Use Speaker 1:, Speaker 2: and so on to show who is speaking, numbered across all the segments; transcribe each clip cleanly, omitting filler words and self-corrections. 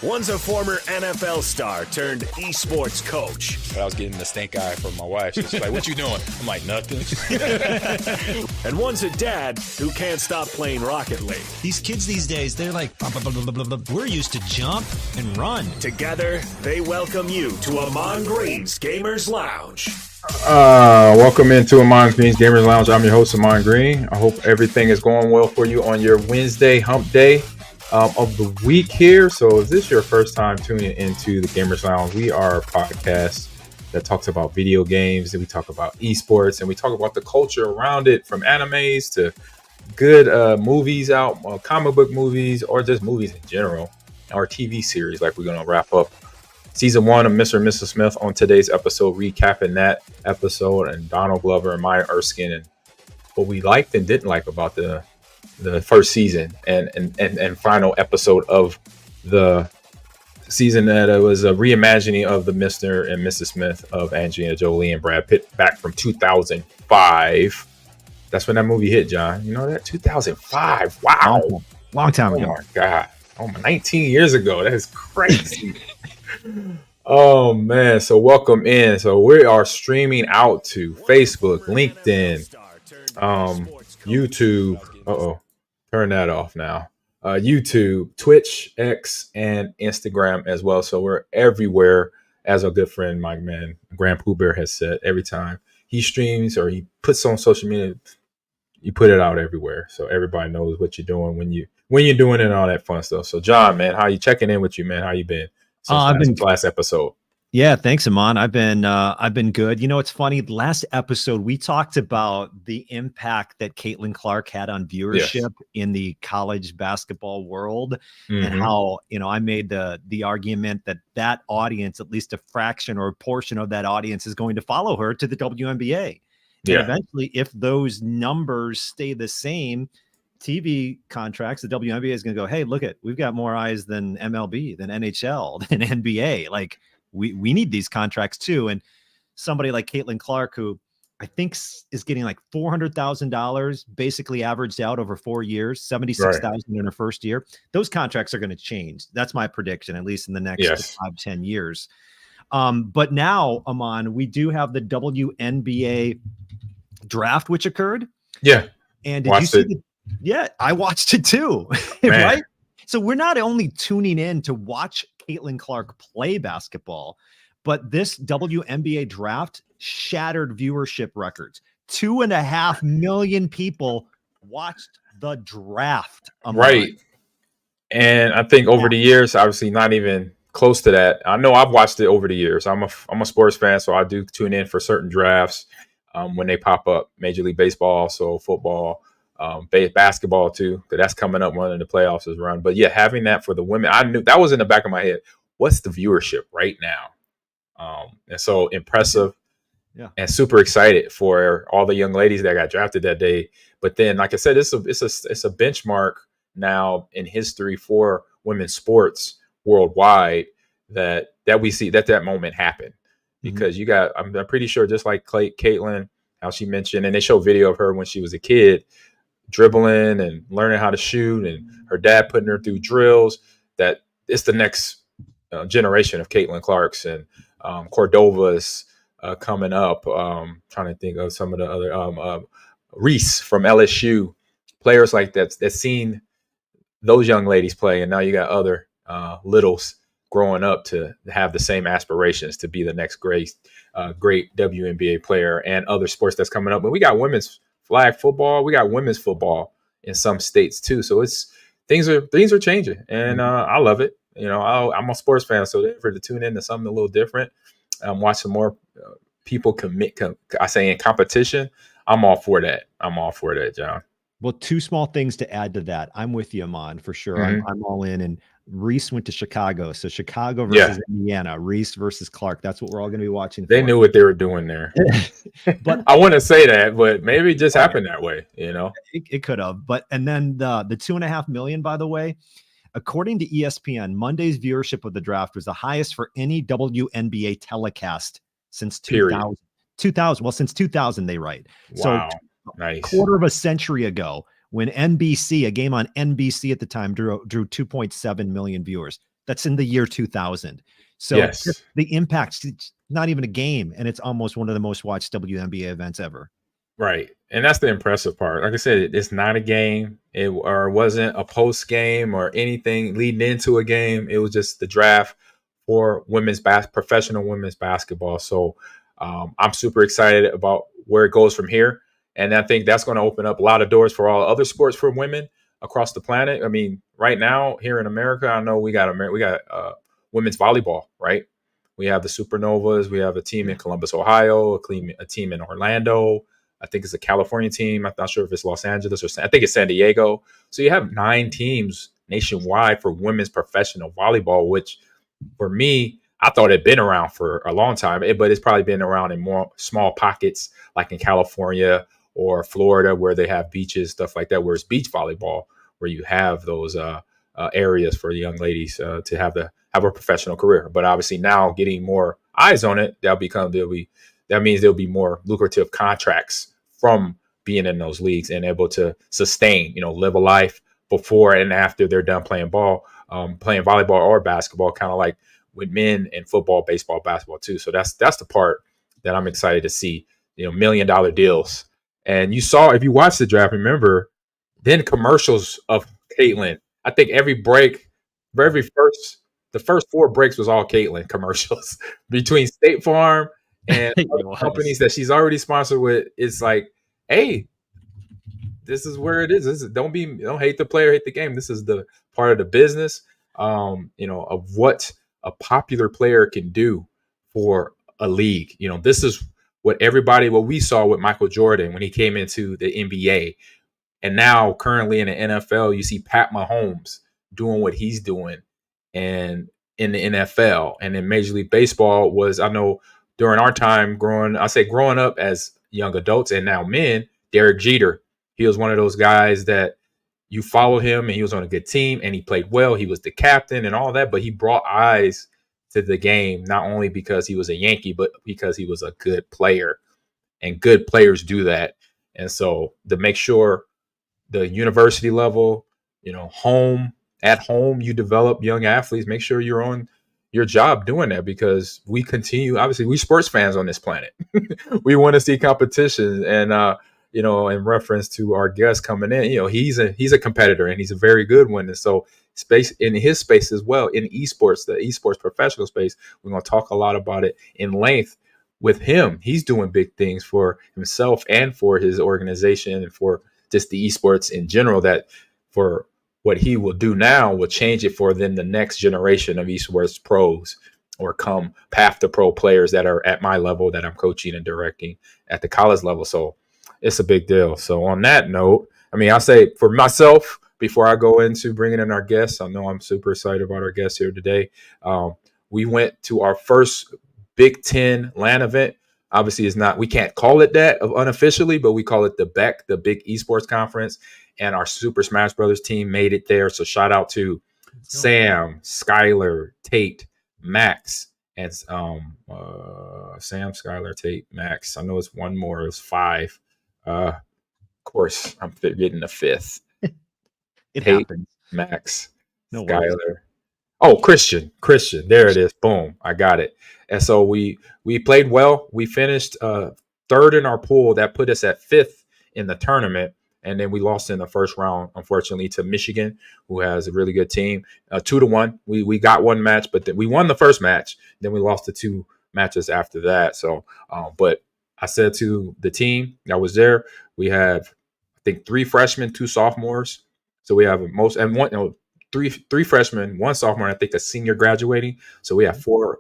Speaker 1: One's a former NFL star turned esports coach.
Speaker 2: But I was getting the stink eye from my wife. She's like, "What you doing?" I'm like, "Nothing."
Speaker 1: And one's a dad who can't stop playing Rocket League.
Speaker 3: These kids these days, they're like, blah, blah, blah, blah, blah, blah. We're used to jump and run.
Speaker 1: Together, they welcome you to Ahman Green's Gamers Lounge.
Speaker 4: Welcome into Ahman Green's Gamers Lounge. I'm your host, Ahman Green. I hope everything is going well for you on your Wednesday hump day of the week here. So if this is your first time tuning into the Gamers Lounge, we are a podcast that talks about video games, and we talk about esports, and we talk about the culture around it, from animes to good movies out, comic book movies, or just movies in general, or TV series. Like, we're going to wrap up Season 1 of Mr. and Mrs. Smith on today's episode, recapping that episode, and Donald Glover and Maya Erskine, and what we liked and didn't like about the first season and final episode of the season. That it was a reimagining of the Mr. and Mrs. Smith of Angelina Jolie and Brad Pitt back from 2005. That's when that movie hit, John. You know that? 2005. Wow.
Speaker 3: Long time ago.
Speaker 4: Oh my God. 19 years ago. That is crazy. Oh man. So welcome in. So we are streaming out to Facebook, LinkedIn, YouTube. Turn that off now. YouTube, Twitch, X, and Instagram as well. So we're everywhere, as our good friend Mike Man, Grand Pooh Bear, has said. Every time he streams or he puts on social media, you put it out everywhere, so everybody knows what you're doing when you're doing it and all that fun stuff. So John, man, how you checking in with you, man? How you been since last episode?
Speaker 3: Yeah, thanks, Ahman. I've been good. You know, it's funny. Last episode, we talked about the impact that Caitlin Clark had on viewership in the college basketball world, and how, you know, I made the argument that audience, at least a fraction or a portion of that audience, is going to follow her to the WNBA. And eventually, if those numbers stay the same, TV contracts, the WNBA is going to go, "Hey, look we've got more eyes than MLB, than NHL, than NBA. Like, we need these contracts too." And somebody like Caitlin Clark, who I think is getting like $400,000, basically averaged out over 4 years, 76,000 in her first year. Those contracts are going to change. That's my prediction, at least in the next 5-10 years. But now, Ahman, we do have the WNBA draft, which occurred. Yeah. And did you see it? Yeah, I watched it too. Right. So we're not only tuning in to watch Caitlin Clark play basketball, but this WNBA draft shattered viewership records. 2.5 million people watched the draft. Right.
Speaker 4: And I think over the years, obviously not even close to that. I know I've watched it over the years. I'm a sports fan, so I do tune in for certain drafts when they pop up. Major League Baseball, so football, basketball too, because that's coming up. One of the playoffs is run. But yeah, having that for the women, I knew that was in the back of my head. What's the viewership right now? And so impressive, and super excited for all the young ladies that got drafted that day. But then, like I said, it's a benchmark now in history for women's sports worldwide that we see that moment happened, because you got, I'm pretty sure, just like Caitlin, how she mentioned, and they show video of her when she was a kid, dribbling and learning how to shoot, and her dad putting her through drills, that it's the next generation of Caitlin Clarks and Cordovas coming up. Trying to think of some of the other Reese from LSU, players like that seen those young ladies play, and now you got other littles growing up to have the same aspirations to be the next great WNBA player, and other sports that's coming up. But we got women's flag football, we got women's football in some states too. So things are changing, and I love it. You know, I'm a sports fan, so for to tune in to something a little different, watch some more people I say in competition. I'm all for that. John.
Speaker 3: Well, two small things to add to that. I'm with you, Ahman, for sure. I'm all in. And Reese went to Chicago. So Chicago versus Indiana, Reese versus Clark. That's what we're all going to be watching.
Speaker 4: They knew what they were doing there. But I want to say that, but maybe it just happened that way, you know?
Speaker 3: It could have. And then the 2.5 million, by the way, according to ESPN, Monday's viewership of the draft was the highest for any WNBA telecast since 2000. 2000. Well, since 2000, they write.
Speaker 4: Wow.
Speaker 3: So
Speaker 4: nice.
Speaker 3: Quarter of a century ago, when NBC, a game on NBC at the time, drew 2.7 million viewers. That's in the year 2000. So
Speaker 4: Yes.
Speaker 3: the impact's not even a game, and it's almost one of the most watched WNBA events ever.
Speaker 4: Right. And that's the impressive part. Like I said, it's not a game. It wasn't a post game or anything leading into a game. It was just the draft for professional women's basketball. So I'm super excited about where it goes from here. And I think that's going to open up a lot of doors for all other sports for women across the planet. I mean, right now here in America, I know we got women's volleyball, right? We have the Supernovas. We have a team in Columbus, Ohio, a team in Orlando. I think it's a California team. I'm not sure if it's Los Angeles or I think it's San Diego. So you have 9 teams nationwide for women's professional volleyball, which for me, I thought it'd been around for a long time, but it's probably been around in more small pockets, like in California or Florida, where they have beaches, stuff like that, where it's beach volleyball, where you have those areas for the young ladies to have a professional career. But obviously now getting more eyes on it, that means there'll be more lucrative contracts from being in those leagues and able to sustain, live a life before and after they're done playing volleyball or basketball, kind of like with men in football, baseball, basketball too. So that's the part that I'm excited to see, $1 million deals. And you saw, if you watched the draft, remember, then commercials of Caitlin. I think the first 4 breaks was all Caitlin commercials between State Farm and companies that she's already sponsored with. It's like, hey, this is where it is. Don't hate the player, hate the game. This is the part of the business, of what a popular player can do for a league. This is what we saw with Michael Jordan when he came into the NBA. And now currently in the NFL, you see Pat Mahomes doing what he's doing and in the NFL. And in Major League Baseball I know during our time growing up as young adults and now men, Derek Jeter, he was one of those guys that you follow him and he was on a good team and he played well. He was the captain and all that, but he brought eyes to the game, not only because he was a Yankee, but because he was a good player, and good players do that. And so to make sure the university level, at home, you develop young athletes, make sure you're on your job doing that, because obviously we sports fans on this planet. We want to see competition. And, in reference to our guest coming in, he's a competitor and he's a very good one. And so in his space as well, in esports, the esports professional space, we're going to talk a lot about it in length with him. He's doing big things for himself and for his organization and for just the esports in general, that for what he will do now will change it for then the next generation of esports pros, or come path to pro players that are at my level that I'm coaching and directing at the college level. So it's a big deal. So on that note, I'll say for myself, before I go into bringing in our guests, I know I'm super excited about our guests here today. We went to our first Big Ten LAN event. Obviously, we can't call it that unofficially, but we call it the BEC, the Big Esports Conference. And our Super Smash Brothers team made it there. So shout out to Sam, Skylar, Tate, Max, and Sam, Skylar, Tate, Max. I know it's one more. It was 5. Of course, I'm getting the 5th.
Speaker 3: It
Speaker 4: Tate,
Speaker 3: happens.
Speaker 4: Max,
Speaker 3: No
Speaker 4: Skylar.
Speaker 3: worries.
Speaker 4: Oh, Christian. There it is. Boom. I got it. And so we played well. We finished 3rd in our pool. That put us at 5th in the tournament. And then we lost in the first round, unfortunately, to Michigan, who has a really good team. 2-1. We got one match, but we won the first match. Then we lost the 2 matches after that. So, but I said to the team that was there, we have, I think, 3 freshmen, 2 sophomores. So we have three freshmen, 1 sophomore, and I think a senior graduating. So we have 4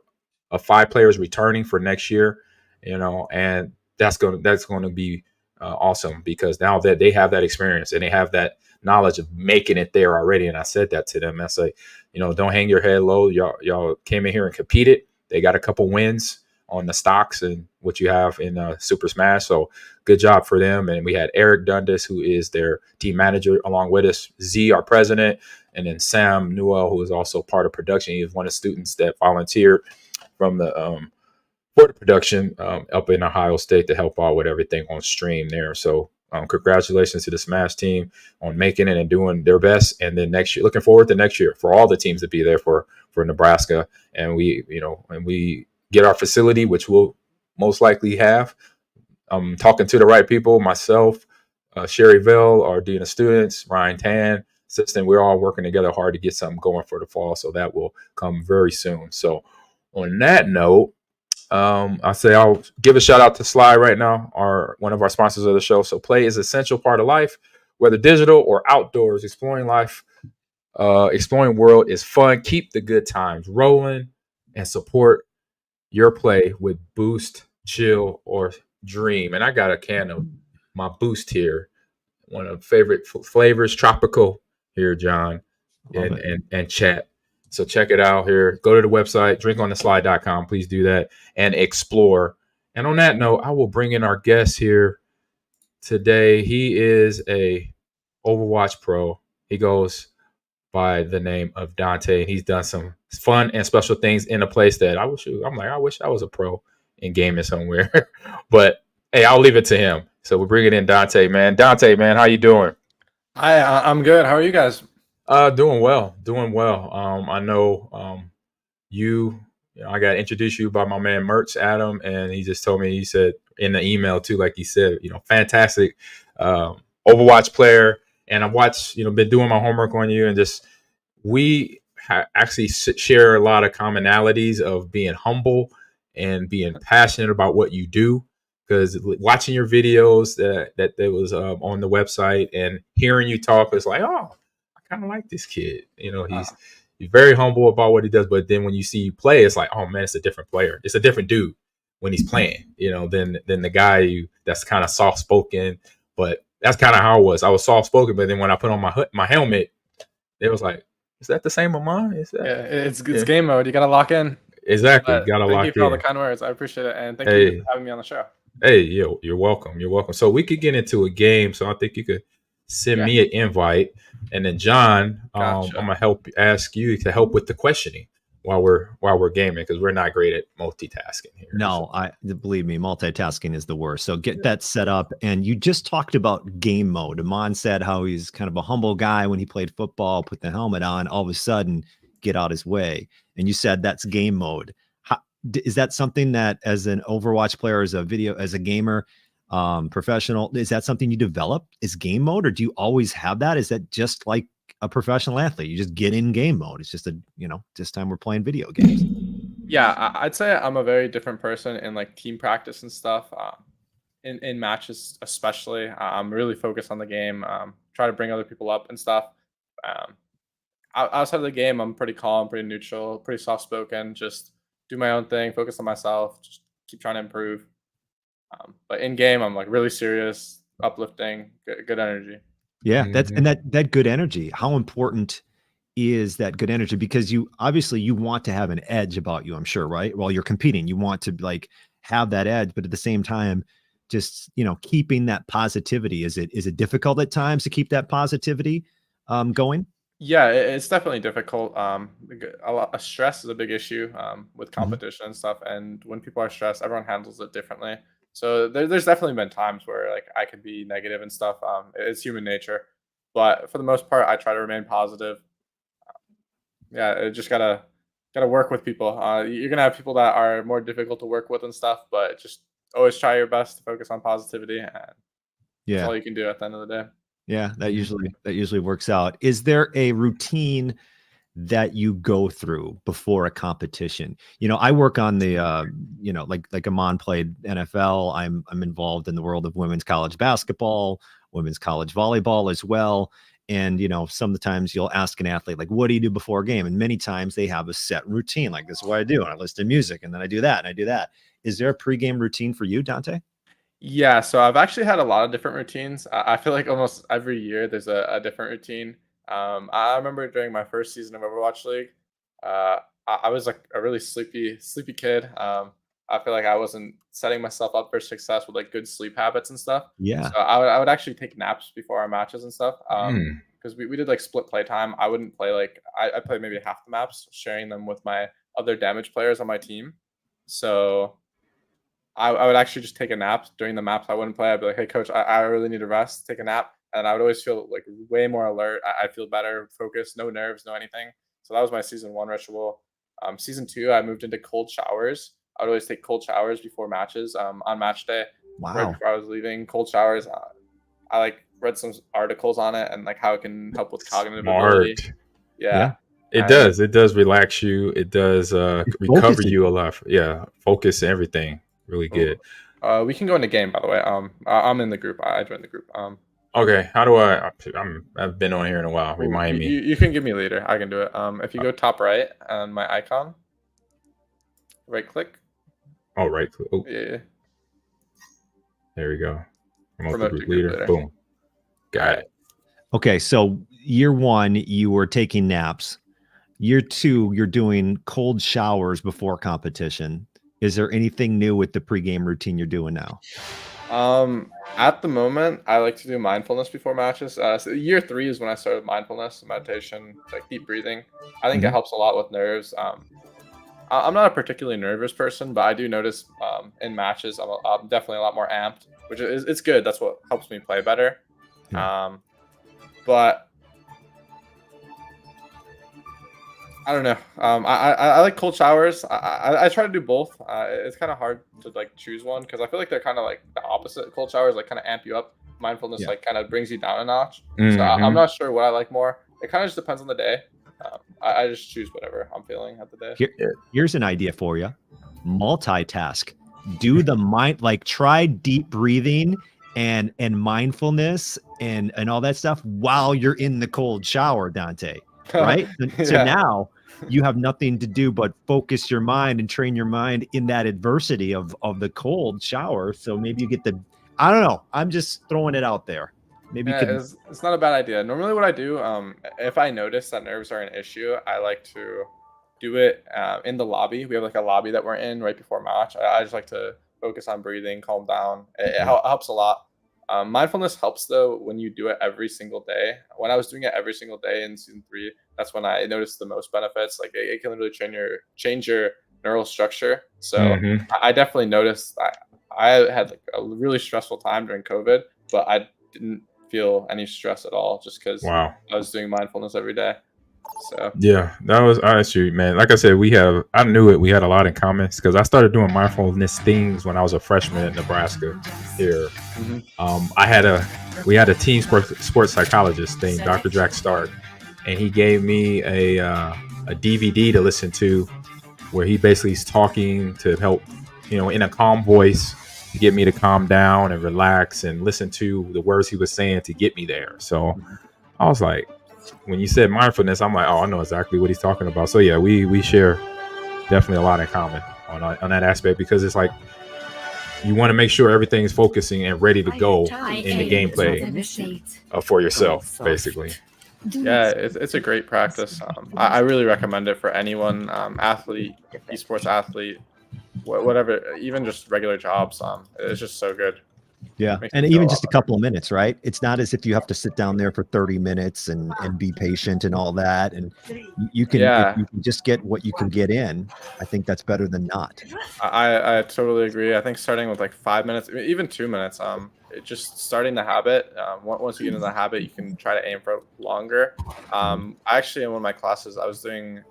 Speaker 4: of 5 players returning for next year, and that's going to be awesome, because now that they have that experience and they have that knowledge of making it there already. And I said that to them. I say, don't hang your head low. Y'all came in here and competed. They got a couple wins on the stocks and what you have in Super Smash. So good job for them. And we had Eric Dundas, who is their team manager, along with us, Z, our president, and then Sam Newell, who is also part of production. He is one of the students that volunteered from the for the production up in Ohio State to help out with everything on stream there. So Congratulations to the Smash team on making it and doing their best. And then next year, looking forward to next year for all the teams to be there for Nebraska. And we get our facility, which we'll most likely have. Talking to the right people, myself, Sherry Vell, our Dean of Students, Ryan Tan, assistant, we're all working together hard to get something going for the fall. So that will come very soon. So on that note, I'll give a shout out to Sly right now, one of our sponsors of the show. So play is an essential part of life, whether digital or outdoors. Exploring world is fun. Keep the good times rolling and support your play with Boost, Chill, or Dream. And I got a can of my Boost here, one of favorite flavors, tropical here, John, and chat. So check it out here. Go to the website, drinkontheslide.com. Please do that and explore. And on that note, I will bring in our guest here today. He is a Overwatch pro. He goes by the name of Dante. He's done some fun and special things in a place that I wish I was a pro in gaming somewhere. But hey, I'll leave it to him. So we're bringing in Dante, man. Dante, man, how you doing?
Speaker 5: Hi, I'm good. How are you guys?
Speaker 4: Doing well. I know I got introduced to you by my man Merch Adam, and he just told me, he said in the email too, like he said, fantastic Overwatch player. And I've watched, been doing my homework on you, and just we actually share a lot of commonalities of being humble and being passionate about what you do. Because watching your videos that was on the website and hearing you talk, it's like, oh, I kind of like this kid. He's very humble about what he does. But then when you see you play, it's like, oh man, it's a different player. It's a different dude when he's playing, than the guy that's kind of soft spoken. But that's kind of how I was. I was soft spoken, but then when I put on my helmet, it was like, is that the same Ahman?
Speaker 5: It's game mode. You gotta lock in.
Speaker 4: Exactly, gotta lock in.
Speaker 5: Thank you for all the kind words. I appreciate it, and thank you for having me on the show.
Speaker 4: Hey, you're welcome. You're welcome. So we could get into a game. So I think you could send me an invite, and then John,
Speaker 5: Gotcha.
Speaker 4: I'm gonna ask you to help with the questioning while we're gaming, because we're not great at multitasking here.
Speaker 3: No, believe me, multitasking is the worst. So get that set up. And you just talked about game mode. Ahman said how he's kind of a humble guy when he played football, put the helmet on, all of a sudden get out his way. And you said that's game mode. Is that something that, as an Overwatch player, as a gamer, professional, is that something you develop? Is game mode, or do you always have that? Is that just like a professional athlete? You just get in game mode. It's just this time we're playing video games.
Speaker 5: Yeah, I'd say I'm a very different person in like team practice and stuff. In matches, especially, I'm really focused on the game. Try to bring other people up and stuff. Outside of the game, I'm pretty calm, pretty neutral, pretty soft spoken. Just do my own thing, focus on myself, just keep trying to improve. But in game, I'm like really serious, uplifting, good energy.
Speaker 3: Yeah, that good energy. How important is that good energy? Because you obviously want to have an edge about you, I'm sure, right? While you're competing, you want to like have that edge, but at the same time, just keeping that positivity. Is it difficult at times to keep that positivity going?
Speaker 5: Yeah, it's definitely difficult. A lot of stress is a big issue with competition and stuff. And when people are stressed, everyone handles it differently. So there's definitely been times where like I could be negative and stuff. It's human nature, but for the most part, I try to remain positive. Just gotta work with people. You're gonna have people that are more difficult to work with and stuff, but just always try your best to focus on positivity. And that's all you can do at the end of the day. Yeah,
Speaker 3: that usually works out. Is there a routine that you go through before a competition? I work on the like Ahman played NFL. I'm involved in the world of women's college basketball, women's college volleyball as well. And sometimes you'll ask an athlete, like, what do you do before a game? And many times they have a set routine, like, this is what I do, and I listen to music, and then I do that and I do that. Is there a pregame routine for you, Dante?
Speaker 5: Yeah, so I've actually had a lot of different routines. I feel like almost every year there's a different routine. I remember during my first season of Overwatch League, I was like a really sleepy kid. I feel like I wasn't setting myself up for success with like good sleep habits and stuff.
Speaker 3: Yeah.
Speaker 5: So I would actually take naps before our matches and stuff. Because we did like split play time. I wouldn't play I played maybe half the maps, sharing them with my other damage players on my team. So I would actually just take a nap during the maps I wouldn't play. I'd be like, hey coach, I really need to rest, take a nap. And I would always feel like way more alert. I feel better, focused, no nerves, no anything. So that was my season 1 ritual. Season 2, I moved into cold showers. I would always take cold showers before matches. On match day, right before I was leaving, cold showers. I like read some articles on it and like how it can help with cognitive ability. Yeah.
Speaker 4: It does relax you. It does recover you a lot. Yeah, focus and everything. Really good.
Speaker 5: We can go in the game, by the way. I'm in the group. I joined the group.
Speaker 4: Okay, how do I've been on here in a while. Remind me.
Speaker 5: You can give me leader. I can do it. If you go top right on my icon, right click.
Speaker 4: Oh, right click. Oh.
Speaker 5: Yeah.
Speaker 4: There we go. Promote the group leader. Boom. Got it.
Speaker 3: Okay, so year 1, you were taking naps. Year 2, you're doing cold showers before competition. Is there anything new with the pregame routine you're doing now?
Speaker 5: At the moment, I like to do mindfulness before matches. So year 3 is when I started mindfulness, meditation, like deep breathing. I think it helps a lot with nerves. I'm not a particularly nervous person, but I do notice in matches I'm definitely a lot more amped, which it's good. That's what helps me play better. But I don't know. I like cold showers. I try to do both. It's kind of hard to like choose one because I feel like they're kind of like the opposite. Cold showers like kind of amp you up. Mindfulness like kind of brings you down a notch. So I'm not sure what I like more. It kind of just depends on the day. I just choose whatever I'm feeling at the day.
Speaker 3: Here's an idea for you. Multitask. Do the mind, like try deep breathing and mindfulness and all that stuff while you're in the cold shower, Dante. Right? So now you have nothing to do but focus your mind and train your mind in that adversity of the cold shower. So maybe you get I don't know. I'm just throwing it out there. Maybe
Speaker 5: it's not a bad idea. Normally what I do, if I notice that nerves are an issue, I like to do it in the lobby. We have like a lobby that we're in right before match. I just like to focus on breathing, calm down. It helps a lot. Mindfulness helps though when you do it every single day. When I was doing it every single day in season 3, that's when I noticed the most benefits. Like it can literally change your neural structure. So I definitely noticed that I had like a really stressful time during COVID, but I didn't feel any stress at all just because I was doing mindfulness every day. So
Speaker 4: yeah, that was honestly, man. Like I said, I knew it. We had a lot in common because I started doing mindfulness things when I was a freshman in Nebraska here. We had a team sports psychologist named Dr. Jack Stark, and he gave me a DVD to listen to where he basically is talking to help, in a calm voice to get me to calm down and relax and listen to the words he was saying to get me there. So I was like, when you said mindfulness, I'm like, oh, I know exactly what he's talking about. So yeah, we share definitely a lot in common on that aspect because it's like you want to make sure everything's focusing and ready to go in the gameplay for yourself, basically.
Speaker 5: Yeah, it's a great practice. I really recommend it for anyone, athlete, esports athlete, whatever, even just regular jobs. It's just so good.
Speaker 3: Yeah, and even just a couple of minutes, right? It's not as if you have to sit down there for 30 minutes and be patient and all that. And you can, if you can just get what you can get in, I think that's better than not.
Speaker 5: I totally agree. I think starting with like 5 minutes, even 2 minutes, just starting the habit. Once you get into the habit, you can try to aim for longer. Actually, in one of my classes, I was doing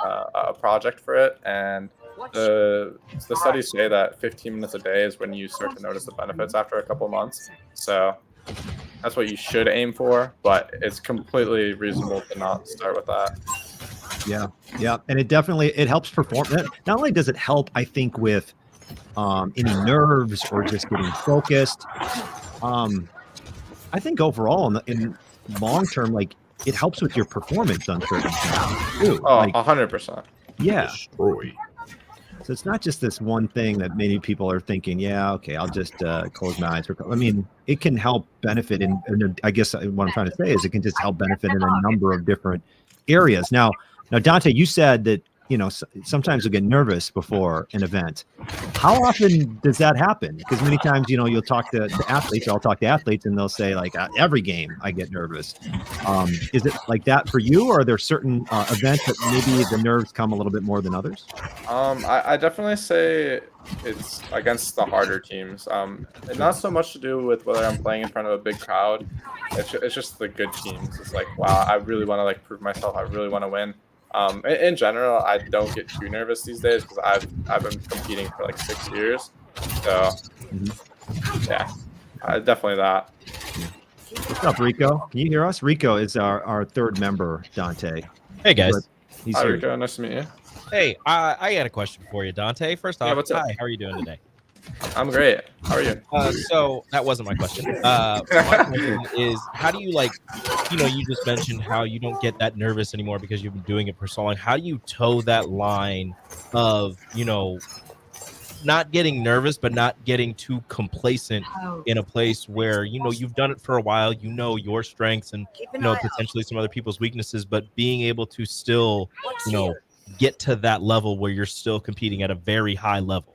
Speaker 5: a project for it, and the studies say that 15 minutes a day is when you start to notice the benefits after a couple of months. So that's what you should aim for, but it's completely reasonable to not start with that.
Speaker 3: Yeah, and it helps perform. Not only does it help, I think, with any nerves or just getting focused. I think overall in long term, like it helps with your performance on certain things too.
Speaker 5: Oh, 100%.
Speaker 3: Yeah. So it's not just this one thing that many people are thinking, yeah, okay, I'll just close my eyes. I mean, it can help benefit in I guess what I'm trying to say is it can just help benefit in a number of different areas. Now, Dante, you said that sometimes you'll get nervous before an event. How often does that happen? Because many times, you'll talk to the athletes, or I'll talk to athletes, and they'll say, like, every game I get nervous. Is it like that for you, or are there certain events that maybe the nerves come a little bit more than others?
Speaker 5: I definitely say it's against the harder teams. And not so much to do with whether I'm playing in front of a big crowd. It's just the good teams. It's like, wow, I really want to like prove myself. I really want to win. In general, I don't get too nervous these days because I've been competing for like 6 years. So yeah, definitely that.
Speaker 3: What's up, Rico? Can you hear us? Rico is our third member, Dante.
Speaker 6: Hey guys.
Speaker 5: Hi, Rico. Nice to meet you.
Speaker 6: Hey, I got a question for you, Dante. First off,
Speaker 5: what's up?
Speaker 6: hi, how are you doing today?
Speaker 5: I'm great. How are you?
Speaker 6: So that wasn't my question. My question is, how do you you just mentioned how you don't get that nervous anymore because you've been doing it for so long. How do you toe that line of, not getting nervous, but not getting too complacent in a place where, you've done it for a while, your strengths and, potentially some other people's weaknesses, but being able to still, get to that level where you're still competing at a very high level?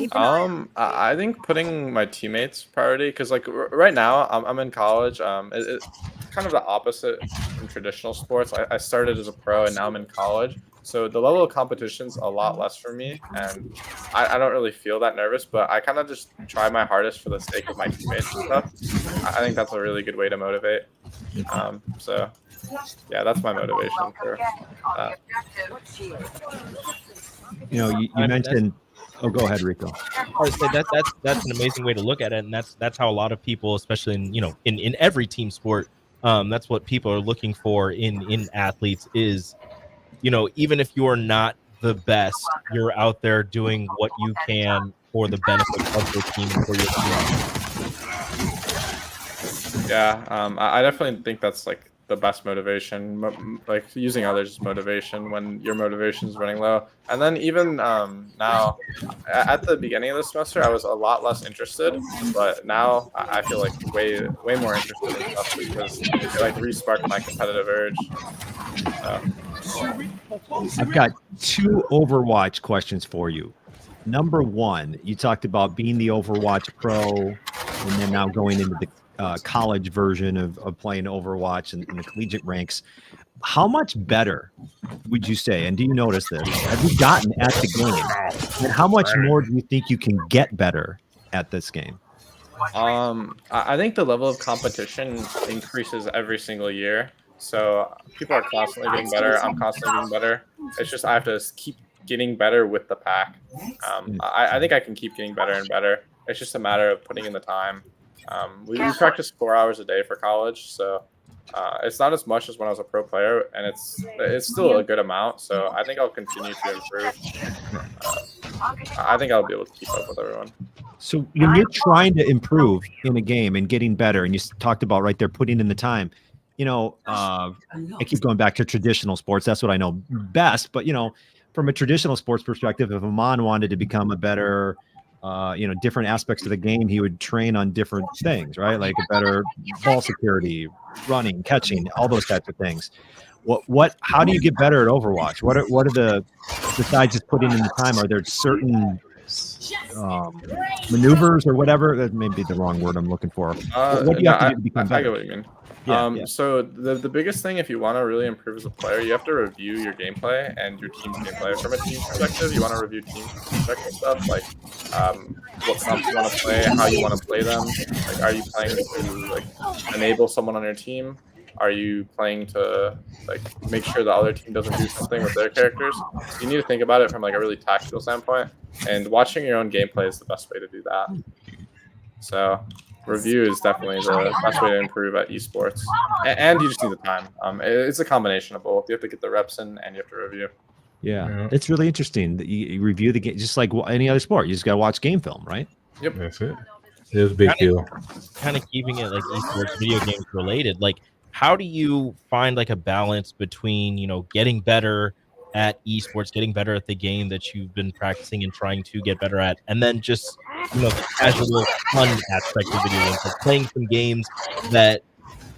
Speaker 5: I think putting my teammates priority, because like right now I'm in college. It's kind of the opposite from traditional sports. I started as a pro and now I'm in college, so the level of competition's a lot less for me, and I don't really feel that nervous. But I kind of just try my hardest for the sake of my teammates and stuff. I think that's a really good way to motivate. So yeah, that's my motivation for that.
Speaker 3: You mentioned. Oh, go ahead, Rico.
Speaker 6: I would say that's an amazing way to look at it, and that's how a lot of people, especially in every team sport, that's what people are looking for in athletes is, even if you're not the best, you're out there doing what you can for the benefit of your team and for your team.
Speaker 5: Yeah, I definitely think that's like the best motivation, like using others as motivation when your motivation is running low. And then even now, at the beginning of the semester, I was a lot less interested, but now I feel like way more interested in stuff because it like re-sparked my competitive urge.
Speaker 3: I've got 2 Overwatch questions for you. Number 1, you talked about being the Overwatch pro and then now going into the college version of playing Overwatch in the collegiate ranks. How much better would you say, and do you notice this, have you gotten at the game? And how much more do you think you can get better at this game?
Speaker 5: I think the level of competition increases every single year. So people are constantly getting better. I'm constantly getting better. It's just I have to keep getting better with the pack. I think I can keep getting better and better. It's just a matter of putting in the time. We practice 4 hours a day for college, so it's not as much as when I was a pro player, and it's still a good amount. So I think I'll continue to improve. I think I'll be able to keep up with everyone.
Speaker 3: So when you're trying to improve in a game and getting better, and you talked about right there putting in the time, I keep going back to traditional sports. That's what I know best. But from a traditional sports perspective, if Ahman wanted to become a better different aspects of the game, he would train on different things, right? Like a better ball security, running, catching, all those types of things. How do you get better at Overwatch? What are the, besides just putting in the time, are there certain maneuvers or whatever? That may be the wrong word I'm looking for. What do you have to do to become better?
Speaker 5: I get what you mean. Yeah. So the biggest thing, if you want to really improve as a player, you have to review your gameplay and your team's gameplay. From a team perspective, you want to review team perspective stuff, like what comps you want to play, how you want to play them. Like, are you playing to like enable someone on your team? Are you playing to like make sure the other team doesn't do something with their characters? You need to think about it from like a really tactical standpoint, and watching your own gameplay is the best way to do that. So review is definitely the best way to improve at esports, and you just need the time. It's a combination of both. You have to get the reps in and you have to review.
Speaker 3: Yeah, it's really interesting that you review the game just like any other sport. You just got to watch game film, right?
Speaker 5: Yep,
Speaker 4: that's it. It was a big deal.
Speaker 6: Kind of keeping it like esports, video games related. Like, how do you find like a balance between getting better at esports, getting better at the game that you've been practicing and trying to get better at, and then just the casual fun aspect of video games, like playing some games that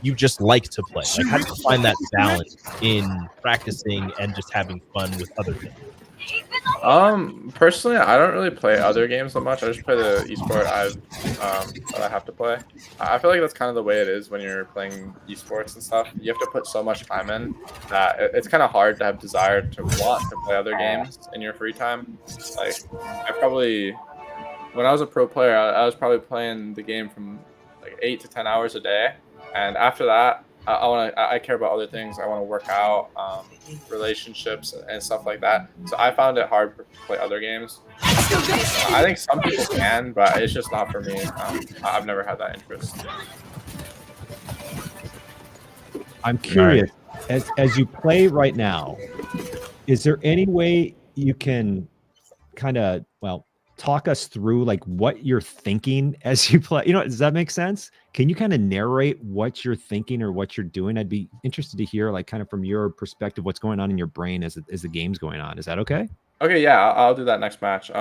Speaker 6: you just like to play? Like, how do you find that balance in practicing and just having fun with other things?
Speaker 5: Personally, I don't really play other games that much. I just play the esport that I have to play. I feel like that's kind of the way it is when you're playing esports and stuff. You have to put so much time in that it's kind of hard to have desire to want to play other games in your free time. Like, when I was a pro player, I was probably playing the game from like 8 to 10 hours a day, and after that, I care about other things. I want to work out, relationships, and stuff like that. So I found it hard to play other games. I think some people can, but it's just not for me. I've never had that interest.
Speaker 3: I'm curious, as you play right now, is there any way you can kind of, talk us through like what you're thinking as you play? Does that make sense? Can you kind of narrate what you're thinking or what you're doing? I'd be interested to hear, like, kind of from your perspective, what's going on in your brain as the game's going on. Is that okay?
Speaker 5: Okay, yeah, I'll do that next match.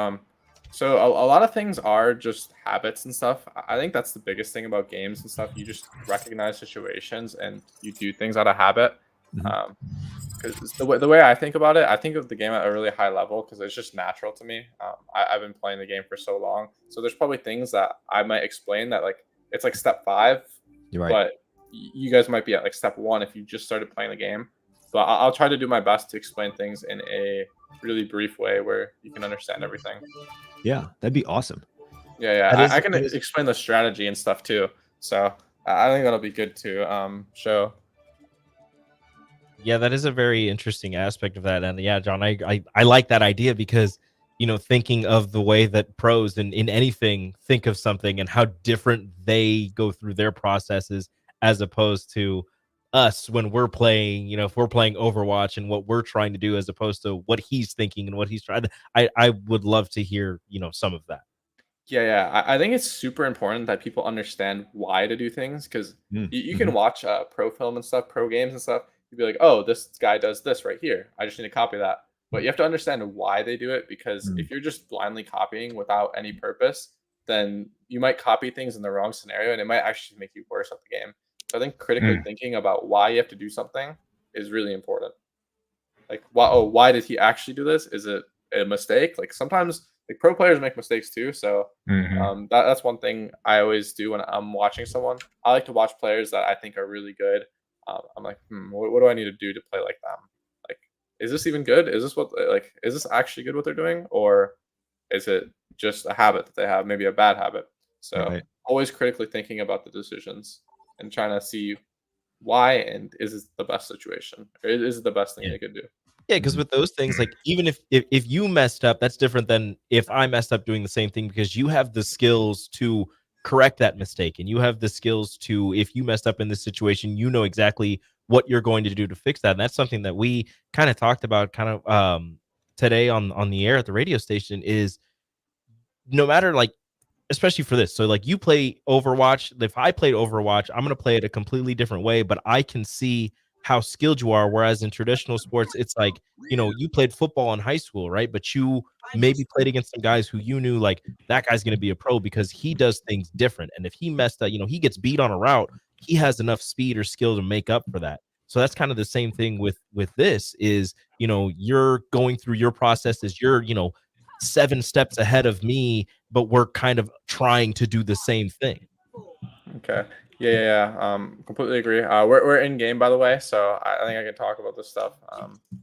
Speaker 5: So a lot of things are just habits and stuff. I think that's the biggest thing about games and stuff. You just recognize situations and you do things out of habit. Because the way I think about it, I think of the game at a really high level because it's just natural to me. I've been playing the game for so long, so there's probably things that I might explain that like it's like step 5,
Speaker 3: You're right.
Speaker 5: but you guys might be at like step 1 if you just started playing the game. But I'll try to do my best to explain things in a really brief way where you can understand everything.
Speaker 3: Yeah, that'd be awesome.
Speaker 5: Yeah. I can explain the strategy and stuff too. So I think that'll be good to show.
Speaker 6: Yeah, that is a very interesting aspect of that. And yeah, John, I like that idea because, thinking of the way that pros in anything think of something and how different they go through their processes as opposed to us when we're playing, if we're playing Overwatch and what we're trying to do as opposed to what he's thinking and what he's trying to, I would love to hear, some of that.
Speaker 5: Yeah. I think it's super important that people understand why to do things because you can watch pro film and stuff, pro games and stuff. You'd be like, oh, this guy does this right here. I just need to copy that. But you have to understand why they do it because if you're just blindly copying without any purpose, then you might copy things in the wrong scenario and it might actually make you worse at the game. So I think critically thinking about why you have to do something is really important. Like, why did he actually do this? Is it a mistake? Like sometimes like pro players make mistakes too. So that's one thing I always do when I'm watching someone. I like to watch players that I think are really good. I'm like, what do I need to do to play like them? Like, is this even good? Is this actually good what they're doing? Or is it just a habit that they have, maybe a bad habit? So always critically thinking about the decisions and trying to see why and is this the best situation? Or is it the best thing they could do?
Speaker 6: Yeah, because with those things, like even if you messed up, that's different than if I messed up doing the same thing because you have the skills to correct that mistake and you have the skills to, if you messed up in this situation, you know exactly what you're going to do to fix that. And that's something that we kind of talked about today on the air at the radio station is no matter like, especially for this. So like you play Overwatch. If I played Overwatch, I'm going to play it a completely different way, but I can see how skilled you are. Whereas in traditional sports, it's like, you played football in high school, right? But you maybe played against some guys who you knew like that guy's going to be a pro because he does things different. And if he messed up, he gets beat on a route, he has enough speed or skill to make up for that. So that's kind of the same thing with this is, you're going through your processes. You're, 7 steps ahead of me, but we're kind of trying to do the same thing.
Speaker 5: Okay. Yeah. Completely agree. We're in game, by the way, so I think I can talk about this stuff.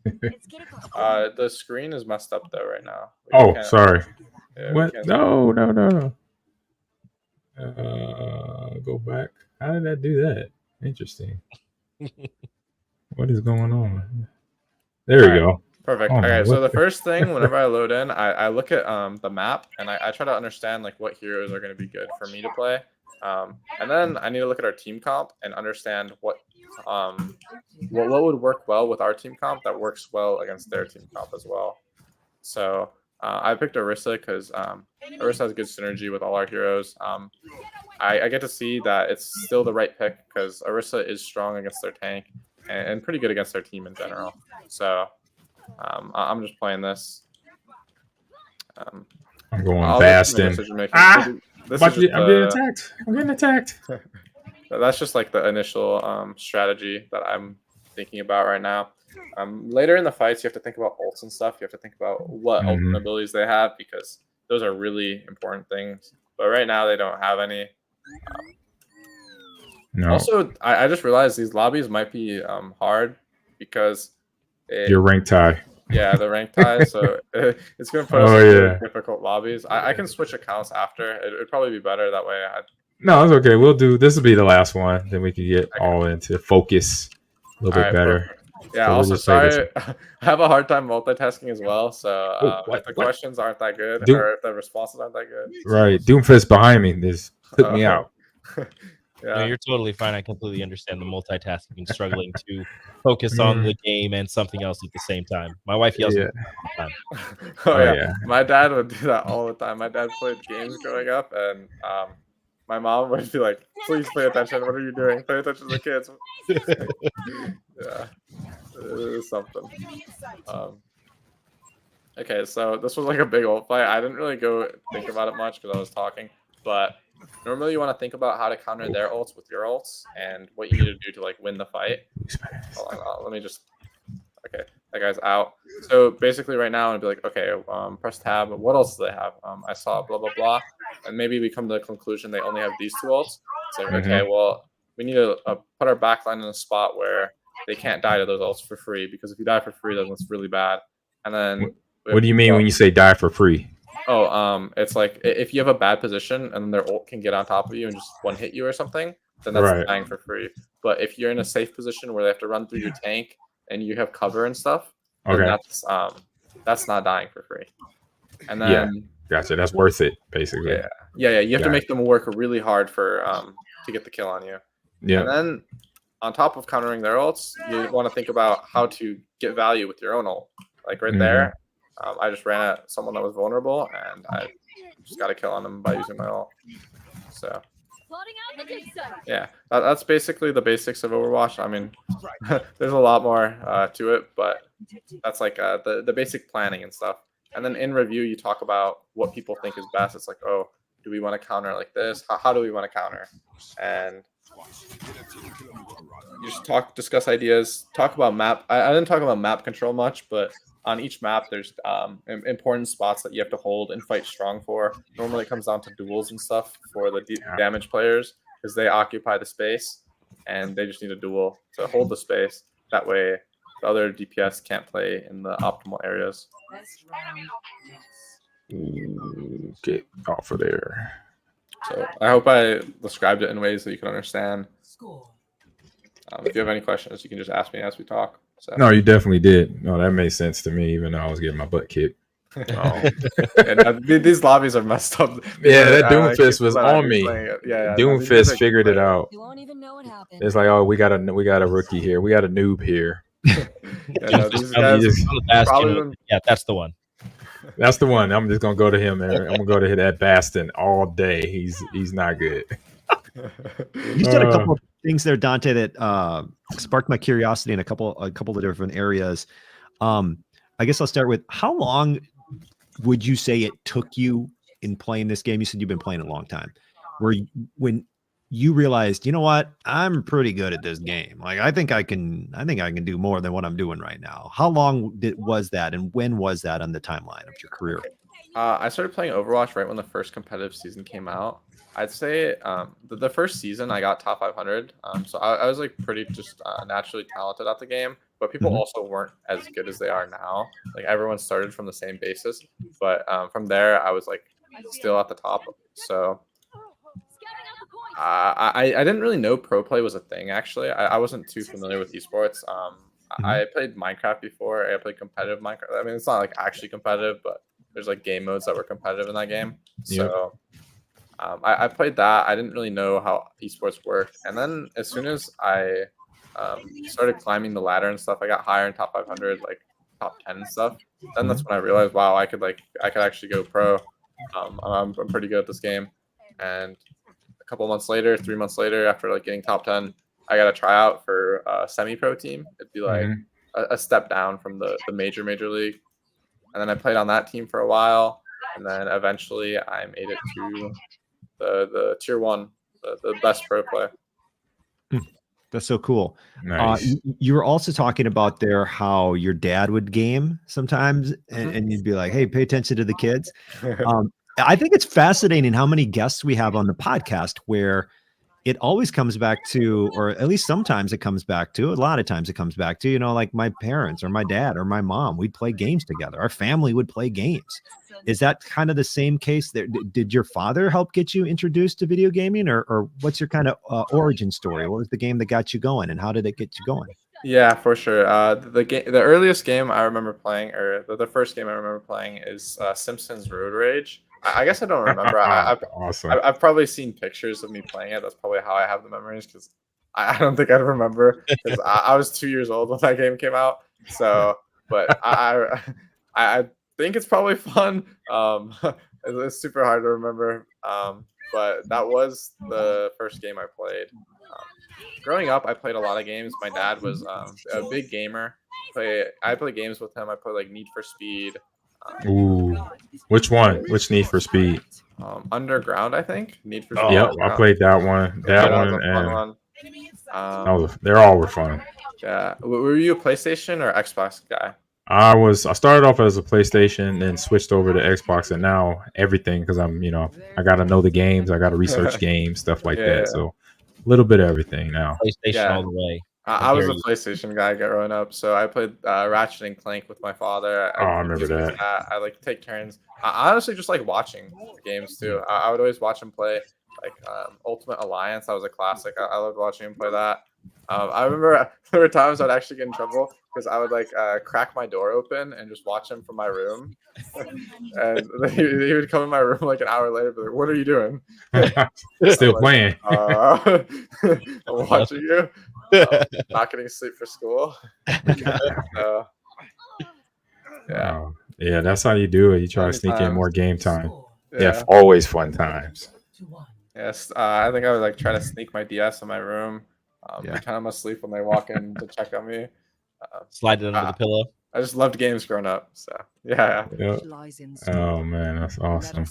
Speaker 5: The screen is messed up though right now.
Speaker 4: Sorry.
Speaker 5: Yeah,
Speaker 4: what? No. Go back. How did that do that? Interesting. What is going on? There we go.
Speaker 5: Perfect. Okay, so the first thing, whenever I load in, I look at the map and I try to understand like what heroes are going to be good for me to play. And then I need to look at our team comp and understand what would work well with our team comp that works well against their team comp as well. So I picked Orisa because Orisa has good synergy with all our heroes. I get to see that it's still the right pick because Orisa is strong against their tank and pretty good against their team in general. So I'm just playing this.
Speaker 4: I'm going fast and
Speaker 5: I'm getting attacked. that's just like the initial strategy that I'm thinking about right now. Later in the fights, you have to think about ults and stuff. You have to think about what ultimate abilities they have, because those are really important things. But right now, they don't have any.
Speaker 4: No.
Speaker 5: Also, I just realized these lobbies might be hard because
Speaker 4: Your rank tie.
Speaker 5: Yeah, the rank tie. So it's going to put us in really difficult lobbies. I can switch accounts after. It'd probably be better that way.
Speaker 4: No, it's okay. We'll do this. Will be the last one. Then we can get all into focus a little bit better.
Speaker 5: Perfect. Yeah. So also, sorry, I have a hard time multitasking as well. So if the questions aren't that good, or if the responses aren't that good,
Speaker 4: right? Doomfist behind me just took me out.
Speaker 6: Yeah, no, you're totally fine. I completely understand the multitasking and struggling to focus on the game and something else at the same time. My wife yells at me all the time.
Speaker 5: Yeah. My dad would do that all the time. My dad played games growing up, and my mom would be like, "Please pay attention. What are you doing? Pay attention to the kids." Yeah, it is something. Okay, so this was like a big ult fight. I didn't really go think about it much because I was talking, but normally you want to think about how to counter their ults with your ults and what you need to do to like win the fight. Hold on, let me just. Okay, that guy's out. So basically, right now, I'd be like, okay, press tab. What else do they have? I saw blah blah blah, and maybe we come to the conclusion they only have these two ults. It's like, okay, well, we need to put our backline in a spot where they can't die to those ults for free, because if you die for free, then it's really bad. And then,
Speaker 4: what do you mean when you say die for free?
Speaker 5: Oh, it's like if you have a bad position and then their ult can get on top of you and just one hit you or something, then that's dying for free. But if you're in a safe position where they have to run through your tank and you have cover and stuff, then that's not dying for free. And then
Speaker 4: gotcha, that's worth it basically.
Speaker 5: Yeah. You have to make them work really hard for to get the kill on you. Yeah. And then on top of countering their ults, you want to think about how to get value with your own ult. Like right there. I just ran at someone that was vulnerable, and I just got a kill on them by using my ult. So, yeah, that's basically the basics of Overwatch. I mean, there's a lot more to it, but that's like the basic planning and stuff. And then in review, you talk about what people think is best. It's like, oh, do we want to counter like this? How do we want to counter? And you just discuss ideas, talk about map. I didn't talk about map control much, but on each map, there's important spots that you have to hold and fight strong for. Normally, it comes down to duels and stuff for the damage players, because they occupy the space, and they just need a duel to hold the space. That way, the other DPS can't play in the optimal areas.
Speaker 4: Get off of there.
Speaker 5: So I hope I described it in ways that you can understand. If you have any questions, you can just ask me as we talk. So.
Speaker 4: No, you definitely did. No, that made sense to me, even though I was getting my butt kicked.
Speaker 5: And these lobbies are messed up.
Speaker 4: Yeah, that Doomfist was on me. Yeah, Doomfist figured it out. You won't even know what happened. It's like, oh, we got a rookie here. We got a noob here.
Speaker 5: These guys
Speaker 6: probably that's the one.
Speaker 4: That's the one. I'm just gonna go to him, and I'm gonna go to that Bastion all day. He's not good.
Speaker 3: You said a couple of things there, Dante, that sparked my curiosity in a couple of different areas. I guess I'll start with, how long would you say it took you in playing this game? You said you've been playing a long time. When you realized, you know what, I'm pretty good at this game. Like, I think I can do more than what I'm doing right now. How long was that, and when was that on the timeline of your career?
Speaker 5: I started playing Overwatch right when the first competitive season came out. I'd say the first season I got top 500. So I was like pretty just naturally talented at the game, but people also weren't as good as they are now. Like, everyone started from the same basis, but from there I was like still at the top. So I didn't really know pro play was a thing. Actually, I wasn't too familiar with esports. I played Minecraft before. I played competitive Minecraft. I mean, it's not like actually competitive, but there's like game modes that were competitive in that game. So I played that. I didn't really know how esports worked. And then as soon as I started climbing the ladder and stuff, I got higher in top 500, like top 10 and stuff. Then that's when I realized, wow, I could actually go pro. I'm pretty good at this game. And a couple months later, 3 months later, after like getting top 10, I got a tryout for a semi-pro team. It'd be like a step down from the major league. And then I played on that team for a while. And then eventually I made it to the tier 1, the best pro play.
Speaker 3: That's so cool.
Speaker 4: Nice.
Speaker 3: You were also talking about there how your dad would game sometimes, and you'd be like, "Hey, pay attention to the kids." I think it's fascinating how many guests we have on the podcast where it always comes back to, or at least sometimes it comes back to, a lot of times it comes back to, like my parents or my dad or my mom, we'd play games together. Our family would play games. Is that kind of the same case there? Did your father help get you introduced to video gaming, or what's your kind of origin story? What was the game that got you going, and how did it get you going?
Speaker 5: Yeah, for sure. The earliest game I remember playing, or the first game I remember playing, is Simpsons Road Rage. I guess I don't remember.
Speaker 4: Awesome.
Speaker 5: I've probably seen pictures of me playing it. That's probably how I have the memories, because I don't think I'd remember, because I was 2 years old when that game came out. So, but I think it's probably fun. It's super hard to remember. But that was the first game I played. Growing up, I played a lot of games. My dad was a big gamer. I play games with him. I play like Need for Speed.
Speaker 4: Ooh, which one? Which Need for Speed?
Speaker 5: Underground, I think. Need for Speed.
Speaker 4: Yep, I played that one. That one,
Speaker 5: was a fun
Speaker 4: and
Speaker 5: one.
Speaker 4: they all were fun.
Speaker 5: Yeah. Were you a PlayStation or Xbox guy?
Speaker 4: I started off as a PlayStation, then switched over to Xbox, and now everything, because I'm, I got to know the games, I got to research games, stuff like that. So a little bit of everything now.
Speaker 6: PlayStation all the way.
Speaker 5: I was a PlayStation guy growing up, so I played Ratchet and Clank with my father.
Speaker 4: I remember that.
Speaker 5: I like to take turns. I honestly just like watching the games too. I would always watch him play like Ultimate Alliance. That was a classic. I loved watching him play that. I remember there were times I'd actually get in trouble because I would like crack my door open and just watch him from my room, and then he would come in my room like an hour later, be like, "What are you doing?"
Speaker 4: Still playing.
Speaker 5: I'm watching you. Not getting sleep for school.
Speaker 4: Yeah, that's how you do it. You try to sneak in more game time.
Speaker 5: Yeah,
Speaker 4: always fun times.
Speaker 5: Yes, I think I would like try to sneak my DS in my room. Pretend I'm asleep when they walk in to check on me.
Speaker 6: Slide it under the pillow.
Speaker 5: I just loved games growing up. So yeah.
Speaker 4: Oh man, that's awesome.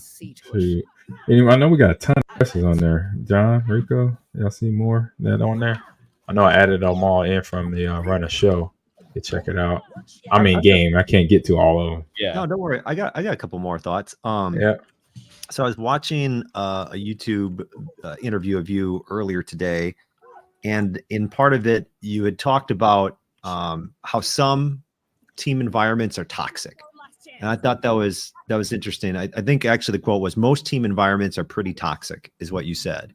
Speaker 4: Anyway, I know we got a ton of questions on there. John, Rico, y'all see more that on there? I know I added them all in from the Run a Show. You check it out. I mean, game. I can't get to all of them.
Speaker 6: Yeah.
Speaker 3: No, don't worry. I got a couple more thoughts.
Speaker 4: Yeah.
Speaker 3: So I was watching a YouTube interview of you earlier today, and in part of it, you had talked about how some team environments are toxic, and I thought that was interesting. I think actually the quote was, "Most team environments are pretty toxic," is what you said.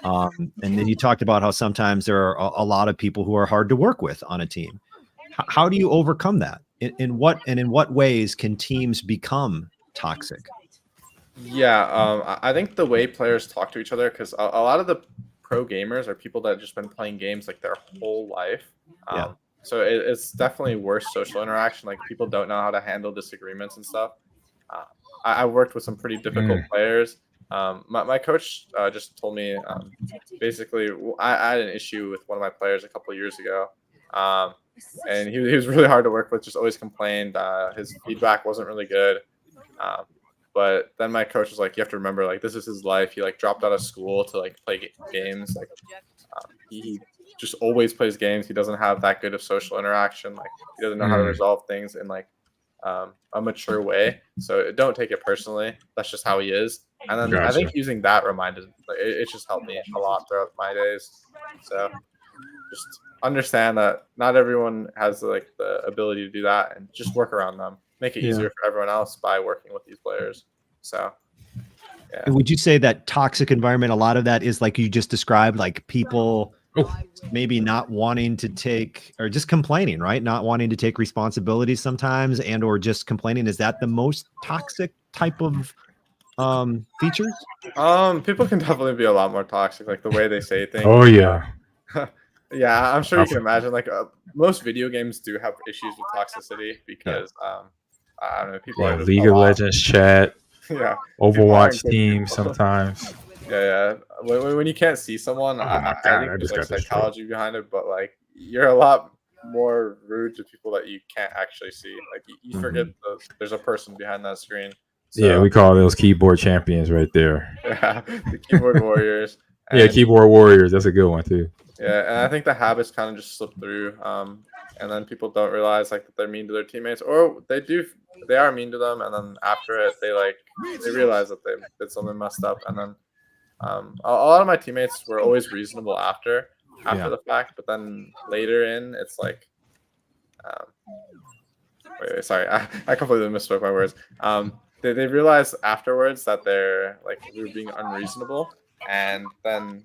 Speaker 3: And then you talked about how sometimes there are a lot of people who are hard to work with on a team. How do you overcome that? In what ways can teams become toxic?
Speaker 5: Yeah, I think the way players talk to each other, because a lot of the pro gamers are people that have just been playing games like their whole life. So it's definitely worse social interaction. Like people don't know how to handle disagreements and stuff. I worked with some pretty difficult players. My coach just told me basically I had an issue with one of my players a couple of years ago. And he was really hard to work with, just always complained. His feedback wasn't really good. But then my coach was like, you have to remember, like, this is his life. He like dropped out of school to like play games. Like he just always plays games. He doesn't have that good of social interaction. Like he doesn't know how to resolve things in like a mature way. So don't take it personally. That's just how he is. And then I think using that reminded, like, it just helped me a lot throughout my days. So just understand that not everyone has like the ability to do that, and just work around them. Make it easier for everyone else by working with these players. So, yeah.
Speaker 3: Would you say that toxic environment, a lot of that is like you just described, like people maybe not wanting to take, or just complaining, right? Not wanting to take responsibility sometimes, and or just complaining. Is that the most toxic type of features?
Speaker 5: People can definitely be a lot more toxic, like the way they say things.
Speaker 4: Oh yeah.
Speaker 5: Yeah, I'm sure you can imagine. Like most video games do have issues with toxicity because I don't know, people are
Speaker 4: League of Legends chat.
Speaker 5: Yeah,
Speaker 4: Overwatch team sometimes.
Speaker 5: Yeah. When you can't see someone, I think there's like psychology behind it, but like you're a lot more rude to people that you can't actually see. Like you forget there's a person behind that screen. So,
Speaker 4: yeah, we call those keyboard champions right there.
Speaker 5: Yeah, the keyboard warriors.
Speaker 4: Yeah, keyboard warriors. That's a good one too.
Speaker 5: Yeah, and I think the habits kind of just slip through, and then people don't realize like that they're mean to their teammates, or they are mean to them, and then after it, they realize that they did something messed up, and then a lot of my teammates were always reasonable after the fact, but then later in, it's like, wait, sorry, I completely misspoke my words. They realize afterwards that they're like we were being unreasonable, and then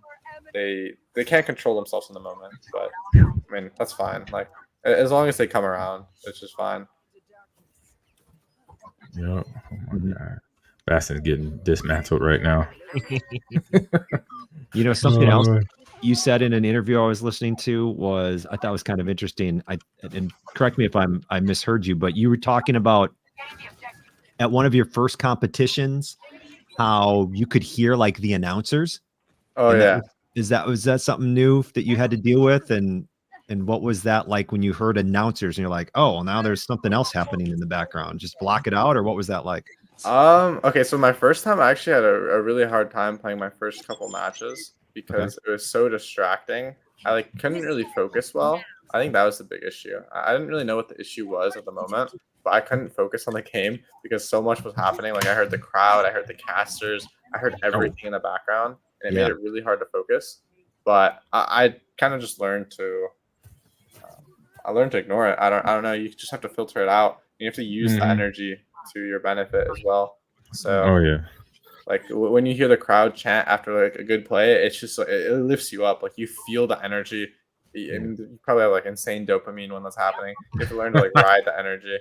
Speaker 5: they can't control themselves in the moment. But I mean, that's fine. Like as long as they come around, it's just fine.
Speaker 4: Yeah. Oh my God. Baston's getting dismantled right now.
Speaker 3: You know, something else you said in an interview I was listening to was I thought was kind of interesting. And correct me if I misheard you, but you were talking about at one of your first competitions how you could hear like the announcers.
Speaker 5: Oh yeah.
Speaker 3: Was that something new that you had to deal with? And what was that like when you heard announcers and you're like, oh, well, now there's something else happening in the background? Just block it out, or what was that like?
Speaker 5: Okay, so my first time I actually had a really hard time playing my first couple matches because it was so distracting. I like couldn't really focus well. I think that was the big issue. I didn't really know what the issue was at the moment, but I couldn't focus on the game because so much was happening. Like I heard the crowd, I heard the casters, I heard everything in the background, and it made it really hard to focus. But I kind of just learned to ignore it. I don't know. You just have to filter it out. You have to use the energy to your benefit as well. So like when you hear the crowd chant after like a good play, it's just it lifts you up. Like you feel the energy, and you probably have like insane dopamine when that's happening. You have to learn to like ride the energy.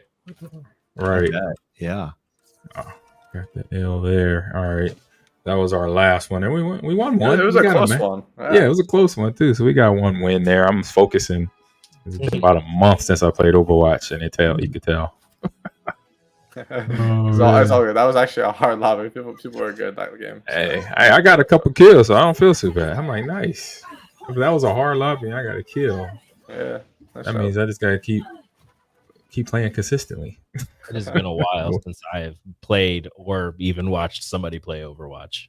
Speaker 4: Right.
Speaker 3: Yeah.
Speaker 4: Oh, got the L there. All right. That was our last one, and we won one.
Speaker 5: It was a close one.
Speaker 4: Yeah, it was a close one too. So we got one win there. I'm focusing. It's been about a month since I played Overwatch, and you could tell.
Speaker 5: It's all good. That was actually a hard lobby. People were good that game. So.
Speaker 4: Hey, I got a couple kills, so I don't feel too bad. I'm like, nice. If that was a hard lobby, I got a kill.
Speaker 5: Yeah,
Speaker 4: that means I just gotta keep playing consistently.
Speaker 6: It has been a while since I have played or even watched somebody play Overwatch.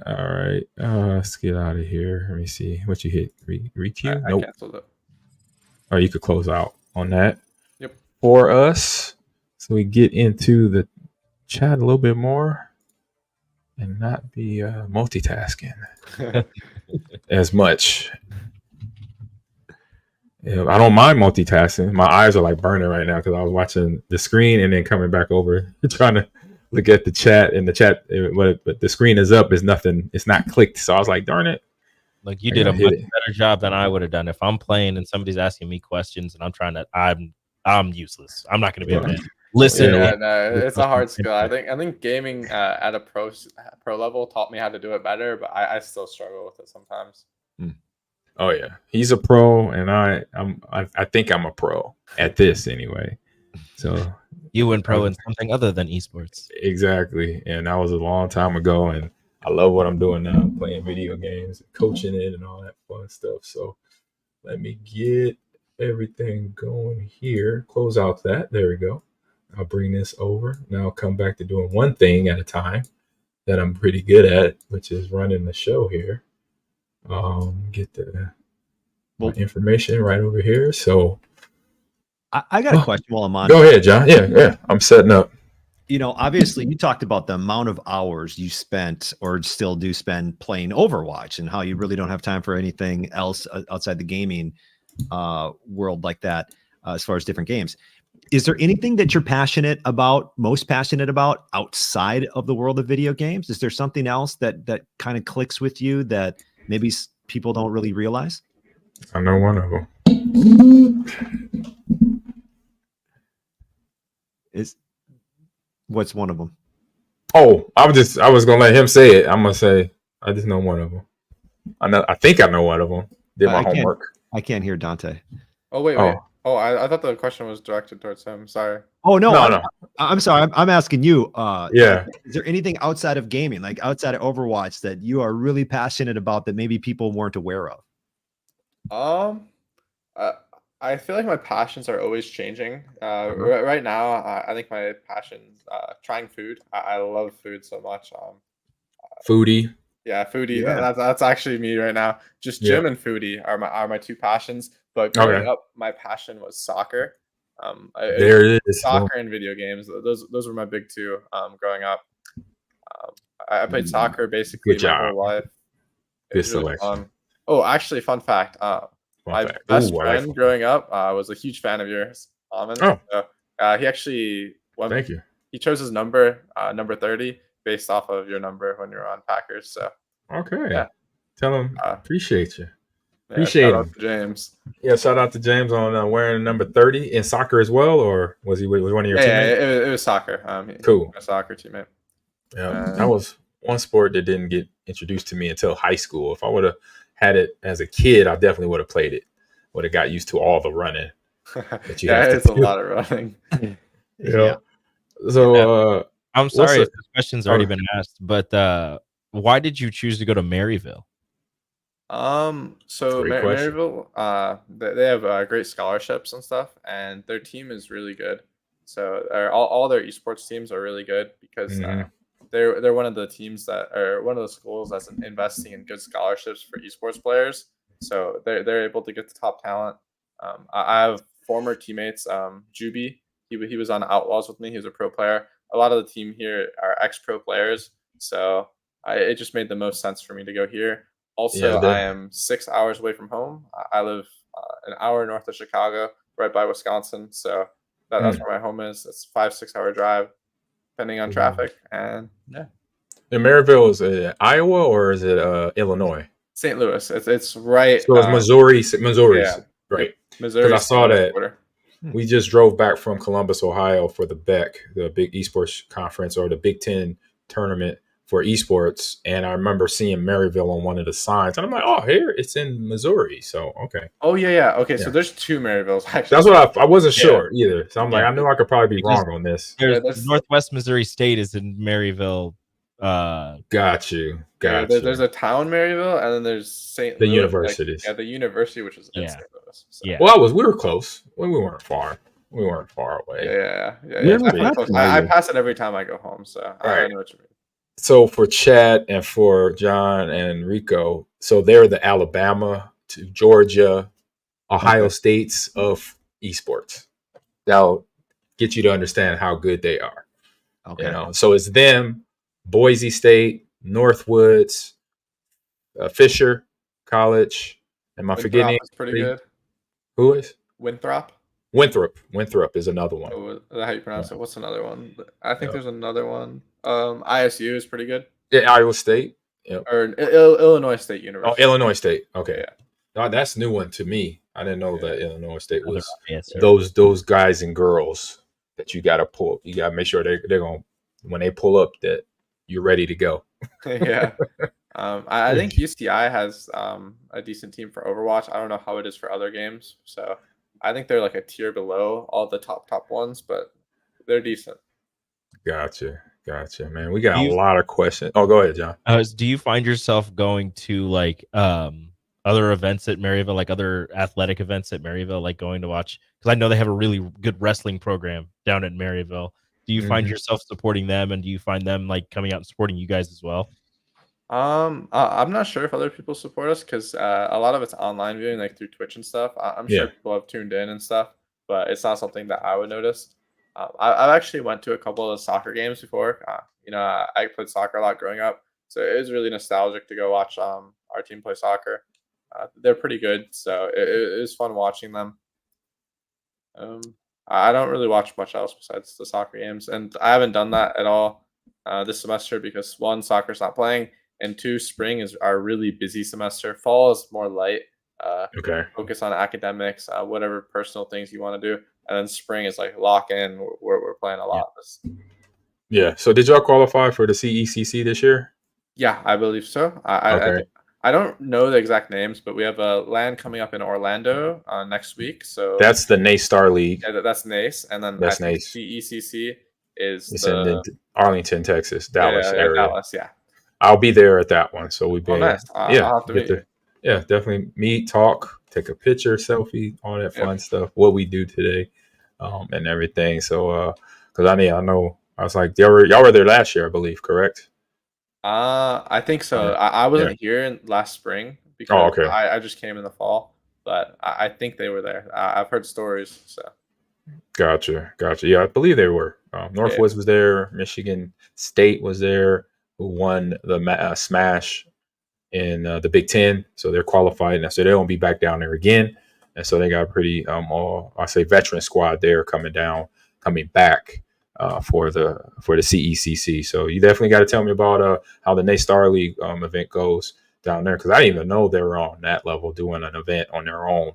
Speaker 4: All right, let's get out of here. Let me see what you hit. Re-queue? Nope.
Speaker 5: I canceled it.
Speaker 4: Or you could close out on that.
Speaker 5: Yep.
Speaker 4: For us, so we get into the chat a little bit more and not be multitasking as much. Yeah, I don't mind multitasking. My eyes are like burning right now because I was watching the screen and then coming back over trying to look at the chat, and the chat, but the screen is up. Is nothing. It's not clicked. So I was like, darn it.
Speaker 6: Like you did a much better job than I would have done if I'm playing and somebody's asking me questions and I'm trying to. I'm useless. I'm not going to be able to listen.
Speaker 5: No, it's a hard skill. I think gaming at a pro level taught me how to do it better, but I still struggle with it sometimes.
Speaker 4: Oh yeah, he's a pro, and I think I'm a pro at this anyway. So
Speaker 6: you went pro in something other than esports.
Speaker 4: Exactly, and that was a long time ago, and I love what I'm doing now, playing video games, coaching it, and all that fun stuff. So let me get everything going here. Close out that. There we go. I'll bring this over. Now I'll come back to doing one thing at a time that I'm pretty good at, which is running the show here. Get the information right over here. So
Speaker 3: I got a question while I'm on.
Speaker 4: Go ahead, John. Yeah. I'm setting up.
Speaker 3: You know, obviously you talked about the amount of hours you spent or still do spend playing Overwatch and how you really don't have time for anything else outside the gaming world like that, as far as different games. Is there anything that you're most passionate about outside of the world of video games? Is there something else that kind of clicks with you that maybe people don't really realize?
Speaker 4: I know one of them.
Speaker 3: What's one of them?
Speaker 4: Oh, I was gonna let him say it. I'm gonna say I just know one of them. I think I know one of them. Did my homework.
Speaker 3: I can't hear Dante.
Speaker 5: Oh wait. Oh, I thought the question was directed towards him. Sorry.
Speaker 3: Oh no. I'm sorry. I'm asking you.
Speaker 4: Yeah.
Speaker 3: Is there anything outside of gaming, like outside of Overwatch, that you are really passionate about that maybe people weren't aware of?
Speaker 5: I feel like my passions are always changing. Right now, I think my passion trying food. I love food so much.
Speaker 4: Foodie.
Speaker 5: Yeah, foodie.
Speaker 3: Yeah.
Speaker 5: That's actually me right now. Just gym and foodie are my two passions. But growing up, my passion was soccer.
Speaker 4: There it is.
Speaker 5: Soccer and video games. Those were my big two. Growing up, I played soccer basically
Speaker 4: Good
Speaker 5: my
Speaker 4: job.
Speaker 5: whole life. It
Speaker 4: Good
Speaker 5: was really
Speaker 4: selection.
Speaker 5: fun. Oh, actually, fun fact. My best friend growing up was a huge fan of yours, Ahman.
Speaker 4: Oh.
Speaker 5: So, he actually
Speaker 4: Thank you.
Speaker 5: He chose his number, number 30, based off of your number when you were on Packers. So
Speaker 4: Okay.
Speaker 5: Yeah.
Speaker 4: Tell him appreciate you.
Speaker 5: yeah,
Speaker 4: Appreciate
Speaker 5: shout
Speaker 4: him.
Speaker 5: out to James.
Speaker 4: Yeah, shout out to James on wearing number 30 in soccer as well, or was he one of your teammates?
Speaker 5: Yeah, it was soccer.
Speaker 4: Cool.
Speaker 5: A soccer teammate.
Speaker 4: Yeah, that was one sport that didn't get introduced to me until high school. If I would have had it as a kid, I definitely would have played it. Would have got used to all the running. That you have to
Speaker 5: It's a
Speaker 4: do.
Speaker 5: lot of running.
Speaker 4: Yeah. So
Speaker 6: I'm sorry
Speaker 4: the-
Speaker 6: if this question's already been asked, but why did you choose to go to Maryville?
Speaker 5: So
Speaker 4: Great question.
Speaker 5: Maryville, they have great scholarships and stuff, and their team is really good. So all their esports teams are really good because they're one of the teams that are one of the schools that's investing in good scholarships for esports players. So they're able to get the top talent. I have former teammates, Juby. He was on Outlaws with me. He was a pro player. A lot of the team here are ex-pro players, so it just made the most sense for me to go here. Also, I am 6 hours away from home. I live an hour north of Chicago, right by Wisconsin. So that's where my home is. It's a 5-6 hour drive, depending on traffic. And yeah.
Speaker 4: And Maryville, is it Iowa or is it Illinois?
Speaker 5: St. Louis. It's right.
Speaker 4: So it's Missouri.
Speaker 5: Yeah.
Speaker 4: Right.
Speaker 5: Missouri.
Speaker 4: Because I saw that.
Speaker 5: Border.
Speaker 4: We just drove back from Columbus, Ohio for the BEC, the Big Esports Conference, or the Big Ten tournament for esports. And I remember seeing Maryville on one of the signs. And I'm like, oh, here, it's in Missouri. So, okay.
Speaker 5: Oh, yeah. Okay, so there's two Maryvilles, actually.
Speaker 4: That's what I wasn't sure either. So I'm like, I knew I could probably be wrong on this.
Speaker 6: There's Northwest Missouri State is in Maryville.
Speaker 4: Got you.
Speaker 5: There's a town, Maryville, and then there's St.
Speaker 4: The
Speaker 5: Louis,
Speaker 4: universities.
Speaker 5: the university, which is in St. Louis. So.
Speaker 6: Yeah.
Speaker 4: Well, we were close. We weren't far. We weren't far away.
Speaker 5: Yeah.
Speaker 3: Maryville.
Speaker 5: I pass it every time I go home, so I know what you mean.
Speaker 4: So for Chad and for John and Rico, so they're the Alabama to Georgia, Ohio States of esports. That'll get you to understand how good they are.
Speaker 3: Okay.
Speaker 4: You know, so it's them, Boise State, Northwoods, Fisher College. Am I forgetting?
Speaker 5: Is pretty good.
Speaker 4: Who is?
Speaker 5: Winthrop.
Speaker 4: Winthrop is another one.
Speaker 5: Oh, is that how you pronounce it? What's another one? I think there's another one. ISU is pretty good.
Speaker 4: Yeah, Iowa State. Yep.
Speaker 5: Or Illinois State University.
Speaker 4: Oh, Illinois State. Okay.
Speaker 5: Yeah.
Speaker 4: Oh, that's a new one to me. I didn't know that Illinois State was
Speaker 6: Yes,
Speaker 4: those guys and girls that you got to pull. You got to make sure they're going, when they pull up, that you're ready to go.
Speaker 5: Yeah. I think UCI has a decent team for Overwatch. I don't know how it is for other games. So I think they're like a tier below all the top ones, but they're decent.
Speaker 4: Gotcha, man. We got a lot of questions. Oh, go ahead, John.
Speaker 6: Do you find yourself going to like other events at Maryville, like other athletic events at Maryville, like going to watch? Because I know they have a really good wrestling program down at Maryville. Do you find yourself supporting them, and do you find them like coming out and supporting you guys as well?
Speaker 5: I'm not sure if other people support us because a lot of it's online viewing, like through Twitch and stuff. I'm sure people have tuned in and stuff, but it's not something that I would notice. I've actually went to a couple of soccer games before. I played soccer a lot growing up, so it was really nostalgic to go watch our team play soccer. They're pretty good, so it was fun watching them. I don't really watch much else besides the soccer games, and I haven't done that at all this semester because one, soccer's not playing, and two, spring is our really busy semester. Fall is more light. Focus on academics, whatever personal things you want to do, and then spring is like lock in. We're playing a lot.
Speaker 4: Yeah. So did y'all qualify for the CECC this year?
Speaker 5: Yeah, I believe so. I don't know the exact names, but we have a LAN coming up in Orlando next week. So
Speaker 4: that's the NACE Star League.
Speaker 5: Yeah, that's NACE, and then
Speaker 4: that's NACE.
Speaker 5: CECC is
Speaker 4: in Arlington, Texas, Dallas area.
Speaker 5: Dallas, yeah.
Speaker 4: I'll be there at that one, so we've been.
Speaker 5: Nice. I'll have to meet you.
Speaker 4: Yeah, definitely meet, talk, take a picture, selfie, all that fun stuff. What we do today, and everything. So, because I know, I was like, y'all were there last year, I believe, correct?
Speaker 5: I think so.
Speaker 4: Or-
Speaker 5: I
Speaker 4: yeah.
Speaker 5: wasn't here last spring
Speaker 4: Oh,
Speaker 5: because
Speaker 4: okay.
Speaker 5: I just came in the fall, but I think they were there. I've heard stories. So
Speaker 4: Gotcha. Yeah, I believe they were.
Speaker 5: yeah,
Speaker 4: Northwoods was there. Michigan State was there, who won the Smash in the Big Ten, so they're qualified, and so they won't be back down there again. And so they got a pretty, all I say, veteran squad there coming back for the CECC. So you definitely got to tell me about how the Nate Star League event goes down there, because I didn't even know they were on that level doing an event on their own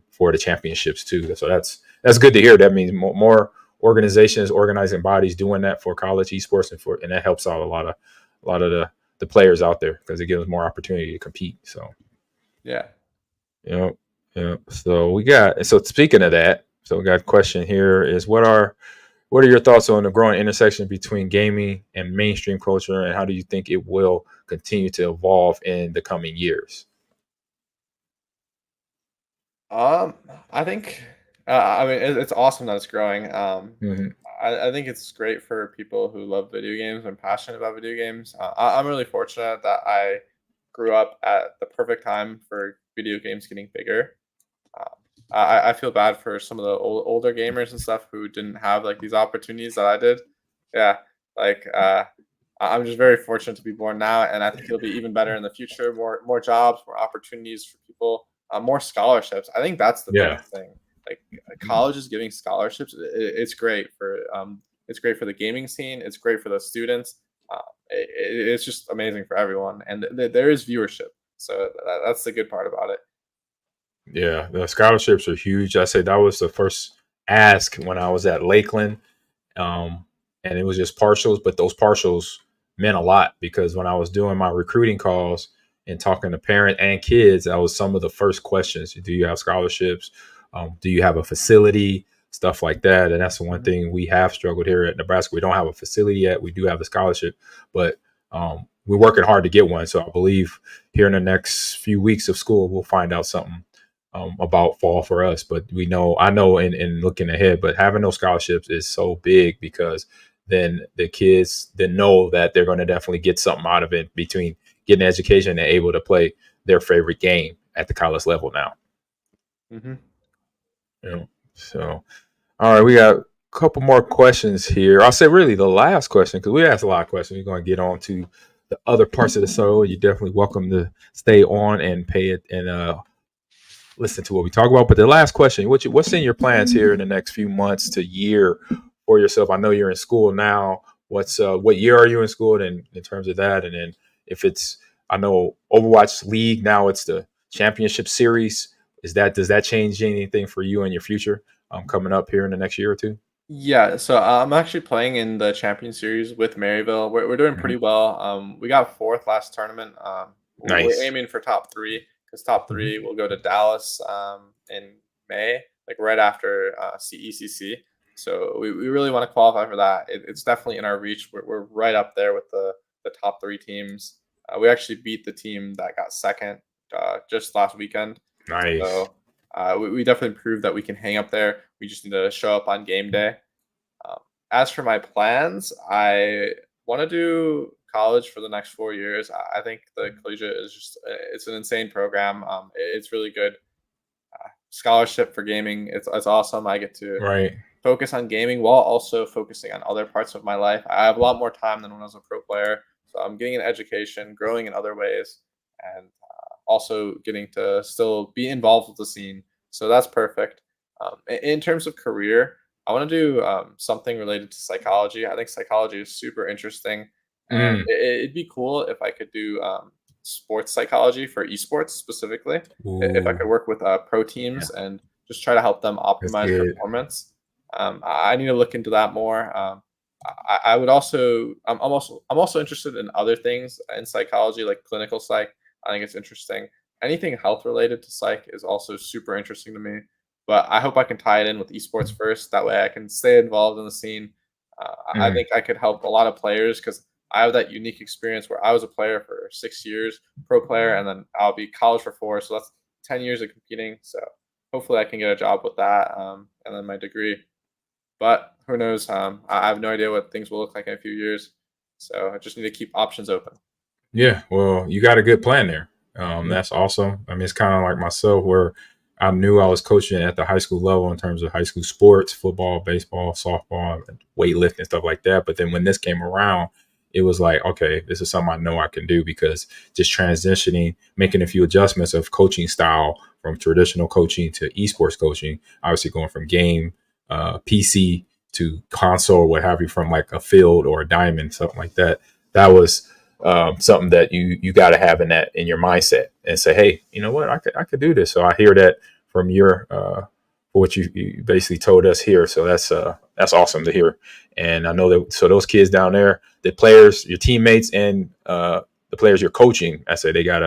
Speaker 4: for the championships too. So that's good to hear. That means more organizations, organizing bodies doing that for college esports, and that helps out a lot of the players out there, because it gives more opportunity to compete. So
Speaker 5: yeah.
Speaker 4: yeah. So speaking of that, so we got a question here is what are your thoughts on the growing intersection between gaming and mainstream culture, and how do you think it will continue to evolve in the coming years?
Speaker 5: I think I mean it's awesome that it's growing.
Speaker 4: Mm-hmm.
Speaker 5: I think it's great for people who love video games and passionate about video games. I'm really fortunate that I grew up at the perfect time for video games getting bigger. Um, I feel bad for some of the older gamers and stuff who didn't have like these opportunities that I did. Yeah, like I'm just very fortunate to be born now, and I think it'll be even better in the future. More jobs, more opportunities for people, more scholarships. I think that's the
Speaker 4: Yeah.
Speaker 5: biggest thing. Like college is giving scholarships. It's great for the gaming scene. It's great for the students. It's just amazing for everyone, and there is viewership. So that's the good part about it.
Speaker 4: Yeah, the scholarships are huge. I say that was the first ask when I was at Lakeland, and it was just partials, but those partials meant a lot, because when I was doing my recruiting calls and talking to parents and kids, that was some of the first questions. Do you have scholarships? Do you have a facility? Stuff like that. And that's the one thing we have struggled here at Nebraska. We don't have a facility yet. We do have a scholarship, but we're working hard to get one. So I believe here in the next few weeks of school, we'll find out something about fall for us. But I know in looking ahead, but having those scholarships is so big, because then the kids then know that they're going to definitely get something out of it, between getting an education and able to play their favorite game at the college level now.
Speaker 5: Mm-hmm.
Speaker 4: So, all right, we got a couple more questions here. I'll say really the last question, because we asked a lot of questions. We're going to get on to the other parts of the show. You're definitely welcome to stay on and pay it and listen to what we talk about. But the last question, what's in your plans here in the next few months to year for yourself? I know you're in school now. What year are you in school in terms of that? And then I know Overwatch League, now it's the championship series. Does that change anything for you in your future coming up here in the next year or two?
Speaker 5: Yeah, so I'm actually playing in the Champion Series with Maryville. We're doing pretty well. We got fourth last tournament. We're
Speaker 4: Nice.
Speaker 5: aiming for top three, because top three will go to Dallas in May, like right after CECC. So we really want to qualify for that. It's definitely in our reach. We're right up there with the top three teams. We actually beat the team that got second just last weekend.
Speaker 4: Nice.
Speaker 5: So we definitely proved that we can hang up there. We just need to show up on game day. As for my plans, I want to do college for the next 4 years. I think the collegiate is it's an insane program. It's really good. Scholarship for gaming, it's awesome. I get to focus on gaming while also focusing on other parts of my life. I have a lot more time than when I was a pro player. So I'm getting an education, growing in other ways, and also getting to still be involved with the scene. So that's perfect. In terms of career, I want to do something related to psychology. I think psychology is super interesting. And it'd be cool if I could do sports psychology for esports specifically. If I could work with pro teams and just try to help them optimize performance. I need to look into that more. I would also, I'm also interested in other things in psychology, like clinical psych. I think it's interesting. Anything health related to psych is also super interesting to me. But I hope I can tie it in with esports first. That way I can stay involved in the scene. I think I could help a lot of players, because I have that unique experience where I was a player for 6 years, pro player, and then I'll be college for 4. So that's 10 years of competing. So hopefully I can get a job with that and then my degree. But who knows? I have no idea what things will look like in a few years. So I just need to keep options open.
Speaker 4: Yeah, well, you got a good plan there. That's awesome. I mean, it's kind of like myself, where I knew I was coaching at the high school level in terms of high school sports, football, baseball, softball, weightlifting, stuff like that. But then when this came around, it was like, okay, this is something I know I can do, because just transitioning, making a few adjustments of coaching style from traditional coaching to esports coaching, obviously going from game, PC to console, what have you, from like a field or a diamond, something like that. That was something that you got to have in your mindset, and say, hey, you know what, I could do this. So I hear that from your for what you basically told us here. So that's awesome to hear. And I know that, so those kids down there, the players, your teammates, and the players you're coaching, I say they got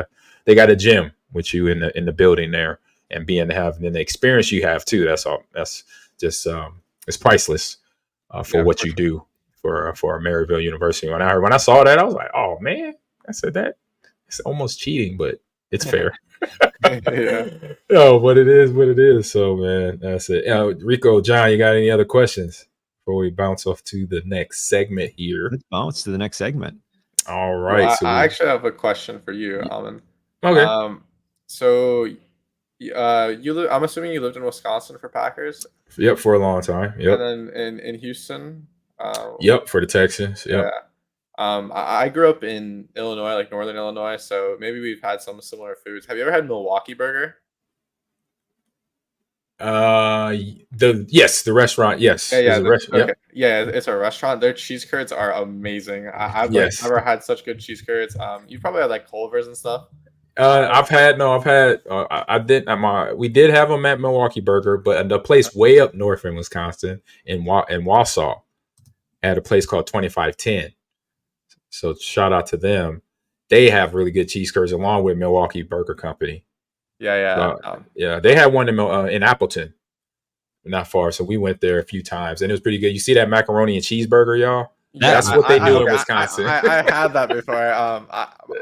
Speaker 4: a gym with you in the building there, and being to have, and the experience you have too. That's all. That's just it's priceless for what you do for Maryville University. When I saw that, I was like, oh man, I said that it's almost cheating, but it's fair. No, but it is what it is. So man, that's it. Rico, John, you got any other questions before we bounce off to the next segment here?
Speaker 3: Let's bounce to the next segment.
Speaker 4: All right.
Speaker 5: Well, I actually have a question for you, Ahman.
Speaker 4: Okay.
Speaker 5: So I'm assuming you lived in Wisconsin for Packers.
Speaker 4: Yep, for a long time. Yep.
Speaker 5: And then in Houston.
Speaker 4: Yep, for the Texans. Yep.
Speaker 5: Yeah. I grew up in Illinois, like northern Illinois, so maybe we've had some similar foods. Have you ever had Milwaukee Burger?
Speaker 4: The restaurant, yes.
Speaker 5: Yeah.
Speaker 4: Yep.
Speaker 5: Yeah, it's a restaurant. Their cheese curds are amazing. I've never had such good cheese curds. You probably had like Culver's and stuff. We did have them at Milwaukee Burger, but the place way up north in Wisconsin, in Wausau, had a place called 2510. So shout out to them. They have really good cheese curds, along with Milwaukee Burger Company. Yeah. They had one in Appleton, not far. So we went there a few times, and it was pretty good. You see that macaroni and cheeseburger, y'all? That's what they do in Wisconsin. I had that before.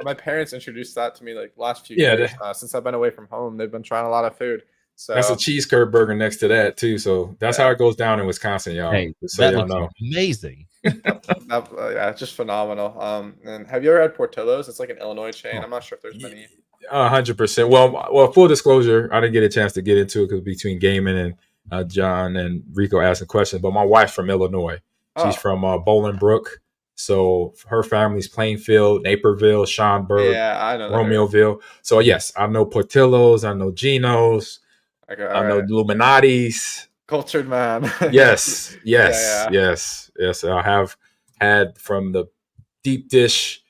Speaker 5: My parents introduced that to me like last few years. Since I've been away from home, they've been trying a lot of food. So
Speaker 4: that's a cheese curd burger next to that too. So that's how it goes down in Wisconsin, y'all.
Speaker 6: Hey,
Speaker 4: so
Speaker 6: that
Speaker 4: y'all
Speaker 6: looks
Speaker 4: know.
Speaker 6: amazing.
Speaker 5: It's just phenomenal. And have you ever had Portillo's? It's like an Illinois chain. I'm not sure if there's many.
Speaker 4: 100%. Well, full disclosure, I didn't get a chance to get into it because between gaming and John and Rico asking questions. But my wife's from Illinois. She's from Bolingbrook. So her family's Plainfield, Naperville, Schaumburg, Romeoville. So yes, I know Portillo's, I know Geno's, I know Illuminati's.
Speaker 5: Cultured man.
Speaker 4: Yes. I have had from the deep dish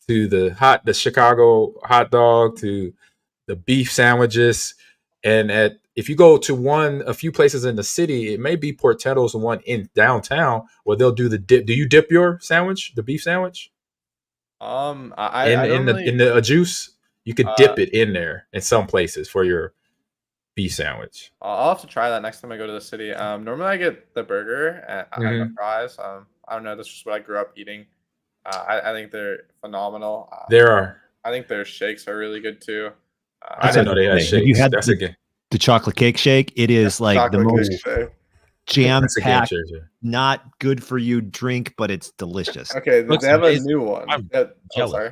Speaker 4: to the Chicago hot dog to the beef sandwiches, and if you go to a few places in the city, it may be Portillo's, one in downtown where they'll do the dip. Do you dip your sandwich, the beef sandwich? In the juice, you could dip it in there in some places for your beef sandwich.
Speaker 5: I'll have to try that next time I go to the city. Normally I get the burger and the fries. I don't know. That's just what I grew up eating. I think they're phenomenal. I think their shakes are really good too.
Speaker 4: I didn't know they had shakes.
Speaker 3: You had the chocolate cake shake. It is like the most jam-packed, not good for you drink, but it's delicious.
Speaker 5: Okay, they have a new one.
Speaker 3: Sorry.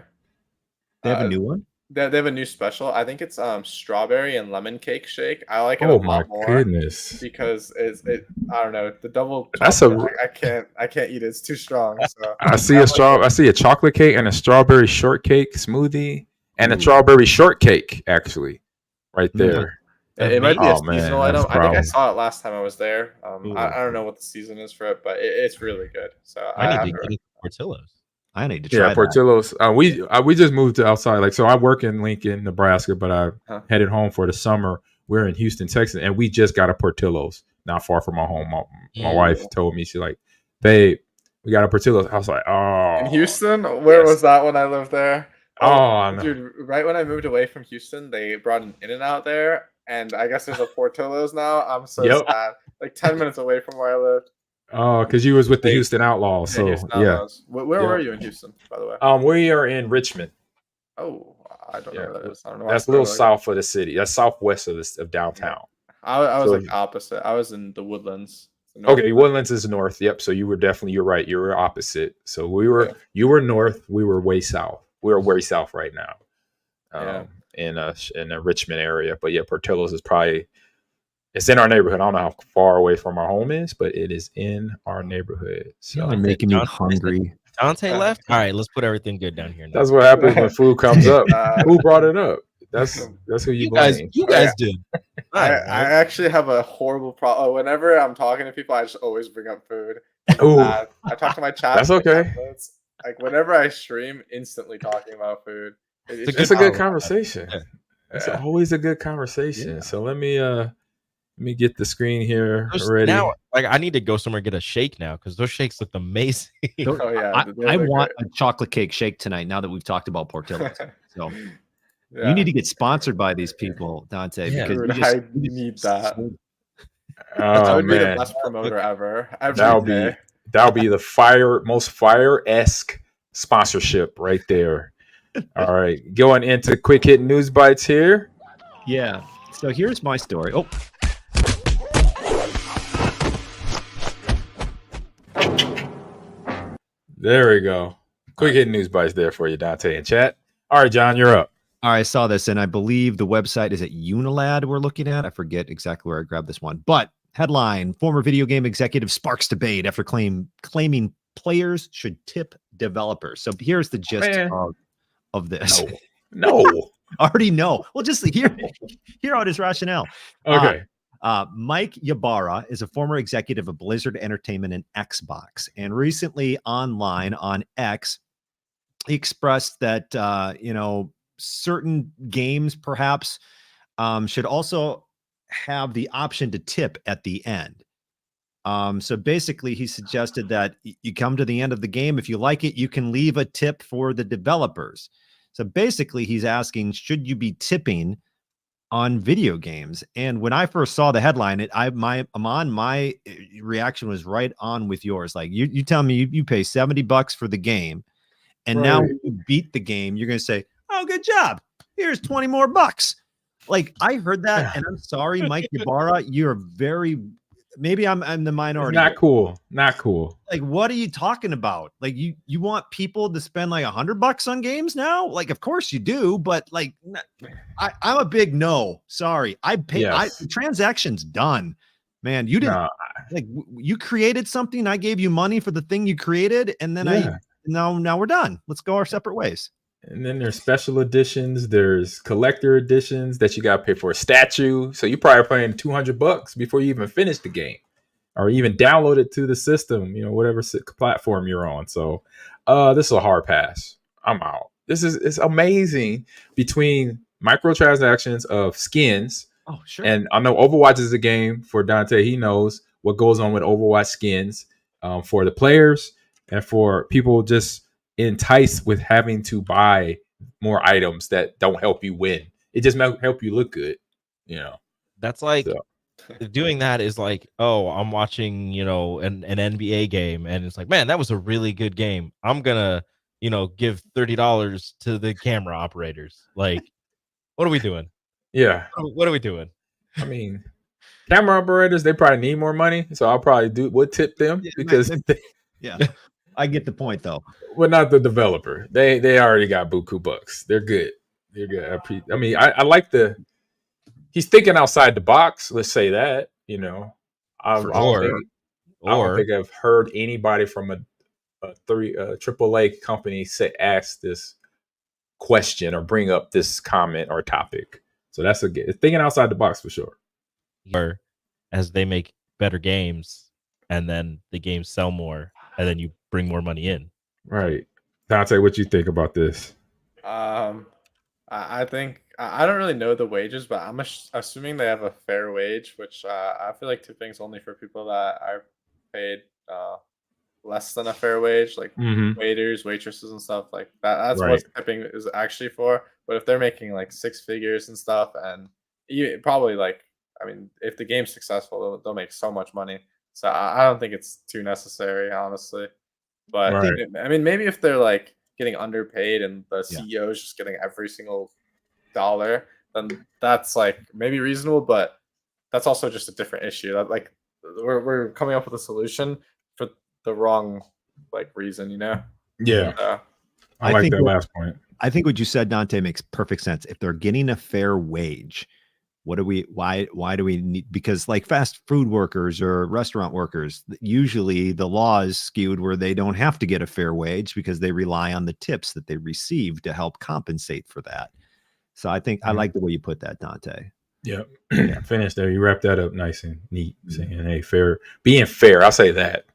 Speaker 3: They have a new one?
Speaker 5: They have a new special. I think it's strawberry and lemon cake shake. I like it a lot more.
Speaker 4: Goodness.
Speaker 5: Because I don't know, the double I can't eat it. It's too strong. So
Speaker 4: I see a chocolate cake and a strawberry shortcake smoothie and a strawberry shortcake actually right there.
Speaker 5: It might be a seasonal item. I think I saw it last time I was there. I don't know what the season is for it, but it's really good. So
Speaker 6: I need to get Portillo's.
Speaker 3: I need to try
Speaker 4: Portillo's. We just moved to outside. So I work in Lincoln, Nebraska, but I headed home for the summer. We're in Houston, Texas, and we just got a Portillo's not far from my home. My wife told me, she's like, babe, we got a Portillo's. I was like, oh.
Speaker 5: In Houston? Where was that when I lived there?
Speaker 4: Oh, no.
Speaker 5: Dude, right when I moved away from Houston, they brought an In-N-Out there. And I guess there's a Portillo's now. I'm so sad. Like 10 minutes away from where I lived.
Speaker 4: Oh, because you was with the Houston Outlaws. So
Speaker 5: Where were you in Houston, by the way?
Speaker 4: We are in Richmond.
Speaker 5: Oh, I don't know where that is. I don't know.
Speaker 4: That's a little south of the city. That's southwest of downtown.
Speaker 5: I was like opposite. I was in the Woodlands.
Speaker 4: Okay, Woodlands is north. Yep. So you're right. You were opposite. So you were north. We were way south. We're way south right now. In a Richmond area. But yeah, Portillo's is probably, it's in our neighborhood. I don't know how far away from our home is, but it is in our neighborhood. So
Speaker 3: Y'all are making me hungry.
Speaker 6: Dante left. All right, let's put everything good down here now.
Speaker 4: That's what happens when food comes up. Who brought it up? That's who you blame.
Speaker 6: You guys did.
Speaker 5: I actually have a horrible problem. Whenever I'm talking to people, I just always bring up food.
Speaker 4: Ooh.
Speaker 5: I talk to my chat.
Speaker 4: That's okay.
Speaker 5: Like whenever I stream, instantly talking about food.
Speaker 4: It's a good conversation. It's always a good conversation. Yeah. So let me get the screen here ready.
Speaker 6: Now, like I need to go somewhere and get a shake now because those shakes look amazing.
Speaker 5: Oh yeah,
Speaker 3: I want a chocolate cake shake tonight. Now that we've talked about Portillo's, so you need to get sponsored by these people, Dante.
Speaker 5: Yeah,
Speaker 3: because
Speaker 5: I need that.
Speaker 4: That
Speaker 5: would be the best promoter ever.
Speaker 4: That'll be the most fire-esque sponsorship right there. All right, going into quick hit news bites here.
Speaker 3: Yeah. So here's my story. Oh.
Speaker 4: There we go. Quick hit news bites there for you, Dante and chat. All right, John, you're up.
Speaker 3: All right, I saw this, and I believe the website is at Unilad we're looking at. I forget exactly where I grabbed this one. But headline, former video game executive sparks debate after claiming players should tip developers. So here's the gist of this.
Speaker 4: No.
Speaker 3: Already know. Well, just hear out his rationale.
Speaker 4: Okay.
Speaker 3: Mike Ybarra is a former executive of Blizzard Entertainment and Xbox. And recently online on X, he expressed that, certain games perhaps should also have the option to tip at the end. So basically, he suggested that you come to the end of the game. If you like it, you can leave a tip for the developers. So basically, he's asking, should you be tipping on video games? And when I first saw the headline, my reaction was right on with yours. Like you tell me you pay $70 for the game, and now when you beat the game, you're going to say, "Oh, good job. Here's 20 more bucks." Like I heard that, and I'm sorry, Mike Ybarra, you're maybe I'm the minority.
Speaker 4: It's not cool.
Speaker 3: Like, what are you talking about? Like, you want people to spend like $100 on games now? Like, of course you do, but like, I'm a big no. Sorry, I pay. The transaction's done, man. You didn't you created something. I gave you money for the thing you created, and then now we're done. Let's go our separate ways.
Speaker 4: And then there's special editions. There's collector editions that you got to pay for a statue. So you're probably paying $200 before you even finish the game or even download it to the system, whatever platform you're on. So this is a hard pass. I'm out. It's amazing between microtransactions of skins.
Speaker 3: Oh, sure.
Speaker 4: And I know Overwatch is a game for Dante. He knows what goes on with Overwatch skins for the players and for people just enticed with having to buy more items that don't help you win. It just might help you look good,
Speaker 6: That's like doing that is like, oh, I'm watching, an NBA game, and it's like, man, that was a really good game. I'm gonna, give $30 to the camera operators. Like, what are we doing?
Speaker 4: Yeah.
Speaker 6: What are we doing?
Speaker 4: I mean, camera operators, they probably need more money, so I'll probably would tip them because
Speaker 3: I get the point, though.
Speaker 4: Well, not the developer. They already got buku bucks. They're good. I mean, I like he's thinking outside the box. Let's say that. I don't think I've heard anybody from a AAA company ask this question or bring up this comment or topic. So that's thinking outside the box for sure.
Speaker 6: Or as they make better games, and then the games sell more, and then you bring more money in.
Speaker 4: Right. Dante, what you think about this?
Speaker 5: I think I don't really know the wages, but I'm assuming they have a fair wage, which I feel like tipping's only for people that are paid less than a fair wage, like waiters, waitresses, and stuff like that. That's what tipping is actually for. But if they're making like six figures and stuff, and probably if the game's successful, they'll make so much money. So I don't think it's too necessary, honestly. But I mean, maybe if they're like getting underpaid and the CEO is just getting every single dollar, then that's like maybe reasonable. But that's also just a different issue. That we're coming up with a solution for the wrong reason,
Speaker 4: Yeah. I like that last point.
Speaker 3: I think what you said, Dante, makes perfect sense. If they're getting a fair wage, why do we need, because like fast food workers or restaurant workers, usually the law is skewed where they don't have to get a fair wage because they rely on the tips that they receive to help compensate for that. So I think I like the way you put that, Dante.
Speaker 4: Yeah. Finish there. You wrap that up nice and neat, saying, hey, being fair. I'll say that.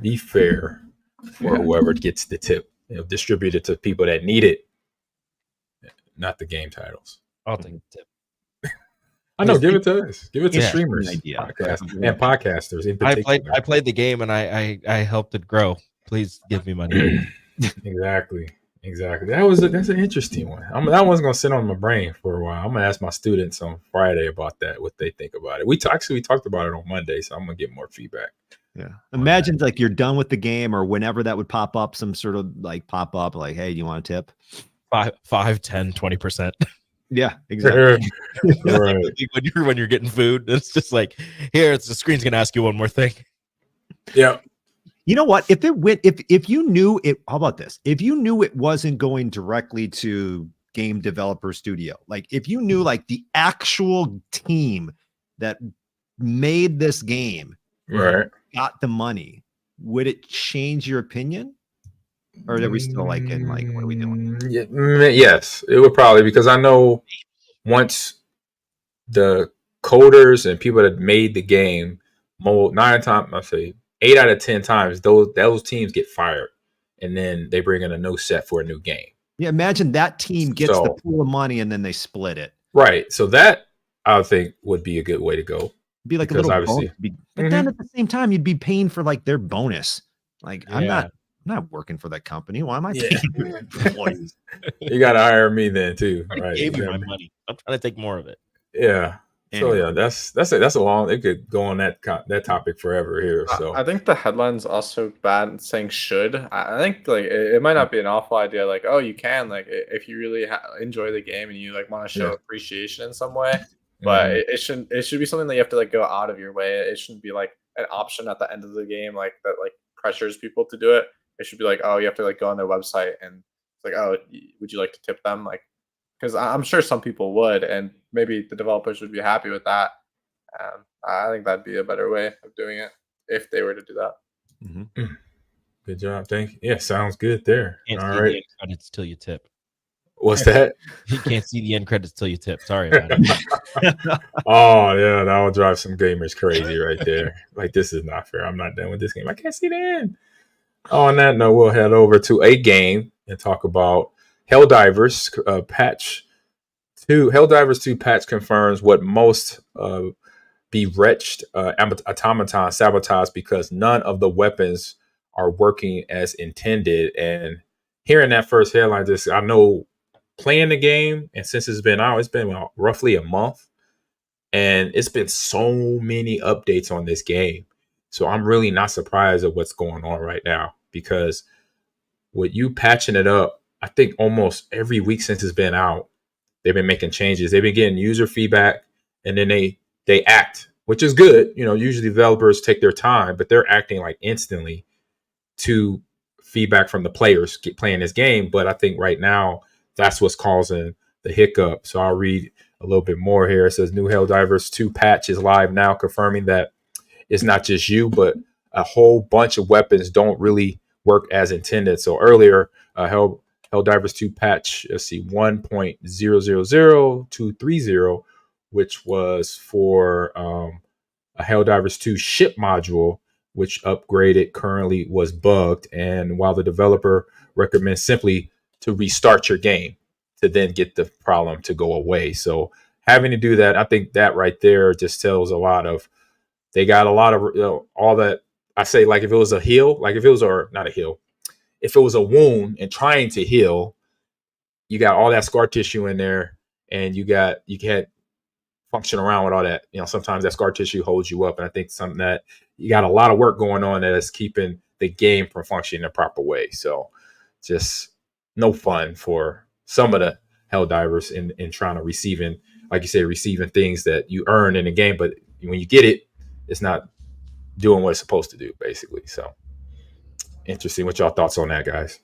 Speaker 4: Be fair for whoever gets the tip. Distribute it to people that need it, not the game titles.
Speaker 6: I'll take the tip.
Speaker 4: I know. Give it to us. Give it to streamers,
Speaker 3: podcasters,
Speaker 4: and podcasters in particular.
Speaker 6: I played the game and I helped it grow. Please give me money.
Speaker 4: Exactly. That's an interesting one. That one's gonna sit on my brain for a while. I'm gonna ask my students on Friday about that, what they think about it. We talked about it on Monday, so I'm gonna get more feedback.
Speaker 3: Yeah. Imagine like you're done with the game or whenever that would pop up, some sort of pop up like, hey, do you want a tip?
Speaker 6: 5, 10, 20%.
Speaker 3: Yeah, exactly.
Speaker 4: Right.
Speaker 6: when you're getting food, it's just like, here, the screen's gonna ask you one more thing.
Speaker 4: Yeah.
Speaker 3: You know what? If you knew it, how about this? If you knew it wasn't going directly to game developer studio, like if you knew like the actual team that made this game got the money, would it change your opinion? Or are we still what are we doing?
Speaker 4: Yes, it would probably, because I know once the coders and people that made the game, 8 out of 10 times, those teams get fired, and then they bring in a new set for a new game.
Speaker 3: Yeah, imagine that team gets the pool of money and then they split it.
Speaker 4: Right. So that I think would be a good way to go.
Speaker 3: Be like a little bonus. But then at the same time, you'd be paying for their bonus. I'm not working for that company. Why am I paying employees?
Speaker 4: You got to hire me then too.
Speaker 6: I gave you my money. I'm trying to take more of it.
Speaker 4: Yeah. Anyway. So that's a long. It could go on that topic forever here. So
Speaker 5: I think the headline's also bad saying should. I think it might not be an awful idea. Like, oh, you can if you really enjoy the game and you want to show appreciation in some way. But it should be something that you have to go out of your way. It shouldn't be an option at the end of the game that pressures people to do it. It should be oh, you have to go on their website and it's oh, would you like to tip them? Because I'm sure some people would, and maybe the developers would be happy with that. I think that'd be a better way of doing it if they were to do that.
Speaker 3: Mm-hmm.
Speaker 4: Good job. Thank you. Yeah, sounds good there.
Speaker 6: Can't
Speaker 4: All
Speaker 6: see
Speaker 4: right.
Speaker 6: the end credits till you tip.
Speaker 4: What's that?
Speaker 6: You can't see the end credits till you tip. Sorry about it.
Speaker 4: Oh, yeah, that will drive some gamers crazy right there. This is not fair. I'm not done with this game. I can't see the end. On that note, we'll head over to a game and talk about Helldivers patch 2. Helldivers 2 patch confirms what most be wretched automaton sabotage because none of the weapons are working as intended. And hearing that first headline, I know playing the game, and since it's been out, it's been roughly a month, and it's been so many updates on this game. So I'm really not surprised at what's going on right now, because with you patching it up, I think almost every week since it's been out, they've been making changes. They've been getting user feedback, and then they act, which is good. Usually developers take their time, but they're acting instantly to feedback from the players playing this game. But I think right now that's what's causing the hiccup. So I'll read a little bit more here. It says new Helldivers 2 patch is live now, confirming that it's not just you, but a whole bunch of weapons don't really work as intended. So earlier, Helldivers 2 patch, 1.000230, which was for a Helldivers 2 ship module, which upgraded currently was bugged. And while the developer recommends simply to restart your game to then get the problem to go away. So having to do that, I think that right there just tells they got a lot of all that. I say, if it was a heal, if it was if it was a wound and trying to heal, you got all that scar tissue in there, and you can't function around with all that. Sometimes that scar tissue holds you up, and I think something that you got a lot of work going on that is keeping the game from functioning the proper way. So just no fun for some of the Helldivers in trying to receiving things that you earn in the game, but when you get it, it's not doing what it's supposed to do, basically. So interesting. What y'all thoughts on that, guys?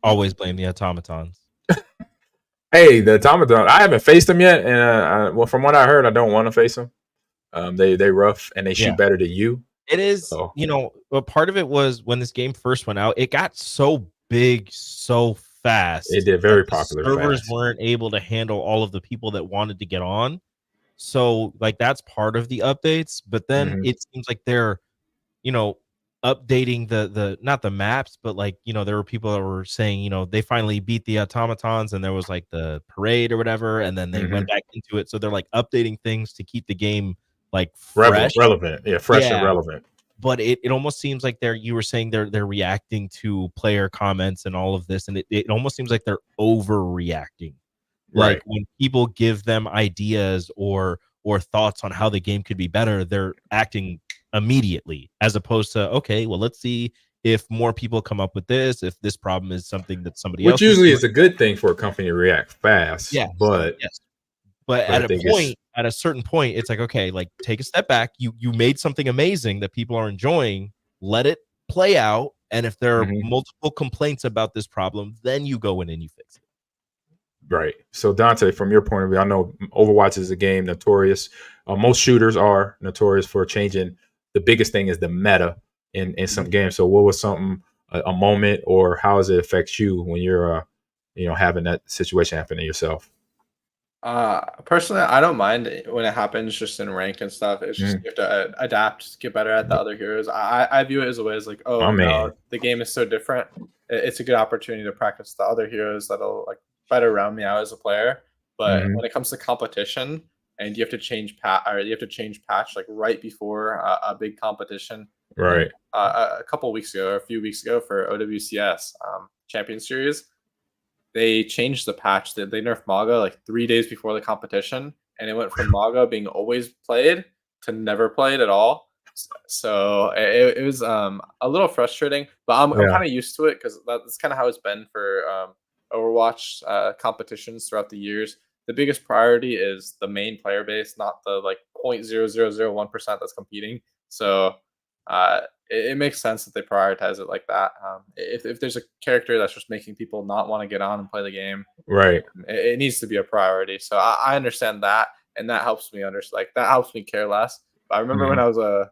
Speaker 6: Always blame the automatons.
Speaker 4: Hey, the automaton. I haven't faced them yet, and well, from what I heard, I don't want to face them. They rough and they shoot better than you.
Speaker 6: It is, but part of it was when this game first went out, it got so big so fast.
Speaker 4: It did very popular.
Speaker 6: Servers weren't able to handle all of the people that wanted to get on. So like that's part of the updates, but then it seems like they're, updating the not the maps, but like, there were people that were saying, they finally beat the automatons and there was like the parade or whatever, and then they went back into it. So they're like updating things to keep the game like fresh,
Speaker 4: relevant, and relevant.
Speaker 6: But it almost seems like you were saying they're reacting to player comments and all of this, and it almost seems like they're overreacting. Like when people give them ideas or thoughts on how the game could be better, they're acting immediately, as opposed to, okay, well, let's see if more people come up with this, if this problem is something that somebody else,
Speaker 4: which usually is a good thing for a company to react fast. But
Speaker 6: at a certain point, it's like, okay, like take a step back. You made something amazing that people are enjoying. Let it play out. And if there are multiple complaints about this problem, then you go in and you fix it.
Speaker 4: Right. So Dante, from your point of view, I know Overwatch is a game notorious. Most shooters are notorious for changing. The biggest thing is the meta in some games. So what was a moment, or how does it affect you when you're, having that situation happen to yourself?
Speaker 5: Personally, I don't mind when it happens just in rank and stuff. It's just you have to adapt, get better at the other heroes. I view it as a way as like, no, the game is so different. It's a good opportunity to practice the other heroes that'll like better round me out as a player. But when it comes to competition and you have to change patch like right before a big competition,
Speaker 4: right?
Speaker 5: A few weeks ago for OWCS Champion Series, they changed the patch. They nerfed Maga like 3 days before the competition, and it went from Maga being always played to never played at all. So it was a little frustrating, but I'm kind of used to it because that's kind of how it's been for Overwatch competitions throughout the years. The biggest priority is the main player base, not the like 0.0001% that's competing. So it makes sense that they prioritize it like that. If there's a character that's just making people not want to get on and play the game,
Speaker 4: right,
Speaker 5: it needs to be a priority. So I understand that, and that helps me that helps me care less. But I remember when I was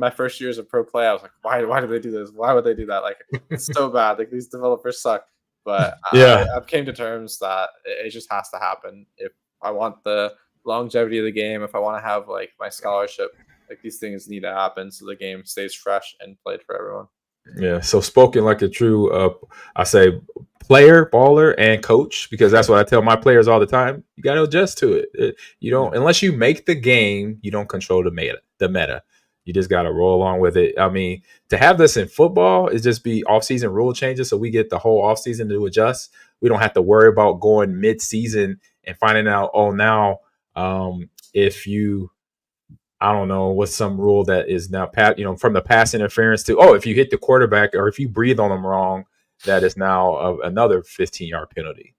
Speaker 5: my first years of pro play, I was like, why do they do this? Why would they do that? Like, it's so bad. Like, these developers suck. But I came to terms that it just has to happen if I want the longevity of the game. If I want to have like my scholarship, like these things need to happen so the game stays fresh and played for everyone.
Speaker 4: Yeah. So spoken like a true, I say player, baller, and coach, because that's what I tell my players all the time. You got to adjust to it. You don't, unless you make the game, you don't control the meta. You just got to roll along with it. I mean, to have this in football is just be off-season rule changes, so we get the whole off-season to adjust. We don't have to worry about going mid-season and finding out, now if you, I don't know, what's some rule that is now, from the pass interference to, if you hit the quarterback or if you breathe on them wrong, that is now another 15-yard penalty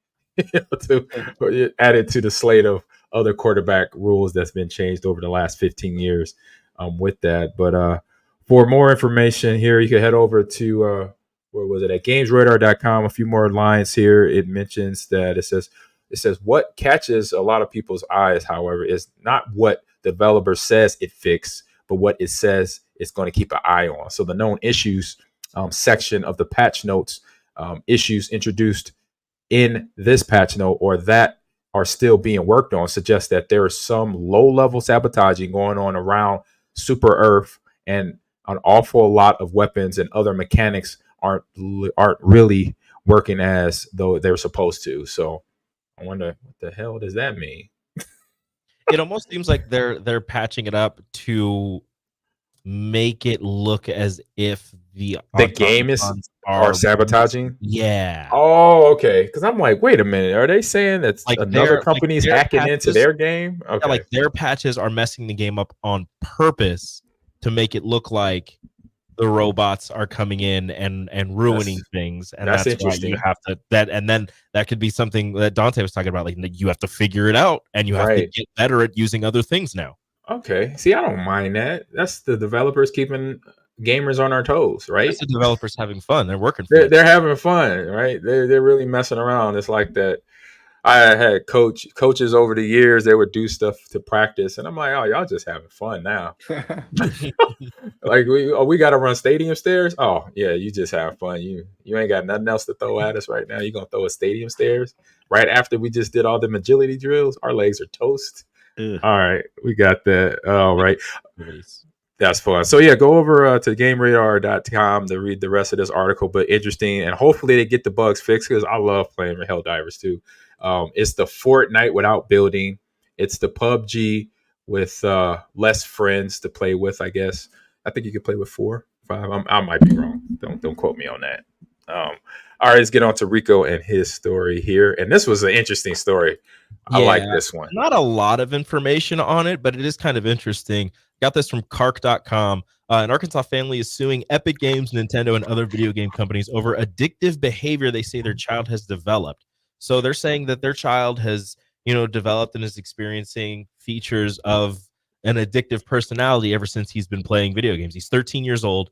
Speaker 4: added to the slate of other quarterback rules that's been changed over the last 15 years. With that, but for more information here, you can head over to where was it at gamesradar.com. A few more lines here. It mentions that it says what catches a lot of people's eyes, however, is not what the developer says it fixed, but what it says it's going to keep an eye on. So the known issues section of the patch notes, issues introduced in this patch note or that are still being worked on, suggests that there is some low-level sabotaging going on around Super Earth, and an awful lot of weapons and other mechanics aren't really working as though they're supposed to. So I wonder, what the hell does that mean?
Speaker 6: It almost seems like they're patching it up to make it look as if the
Speaker 4: game are sabotaging.
Speaker 6: Yeah.
Speaker 4: Oh, okay. Because I'm like, wait a minute. Are they saying that like another company's hacking into their game? Okay.
Speaker 6: Yeah, like their patches are messing the game up on purpose to make it look like the robots are coming in and ruining things. And that's interesting. Why you have to and then that could be something that Dante was talking about. Like, you have to figure it out and you have to get better at using other things now.
Speaker 4: Okay. See, I don't mind that. That's the developers keeping gamers on our toes, right?
Speaker 6: That's the developers having fun. They're working for
Speaker 4: They're having fun, right? They're really messing around. It's like that. I had coaches over the years. They would do stuff to practice, and I'm like, oh, y'all just having fun now. Like we got to run stadium stairs. Oh yeah, you just have fun. You ain't got nothing else to throw at us right now. You gonna throw a stadium stairs right after we just did all the agility drills? Our legs are toast.
Speaker 3: Ugh.
Speaker 4: All right, we got that. All right.
Speaker 6: Release.
Speaker 4: That's fun. So yeah, go over to GameRadar.com to read the rest of this article, but interesting, and hopefully they get the bugs fixed because I love playing with Helldivers too. It's the Fortnite without building. It's the PUBG with less friends to play with, I guess. I think you could play with 4, 5. I might be wrong. Don't quote me on that. All right, let's get on to Rico and his story here. And this was an interesting story. I like this one.
Speaker 6: Not a lot of information on it, but it is kind of interesting. Got this from Kark.com. An Arkansas family is suing Epic Games, Nintendo, and other video game companies over addictive behavior they say their child has developed. So they're saying that their child has, developed and is experiencing features of an addictive personality ever since he's been playing video games. He's 13 years old.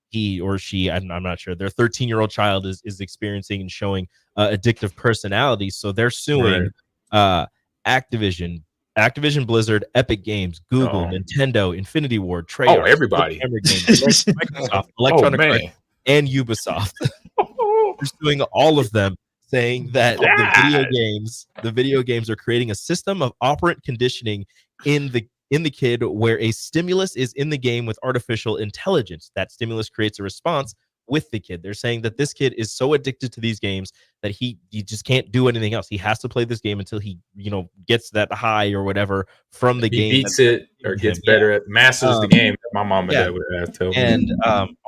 Speaker 6: He or she, I'm not sure, their 13-year-old child is experiencing and showing addictive personalities. So they're suing Activision, Blizzard, Epic Games, Google, Nintendo, Infinity Ward, Treyarch,
Speaker 4: everybody,
Speaker 6: Microsoft, Electronic Arts, and Ubisoft. They're suing all of them, saying that the video games are creating a system of operant conditioning in the kid where a stimulus is in the game with artificial intelligence. That stimulus creates a response with the kid. They're saying that this kid is so addicted to these games that he just can't do anything else. He has to play this game until he, gets that high or whatever from the game.
Speaker 4: Beats it or gets better at masters the game. My mom and dad would have told me.
Speaker 6: And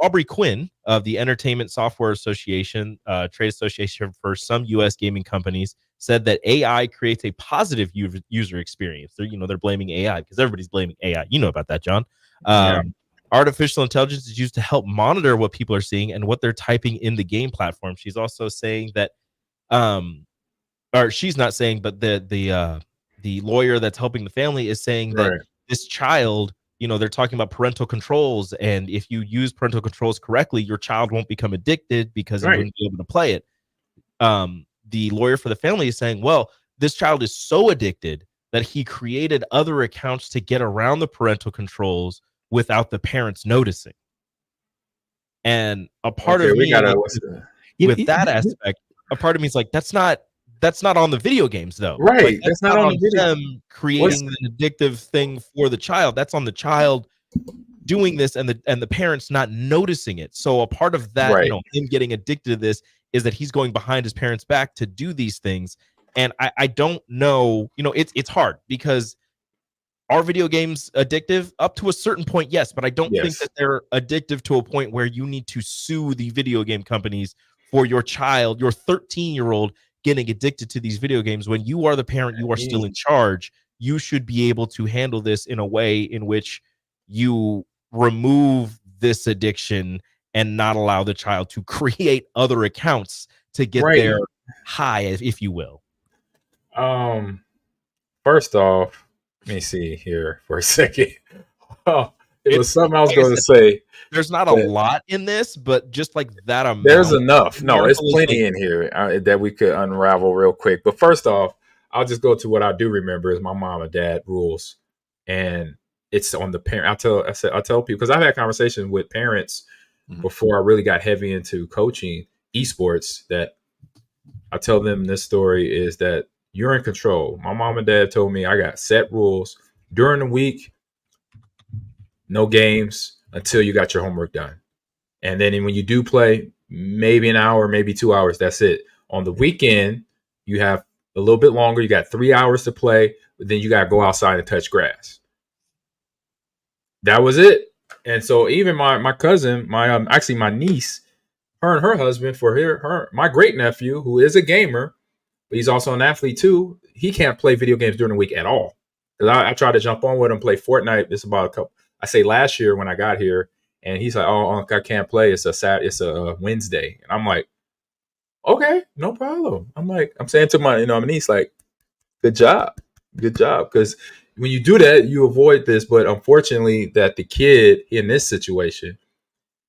Speaker 6: Aubrey Quinn of the Entertainment Software Association, trade association for some U.S. gaming companies, said that AI creates a positive user experience. They're blaming AI because everybody's blaming AI. You know about that, John. Artificial intelligence is used to help monitor what people are seeing and what they're typing in the game platform. She's also saying that, or she's not saying, but the lawyer that's helping the family is saying that this child, they're talking about parental controls, and if you use parental controls correctly, your child won't become addicted because he wouldn't be able to play it. The lawyer for the family is saying, well, this child is so addicted that he created other accounts to get around the parental controls without the parents noticing. And a part of me with that aspect, a part of me is like, that's not on the video games though.
Speaker 4: Right.
Speaker 6: Like,
Speaker 4: that's not on
Speaker 6: them creating an addictive thing for the child. That's on the child doing this and the parents not noticing it. So a part of that, him getting addicted to this is that he's going behind his parents' back to do these things. And I don't know, it's hard because are video games addictive? Up to a certain point, yes, but I don't think that they're addictive to a point where you need to sue the video game companies for your child, your 13-year-old getting addicted to these video games. When you are the parent, you are still in charge. You should be able to handle this in a way in which you remove this addiction and not allow the child to create other accounts to get their high, if you will.
Speaker 4: First off, let me see here for a second. Oh, it was something I was going to say.
Speaker 6: There's not a lot in this, but just like that amount.
Speaker 4: There's enough. No, it's plenty in here that we could unravel real quick. But first off, I'll just go to what I do remember is my mom and dad rules. And it's on the parent. I tell people, because I've had conversations with parents before I really got heavy into coaching esports, that I tell them this story is that you're in control. My mom and dad told me I got set rules during the week, no games until you got your homework done. And then when you do play, maybe an hour, maybe 2 hours, that's it. On the weekend, you have a little bit longer. You got 3 hours to play, but then you got to go outside and touch grass. That was it. And so even my cousin, actually my niece, her and her husband, my great nephew, who is a gamer, but he's also an athlete too, he can't play video games during the week at all. Because I tried to jump on with him, play Fortnite. It's about last year when I got here, and he's like, "Oh, I can't play. It's a Wednesday." And I'm like, "Okay, no problem." I'm saying to my niece, like, "Good job," because when you do that, you avoid this. But unfortunately, that the kid in this situation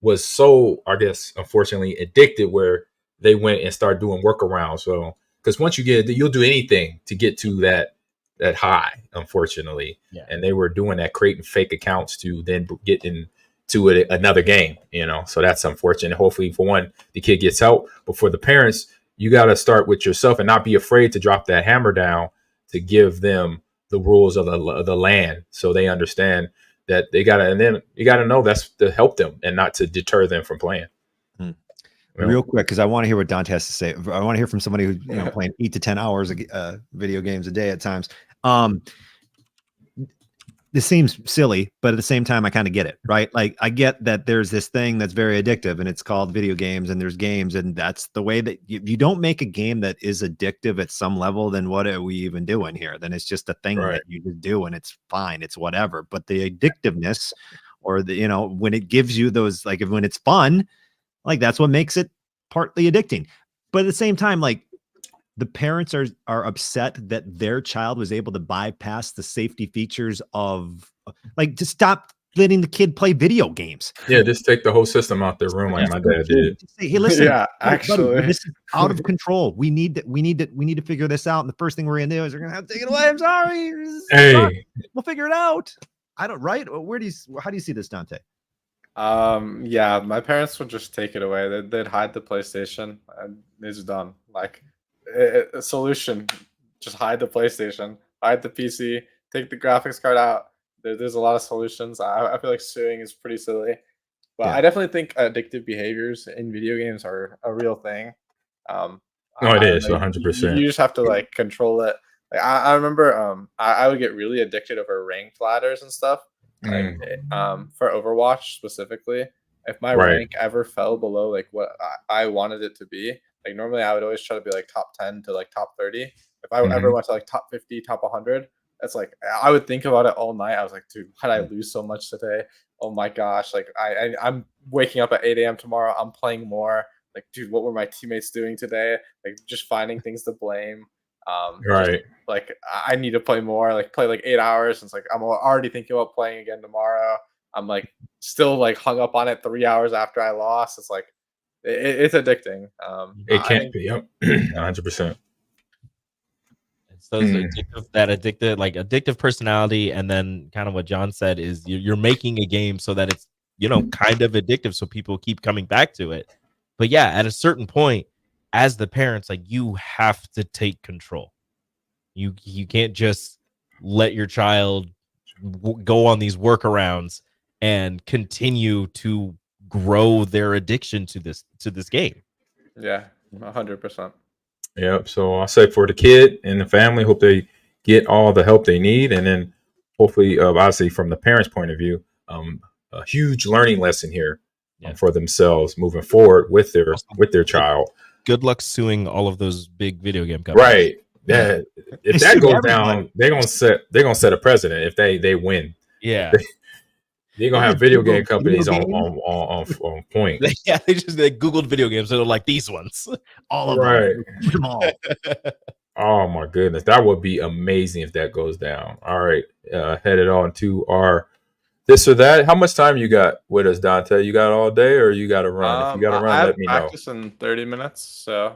Speaker 4: was so, I guess, unfortunately addicted where they went and started doing workarounds. So, because once you get, you'll do anything to get to that high, unfortunately.
Speaker 6: Yeah.
Speaker 4: And they were doing that, creating fake accounts to then get into another game, So that's unfortunate. Hopefully, for one, the kid gets help. But for the parents, you got to start with yourself and not be afraid to drop that hammer down to give them the rules of the LAN so they understand that they got to, and then you got to know that's to help them and not to deter them from playing.
Speaker 3: Real quick, because I want to hear what Dante has to say. I want to hear from somebody who's playing 8 to 10 hours of video games a day at times. This seems silly, but at the same time, I kind of get it, right? Like, I get that there's this thing that's very addictive, and it's called video games, and there's games, and that's the way that you don't make a game that is addictive at some level, then what are we even doing here? Then it's just a thing that you just do, and it's fine, it's whatever. But the addictiveness, or the when it gives you those, like, when it's fun, like, that's what makes it partly addicting. But at the same time, like, the parents are upset that their child was able to bypass the safety features of, like, to stop letting the kid play video games.
Speaker 4: Yeah, just take the whole system out their room like my dad did.
Speaker 3: Say, hey, listen,
Speaker 5: actually,
Speaker 3: buddy, this is out of control. We need to figure this out. And the first thing we're gonna do is we're gonna have to take it away. I'm sorry.
Speaker 4: Hey,
Speaker 3: we'll figure it out. I don't. Right? How do you see this, Dante?
Speaker 5: Yeah, my parents would just take it away. They'd hide the PlayStation, and it's done. Like, a solution: just hide the PlayStation, hide the PC, take the graphics card out. There's a lot of solutions. I feel like suing is pretty silly, but I definitely think addictive behaviors in video games are a real thing.
Speaker 4: No, it is 100%.
Speaker 5: You just have to, like, control it. Like, I remember I would get really addicted over ranked ladders and stuff. Like, for Overwatch specifically, if my rank ever fell below, like, what I wanted it to be, like, normally I would always try to be, like, top 10 to, like, top 30. If I ever went to, like, top 50, top 100, that's, like, I would think about it all night. I was like, dude, why did I lose so much today? Oh my gosh, like, I'm waking up at 8 a.m. tomorrow. I'm playing more. Like, dude, what were my teammates doing today? Like, just finding things to blame. Just, like, I need to play more. Like, play like 8 hours. And it's like, I'm already thinking about playing again tomorrow. I'm, like, still, like, hung up on it 3 hours after I lost. It's like, it's addicting.
Speaker 4: It can't be. Yep, 100%.
Speaker 6: It's those addictive personality, and then kind of what John said is you're making a game so that it's kind of addictive, so people keep coming back to it. But yeah, at a certain point, as the parents, like, you have to take control. You can't just let your child go on these workarounds and continue to grow their addiction to this game.
Speaker 5: Yeah, 100%.
Speaker 4: Yep. So I say for the kid and the family, hope they get all the help they need, and then hopefully, obviously, from the parents' point of view, a huge learning lesson here for themselves moving forward with their child.
Speaker 6: Good luck suing all of those big video game companies.
Speaker 4: Right. Yeah. If that goes down, they're gonna set a precedent if they win.
Speaker 6: Yeah.
Speaker 4: They're gonna have video game companies on point.
Speaker 6: Yeah, they Googled video games. They're like, these ones, all of them all.
Speaker 4: Oh my goodness, that would be amazing if that goes down. All right, headed on to our this or that. How much time you got with us, Dante? You got all day, or you got to run? If you got to run, let me know.
Speaker 5: I practice in 30 minutes, so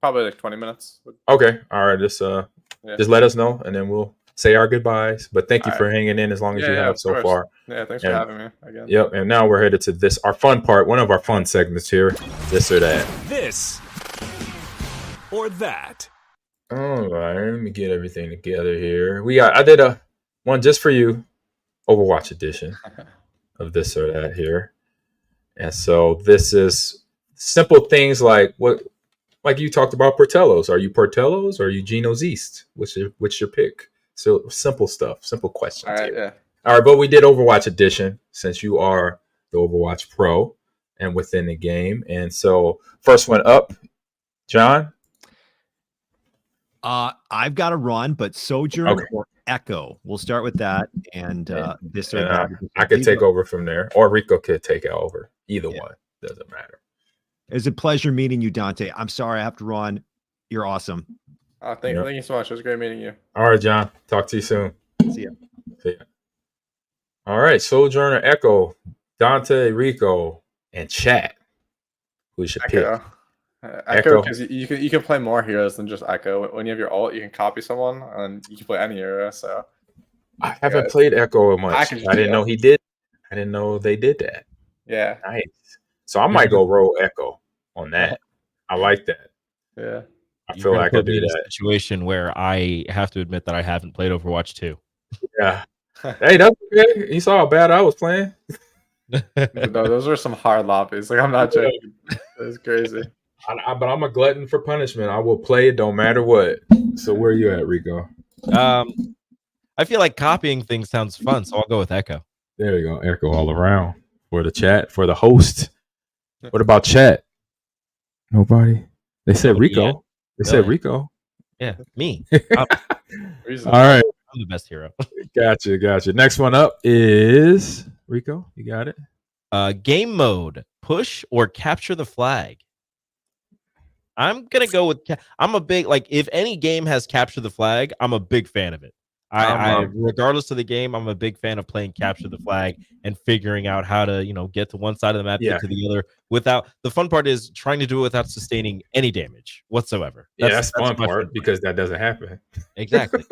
Speaker 5: probably like 20 minutes.
Speaker 4: Okay, all right. Just let us know, and then we'll say our goodbyes. But thank you for hanging in as long as you have so far.
Speaker 5: Yeah, thanks for having me again.
Speaker 4: Yep, and now we're headed to this, our fun part, one of our fun segments here, this or that.
Speaker 1: This or that.
Speaker 4: All right, let me get everything together here. I did a one just for you, Overwatch edition of this or that here. And so this is simple things like like you talked about Portellos. Are you Portellos or are you Geno's East? What's your pick? So simple stuff, simple questions.
Speaker 5: All right,
Speaker 4: here. All right, but we did Overwatch edition since you are the Overwatch Pro and within the game. And so first one up, John.
Speaker 3: I've got to run, but Sojourn or Echo. We'll start with that. And this or that.
Speaker 4: I could take over from there, or Rico could take it over. Either one. Doesn't matter.
Speaker 3: It's a pleasure meeting you, Dante. I'm sorry I have to run. You're awesome.
Speaker 5: Thank you so much. It was great meeting you.
Speaker 4: All right, John. Talk to you soon.
Speaker 3: See ya.
Speaker 4: See ya. All right, Sojourner, Echo, Dante, Rico, and Chat. Who should pick?
Speaker 5: Echo, because you can play more heroes than just Echo. When you have your ult, you can copy someone, and you can play any hero. So
Speaker 4: I haven't played Echo much. I didn't know he did. I didn't know they did that.
Speaker 5: Yeah,
Speaker 4: nice. So I might go roll Echo on that. I like that.
Speaker 5: Yeah,
Speaker 4: I feel like I could do that.
Speaker 6: Situation where I have to admit that I haven't played Overwatch 2.
Speaker 4: Yeah. Hey, that's okay. You saw how bad I was playing.
Speaker 5: No, those are some hard lobbies. Like, I'm not joking. It's crazy.
Speaker 4: But I'm a glutton for punishment. I will play it, don't matter what. So where are you at, Rico?
Speaker 6: I feel like copying things sounds fun, so I'll go with Echo.
Speaker 4: There you go, Echo all around for the chat, for the host. What about chat? Nobody. They said Rico.
Speaker 6: Yet.
Speaker 4: They said Rico.
Speaker 6: Yeah, me.
Speaker 4: All right.
Speaker 6: I'm the best hero.
Speaker 4: Gotcha. Next one up is Rico. You got it.
Speaker 6: Game mode, push or capture the flag. I'm gonna go with. I'm a big if any game has capture the flag, I'm a big fan of it. I regardless of the game, I'm a big fan of playing capture the flag and figuring out how to get to one side of the map, get to the other without. The fun part is trying to do it without sustaining any damage whatsoever.
Speaker 4: That's fun part because that doesn't happen.
Speaker 6: Exactly.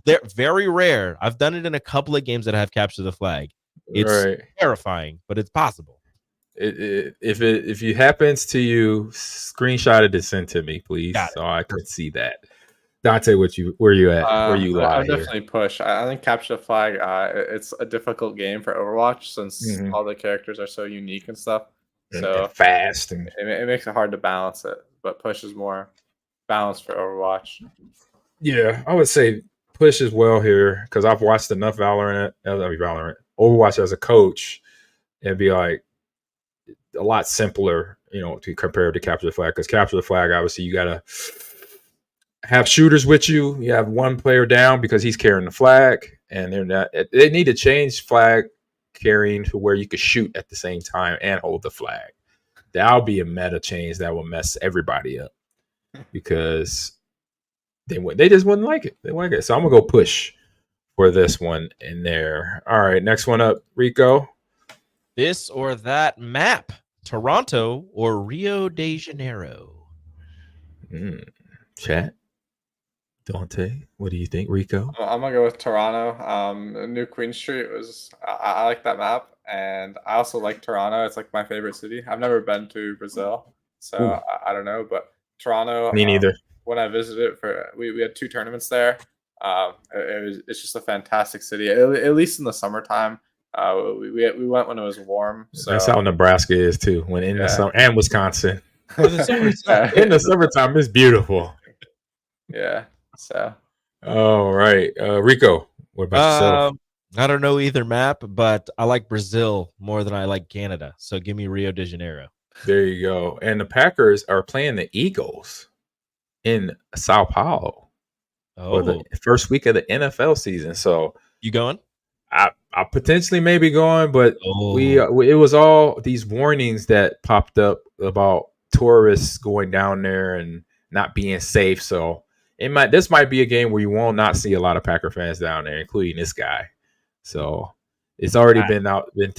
Speaker 6: They're very rare. I've done it in a couple of games that have captured the flag. It's terrifying, but it's possible.
Speaker 4: If it happens to you, screenshot it and send to me, please, so I can see that. Dante, where you at? Where you
Speaker 5: I definitely push. I think capture the flag. It's a difficult game for Overwatch since all the characters are so unique and stuff.
Speaker 4: And fast, and
Speaker 5: it makes it hard to balance it. But push is more balanced for Overwatch.
Speaker 4: Yeah, I would say push as well here because I've watched enough Overwatch as a coach, and be like a lot simpler, to compare to capture the flag. Because capture the flag, obviously, you gotta have shooters with you. You have one player down because he's carrying the flag, and they need to change flag carrying to where you could shoot at the same time and hold the flag. That'll be a meta change that will mess everybody up because they just wouldn't like it. They like it. So I'm gonna go push for this one in there. All right, next one up, Rico.
Speaker 6: This or that map, Toronto or Rio de Janeiro.
Speaker 4: Chat. Dante, what do you think, Rico?
Speaker 5: I'm gonna go with Toronto. New Queen Street was I like that map, and I also like Toronto. It's like my favorite city. I've never been to Brazil, so I don't know, but Toronto.
Speaker 4: Me neither.
Speaker 5: When I visited we had 2 tournaments there. It's just a fantastic city. At least in the summertime. We went when it was warm. So.
Speaker 4: That's how Nebraska is too. When in the summer, and Wisconsin. In the summertime, it's beautiful.
Speaker 5: Yeah. So.
Speaker 4: All right, Rico. What about yourself?
Speaker 6: I don't know either map, but I like Brazil more than I like Canada. So give me Rio de Janeiro.
Speaker 4: There you go. And the Packers are playing the Eagles in Sao Paulo for the first week of the NFL season. So
Speaker 6: you going?
Speaker 4: I potentially may be going, but it was all these warnings that popped up about tourists going down there and not being safe. So this might be a game where you will not see a lot of Packer fans down there, including this guy. So it's already been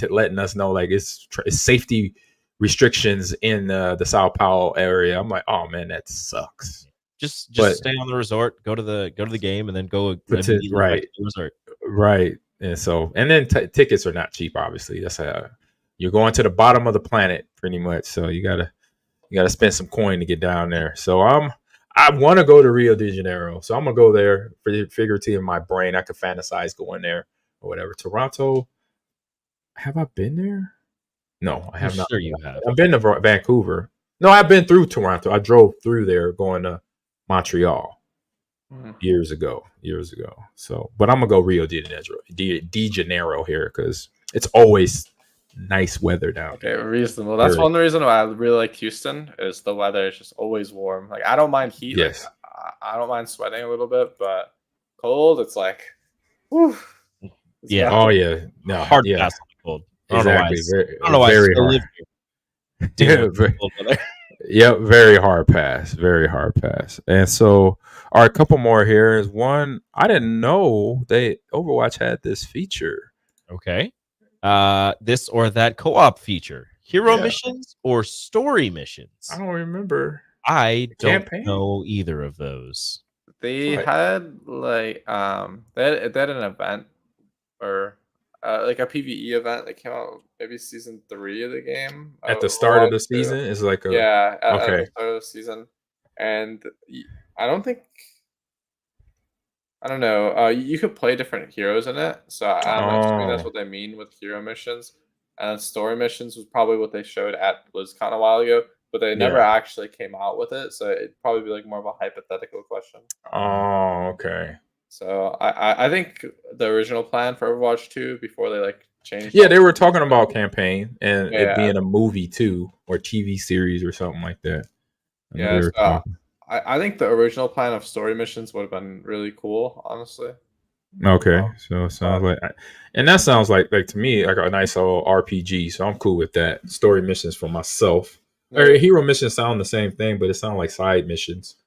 Speaker 4: letting us know it's safety restrictions in the Sao Paulo area. I'm like, oh man, that sucks.
Speaker 6: Just stay on the resort, go to the game, and then go
Speaker 4: right
Speaker 6: to the resort.
Speaker 4: Right. And then tickets are not cheap. Obviously, that's you're going to the bottom of the planet pretty much. So you gotta spend some coin to get down there. So I want to go to Rio de Janeiro, so I'm gonna go there. Figuratively in my brain, I could fantasize going there or whatever. Toronto, have I been there? No, I have not.
Speaker 6: Sure, you have.
Speaker 4: I've been to Vancouver. No, I've been through Toronto. I drove through there going to Montreal years ago. So, but I'm gonna go Rio de Janeiro here because it's always nice weather down there.
Speaker 5: Okay, reasonable. That's one reason why I really like Houston is the weather is just always warm. Like I don't mind heat.
Speaker 4: Yes.
Speaker 5: I don't mind sweating a little bit, but cold, it's like, whew.
Speaker 6: Yeah.
Speaker 4: Oh yeah. No.
Speaker 6: Hard
Speaker 4: yeah.
Speaker 6: pass on the cold.
Speaker 4: Exactly.
Speaker 6: I don't know why I still live here.
Speaker 4: Yep. Very hard pass. And so, All right, a couple more here. Is one I didn't know Overwatch had this feature.
Speaker 6: Okay. This or that co-op feature. Hero missions or story missions?
Speaker 4: I don't remember.
Speaker 6: I don't
Speaker 4: Campaign?
Speaker 6: know either of those.
Speaker 5: They had like they had an event or like a PvE event that came out maybe season 3 of the game.
Speaker 4: At the start of the season, it's like a
Speaker 5: at
Speaker 4: okay.
Speaker 5: the start of the season, and I don't think I don't know. You could play different heroes in it, so I'm assuming that's what they mean with hero missions. And story missions was probably what they showed at BlizzCon a while ago, but they never actually came out with it, so it'd probably be like more of a hypothetical question.
Speaker 4: Oh, okay.
Speaker 5: So I think the original plan for Overwatch 2 before they like changed.
Speaker 4: Yeah, they were talking about campaign and it
Speaker 5: Yeah.
Speaker 4: being a movie too, or TV series or something like that.
Speaker 5: Yeah, so I think the original plan of story missions would have been really cool, honestly.
Speaker 4: Okay, so it sounds like, and that sounds like to me like a nice old RPG. So I'm cool with that. Story missions for myself.
Speaker 5: Yeah.
Speaker 4: Or hero missions sound the same thing, but it sounds like side missions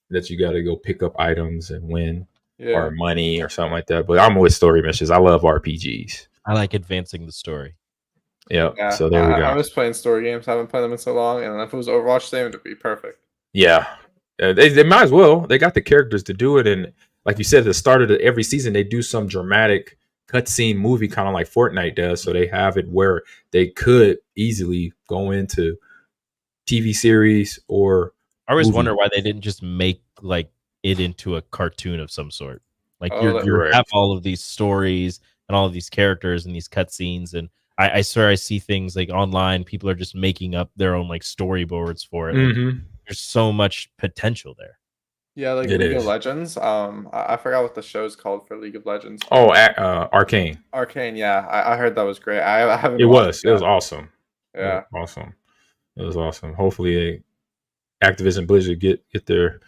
Speaker 4: that you got to go pick up items and win or money or something like that. But I'm with story missions. I love RPGs.
Speaker 6: I like advancing the story.
Speaker 4: Yeah. So there we go.
Speaker 5: I was playing story games. I haven't played them in so long, and if it was Overwatch, they would be perfect.
Speaker 4: Yeah, they might as well. They got the characters to do it, and like you said, at the start of every season, they do some dramatic cutscene movie, kind of like Fortnite does. So they have it where they could easily go into TV series or.
Speaker 6: I always wonder why they didn't just make like it into a cartoon of some sort. Like you have all of these stories and all of these characters and these cutscenes, and I swear I see things like online. People are just making up their own like storyboards for it.
Speaker 4: Mm-hmm.
Speaker 6: There's so much potential there.
Speaker 5: Yeah, like League of Legends. I forgot what the show's called for League of Legends.
Speaker 4: Oh, Arcane.
Speaker 5: Arcane. Yeah, I heard that was great. I haven't.
Speaker 4: It was awesome.
Speaker 5: Yeah,
Speaker 4: awesome. It was awesome. Hopefully, Activision Blizzard get their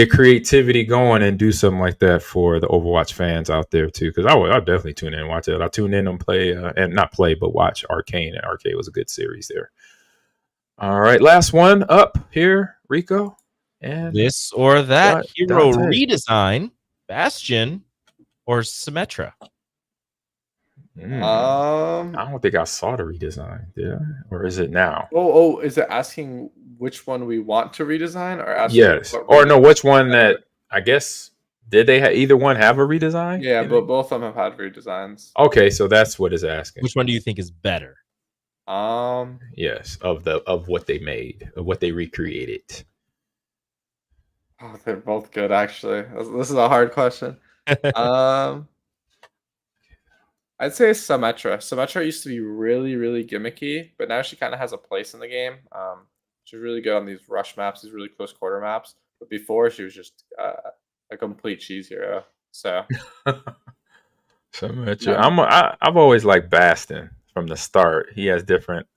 Speaker 4: creativity going and do something like that for the Overwatch fans out there too. Because I'll definitely tune in and watch it. I'll tune in and play and not play, but watch Arcane. And Arcane was a good series there. All right, last one up here, Rico. And
Speaker 6: this or that hero
Speaker 4: Dante.
Speaker 6: redesign, Bastion or Symmetra.
Speaker 5: I
Speaker 4: don't think I saw the redesign. Yeah, or is it now?
Speaker 5: Oh, is it asking which one we want to redesign, or asking?
Speaker 4: Yes, or no? Which one that I guess did they either one have a redesign?
Speaker 5: Yeah, but both of them have had redesigns.
Speaker 4: Okay, so that's what it's asking.
Speaker 6: Which one do you think is better?
Speaker 4: Yes, of what they made, of what they recreated.
Speaker 5: Oh, they're both good, actually. This is a hard question. I'd say Symmetra. Symmetra used to be really, really gimmicky, but now she kind of has a place in the game. She's really good on these rush maps, these really close quarter maps. But before, she was just a complete cheese hero. So
Speaker 4: Symmetra. I've always liked Bastion from the start. He has different.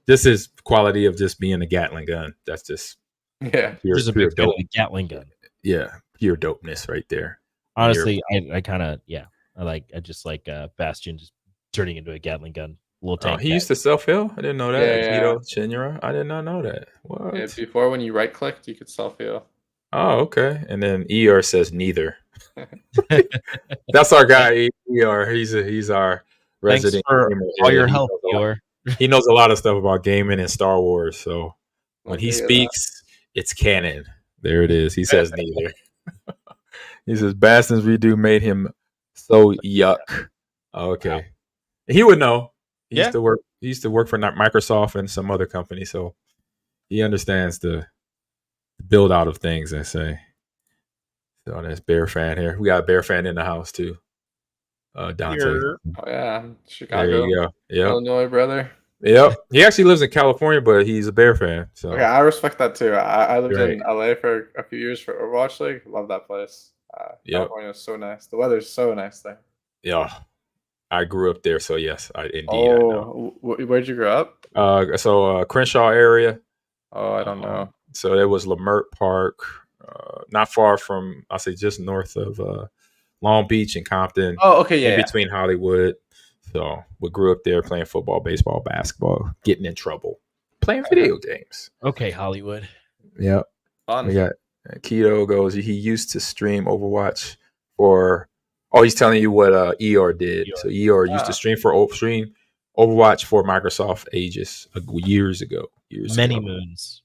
Speaker 4: This is quality of just being a Gatling gun. That's just
Speaker 6: just a big fan of the Gatling gun.
Speaker 4: Yeah, pure dopeness right there.
Speaker 6: Honestly, I kind of I just like Bastion just turning into a Gatling gun. Little tank.
Speaker 4: He used to self-heal? I didn't know that. Shinra? I did not know that. What?
Speaker 5: Yeah, before when you right-clicked, you could self-heal.
Speaker 4: Oh, okay. And then ER says neither. That's our guy, ER. He's our resident.
Speaker 6: Thanks for all your help, ER.
Speaker 4: He knows a lot of stuff about gaming and Star Wars. So when he speaks, it's canon. There it is. He says neither. He says Bastion's redo made him so yuck. Okay. He would know. He used to work for Microsoft and some other company, so he understands the build out of things, I say. So there's Bear fan here. We got a Bear fan in the house too. Dante.
Speaker 5: Oh yeah, Chicago.
Speaker 4: There you go. Yep.
Speaker 5: Illinois brother.
Speaker 4: Yep. He actually lives in California, but he's a Bear fan. So
Speaker 5: okay, I respect that too. I lived in LA for a few years for Overwatch League. Love that place. California is so nice. The weather's so nice there.
Speaker 4: Yeah. I grew up there, so yes, indeed.
Speaker 5: Oh, where'd you grow up?
Speaker 4: So Crenshaw area.
Speaker 5: Oh, I don't know.
Speaker 4: So there was Lamert Park, not far from, I'll say just north of Long Beach and Compton.
Speaker 5: Oh, okay, yeah.
Speaker 4: Between Hollywood. So we grew up there playing football, baseball, basketball, getting in trouble, playing video games.
Speaker 6: Okay, Hollywood.
Speaker 4: Yep.
Speaker 5: Fun.
Speaker 4: Keto goes, he used to stream Overwatch for. Oh, he's telling you what ER did. So ER used to stream Overwatch for Microsoft years ago.
Speaker 6: Many moons.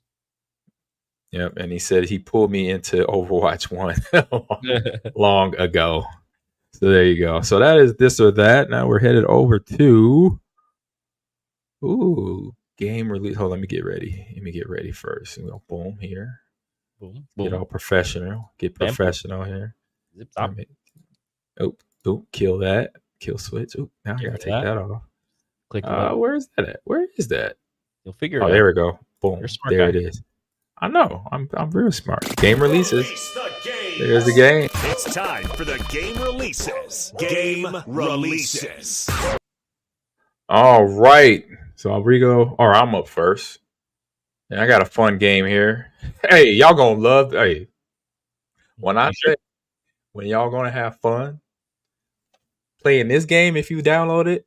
Speaker 4: Yep, and he said he pulled me into Overwatch 1 long ago. So there you go. So that is this or that. Now we're headed over to game release. Hold on, let me get ready. Let me get ready first. And we'll boom here.
Speaker 6: Boom.
Speaker 4: Get all professional. Get professional here.
Speaker 6: Zip top.
Speaker 4: Oh, kill that. Kill switch. Oh, now I gotta take that off.
Speaker 6: Click.
Speaker 4: Where is that at? Where is that?
Speaker 6: You'll figure it out.
Speaker 4: Oh, there we go. Boom. There
Speaker 6: guy.
Speaker 4: it is. I know. I'm real smart. Game releases. There's the game.
Speaker 1: It's time for the game releases. Game releases.
Speaker 4: All right. So Rodrigo, or I'm up first. And I got a fun game here. Hey, y'all gonna love. Hey, when I say when y'all gonna have fun playing this game, if you download it,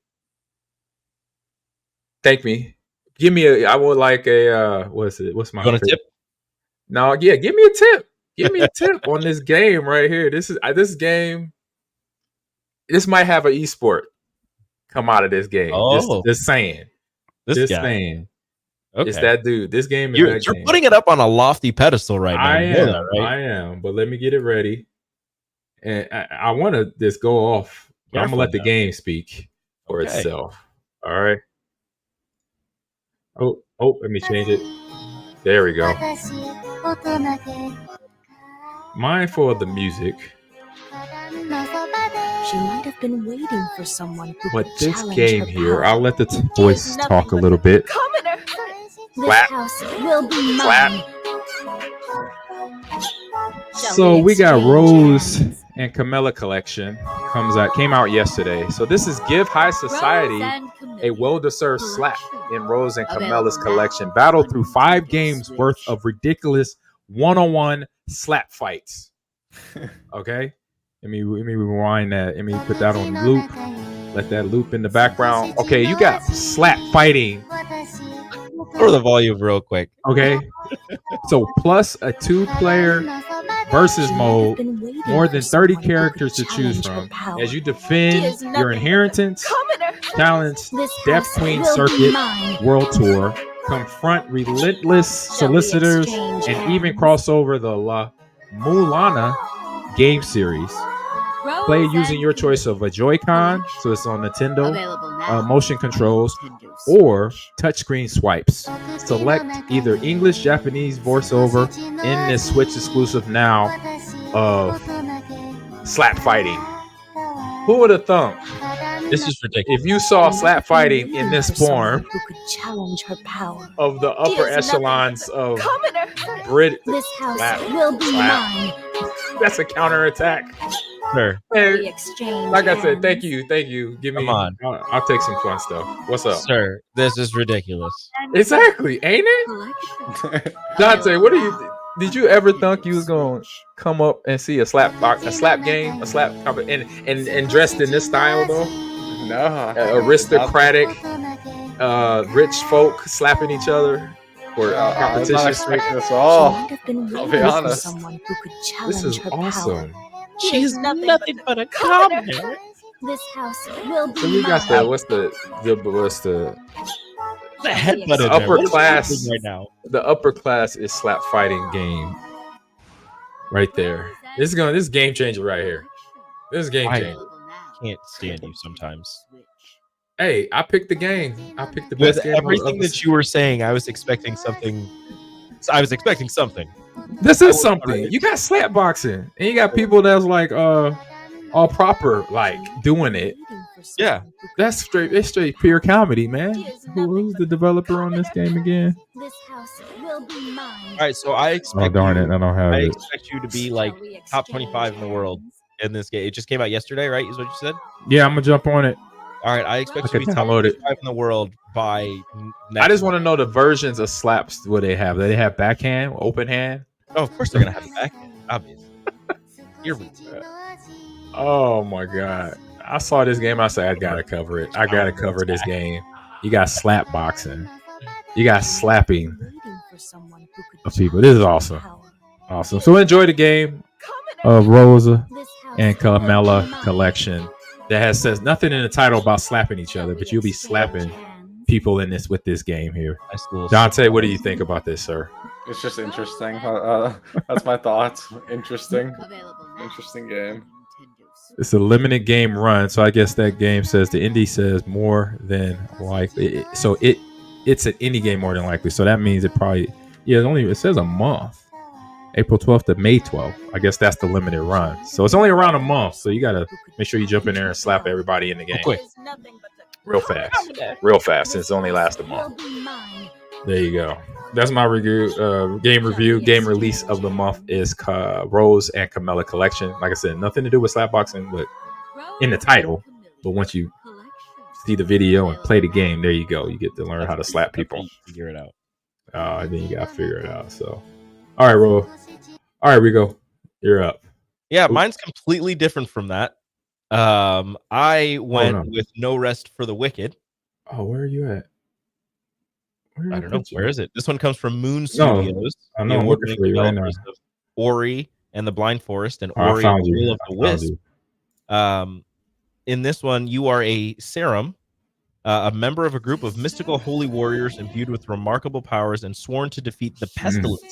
Speaker 4: thank me. Give me a. I would like a. What's it? What's my?
Speaker 6: You want a tip?
Speaker 4: No, yeah. Give me a tip. Give me a tip on this game right here. This game. This might have an esport come out of this game.
Speaker 6: Oh,
Speaker 4: just saying.
Speaker 6: This guy.
Speaker 4: Saying.
Speaker 6: Okay.
Speaker 4: It's that dude. This game is
Speaker 6: You're putting it up on a lofty pedestal right now.
Speaker 4: I
Speaker 6: You know
Speaker 4: am.
Speaker 6: that, right?
Speaker 4: I am. But let me get it ready. And I want to just go off. But I'm gonna let the game speak for itself. All right. Oh, let me change it. There we go. Mindful of the music.
Speaker 7: She might have been waiting for someone who
Speaker 4: But
Speaker 7: could
Speaker 4: this
Speaker 7: challenge
Speaker 4: game
Speaker 7: her
Speaker 4: here,
Speaker 7: power.
Speaker 4: I'll let the voice talk a little bit.
Speaker 7: This
Speaker 4: Clap.
Speaker 7: house will be
Speaker 4: Clap.
Speaker 7: mine.
Speaker 4: So we got Rose and Camilla collection came out yesterday. So this is Give High Society a well-deserved slap in Rose and Camilla's collection. Battle through 5 games worth of ridiculous one-on-one slap fights. Okay, let me rewind that. Let me put that on loop. Let that loop in the background. Okay, you got slap fighting.
Speaker 6: Lower the volume real quick.
Speaker 4: Okay, so plus a 2-player versus mode, more than 30 characters to choose from as you defend your inheritance, challenge Death Queen Circuit World Tour, confront relentless solicitors, and even cross over the La Mulana game series. Play using your choice of a Joy-Con, so it's on Nintendo, motion controls, or touchscreen swipes. Select either English, Japanese voiceover in this Switch exclusive now of slap fighting. Who would have thunk?
Speaker 6: This is ridiculous.
Speaker 4: If you saw slap fighting in this form
Speaker 7: who could challenge her power.
Speaker 4: of the upper echelons of Brit,
Speaker 7: This house
Speaker 4: slap,
Speaker 7: will be
Speaker 4: slap.
Speaker 7: mine.
Speaker 4: That's a counterattack.
Speaker 6: Sure.
Speaker 4: Hey,
Speaker 7: Exchange
Speaker 4: like I said, thank
Speaker 7: hands.
Speaker 4: you. Give me.
Speaker 6: Come on.
Speaker 4: I'll take some fun stuff. What's up?
Speaker 6: Sir, this is ridiculous.
Speaker 4: Exactly, ain't it? Dante, what do you? Did you ever think you was gonna come up and see a slap game, and dressed in this style though?
Speaker 5: No.
Speaker 4: Aristocratic, rich folk slapping each other for
Speaker 5: I was not
Speaker 4: competition.
Speaker 5: expecting this at
Speaker 7: She
Speaker 5: all.
Speaker 7: might have been
Speaker 5: I'll
Speaker 7: waiting
Speaker 5: be
Speaker 7: for
Speaker 5: honest.
Speaker 7: someone who could
Speaker 4: This
Speaker 7: challenge
Speaker 4: is
Speaker 7: her
Speaker 4: awesome.
Speaker 7: power.
Speaker 6: She's nothing but a commoner.
Speaker 7: This house will be
Speaker 4: So we got
Speaker 7: mine.
Speaker 4: the what's the
Speaker 6: The headbutt in there.
Speaker 4: Upper
Speaker 6: What is
Speaker 4: class.
Speaker 6: happening right now.
Speaker 4: the upper class is slap fighting game right there. This is game changer right here. This is game changer.
Speaker 6: Can't stand you sometimes.
Speaker 4: Hey, I picked the game. I picked the best
Speaker 6: With
Speaker 4: game. of
Speaker 6: everything
Speaker 4: the-
Speaker 6: that you were saying, I was expecting something.
Speaker 4: This is something. You got slap boxing, and you got people that's like all proper, like doing it.
Speaker 6: Yeah.
Speaker 4: That's straight. It's straight pure comedy, man. Who's the developer on this game again?
Speaker 7: This house will be mine.
Speaker 6: All right, so I expect.
Speaker 4: Oh darn it! I don't have
Speaker 6: I
Speaker 4: it.
Speaker 6: expect you to be like top 25 in the world in this game. It just came out yesterday, right? Is what you said.
Speaker 4: Yeah, I'm gonna jump on it.
Speaker 6: All right, I expect
Speaker 4: Okay,
Speaker 6: you to be top
Speaker 4: download it.
Speaker 6: 25 in the world by.
Speaker 4: I just want to know the versions of slaps. What they have? Do they have backhand, open hand?
Speaker 6: Oh, of course they're gonna have it back. Obviously. Here we go.
Speaker 4: Oh my god! I saw this game. I said I gotta cover it. I gotta cover this game. You got slap boxing. You got slapping
Speaker 7: Waiting for someone who could
Speaker 4: of people. This is awesome.
Speaker 7: power.
Speaker 4: Awesome. So enjoy the game of Rosa and Camilla collection that says nothing in the title about slapping each other, but you'll be slapping people in this with this game here. Dante, what do you think about this, sir?
Speaker 5: It's just interesting. That's my thoughts. Interesting game.
Speaker 4: It's a limited game run, so I guess that game says the indie says more than likely. So it's an indie game more than likely. So that means it probably it says a month. April 12th to May 12th. I guess that's the limited run. So it's only around a month. So you got to make sure you jump in there and slap everybody in the game. Quick. Real fast. Since it only lasts a month. There you go. That's my review. Game release of the month is Rose and Camilla collection. Like I said, nothing to do with slapboxing, but in the title. But once you see the video and play the game, there you go. You get to learn how to slap people.
Speaker 6: Figure it out.
Speaker 4: And then you got to figure it out. So, all right, Ro. All right, Rico, you're up.
Speaker 6: Yeah, mine's completely different from that. I went with No Rest for the Wicked.
Speaker 4: Oh, where are you at?
Speaker 6: I don't know. Where is it? This one comes from Moon Studios.
Speaker 4: I know. I'm looking for you right now.
Speaker 6: Ori and the Blind Forest and
Speaker 4: Ori and the
Speaker 6: Will of the Wisp. In this one, you are a serum, a member of a group of mystical holy warriors imbued with remarkable powers and sworn to defeat the pestilence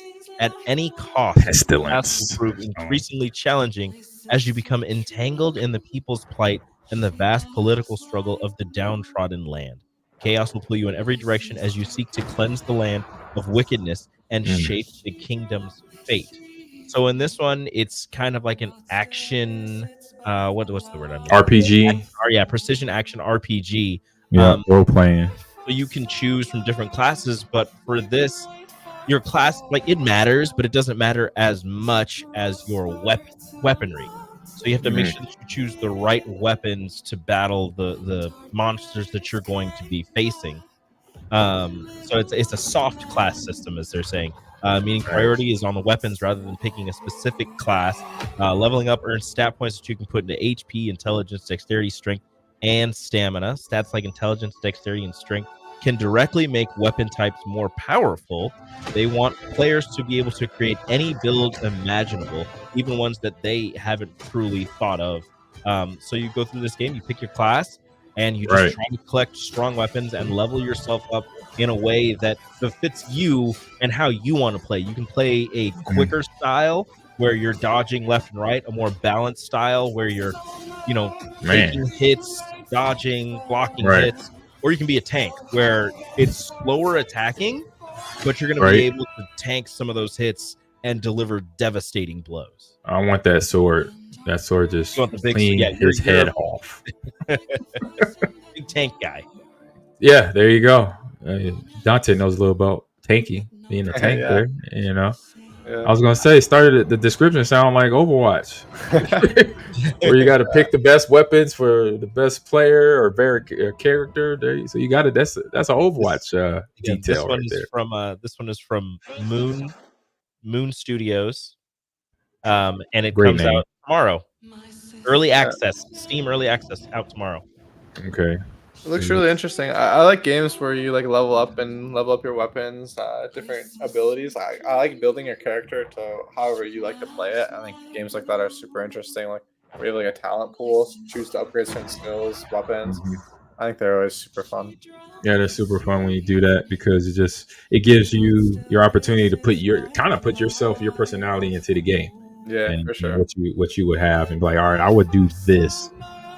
Speaker 6: at any cost.
Speaker 4: Pestilence
Speaker 6: will prove increasingly challenging as you become entangled in the people's plight and the vast political struggle of the downtrodden land. Chaos will pull you in every direction as you seek to cleanse the land of wickedness and shape the kingdom's fate. So in this one, it's kind of like an action. What's the word?
Speaker 4: RPG.
Speaker 6: Precision action RPG.
Speaker 4: Yeah, role playing.
Speaker 6: So you can choose from different classes, but for this, your class, like, it matters, but it doesn't matter as much as your weaponry. So you have to make sure that you choose the right weapons to battle the monsters that you're going to be facing. So it's a soft class system, as they're saying, meaning priority is on the weapons rather than picking a specific class. Leveling up earns stat points that you can put into HP, intelligence, dexterity, strength, and stamina. Stats like intelligence, dexterity, and strength can directly make weapon types more powerful. They want players to be able to create any build imaginable, even ones that they haven't truly thought of. So you go through this game, you pick your class, and you just try to collect strong weapons and level yourself up in a way that befits you and how you want to play. You can play a quicker style where you're dodging left and right, a more balanced style where you're, taking hits, dodging, blocking hits. Or you can be a tank where it's slower attacking, but you're going to be able to tank some of those hits and deliver devastating blows.
Speaker 4: I want that sword. That sword just clean his head off.
Speaker 6: Big tank guy.
Speaker 4: Yeah, there you go. Dante knows a little about tanking, being a tank there, Yeah. I was gonna say, the description sound like Overwatch, where you got to pick the best weapons for the best player or character. There, so you got it. That's an Overwatch detail right there.
Speaker 6: This one is from Moon Studios, and it comes out tomorrow. Early access, Steam early access out tomorrow.
Speaker 4: Okay.
Speaker 5: It looks really interesting. I like games where you like level up your weapons, different abilities. I like building your character to however you like to play it. I think games like that are super interesting. Like we have like a talent pool, choose to upgrade certain skills, weapons. I think they're always super fun.
Speaker 4: Yeah, they're super fun when you do that because it gives you your opportunity to put yourself, your personality into the game.
Speaker 5: Yeah,
Speaker 4: and,
Speaker 5: for sure.
Speaker 4: What you would have and be like, all right, I would do this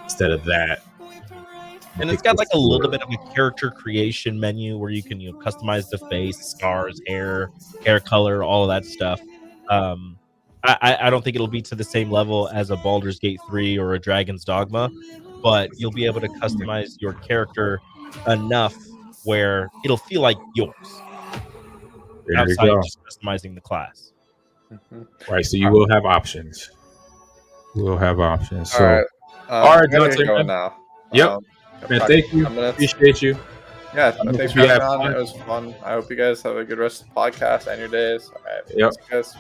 Speaker 4: instead of that.
Speaker 6: And it's got like a little bit of a character creation menu where you can customize the face, scars, hair color, all of that stuff. I don't think it'll be to the same level as a Baldur's Gate 3 or a Dragon's Dogma, but you'll be able to customize your character enough where it'll feel like yours. Outside of just customizing the class.
Speaker 4: Right, so you will have options. So,
Speaker 5: all right, Dante, go now.
Speaker 4: Yep. Man, thank you. Appreciate you.
Speaker 5: Yeah, thanks for having me on. It was fun. I hope you guys have a good rest of the podcast and your days. All right,
Speaker 4: yep.
Speaker 5: Guys.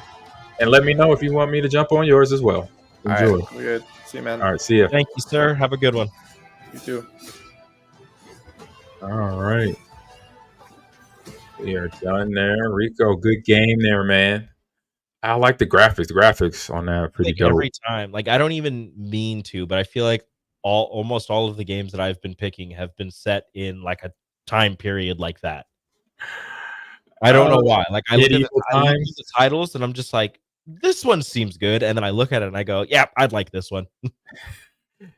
Speaker 4: And let me know if you want me to jump on yours as well. Enjoy.
Speaker 5: All right, we're good. See you, man.
Speaker 4: All right, see ya.
Speaker 6: Thank you, sir. Have a good one.
Speaker 5: You too.
Speaker 4: All right. We are done there. Rico, good game there, man. I like the graphics. The graphics on that are pretty dope.
Speaker 6: Every time, like I don't even mean to, but I feel like almost all of the games that I've been picking have been set in like a time period like that. I don't know why. Like I look at the titles and I'm just like, this one seems good, and then I look at it and I go, yeah, I'd like this one.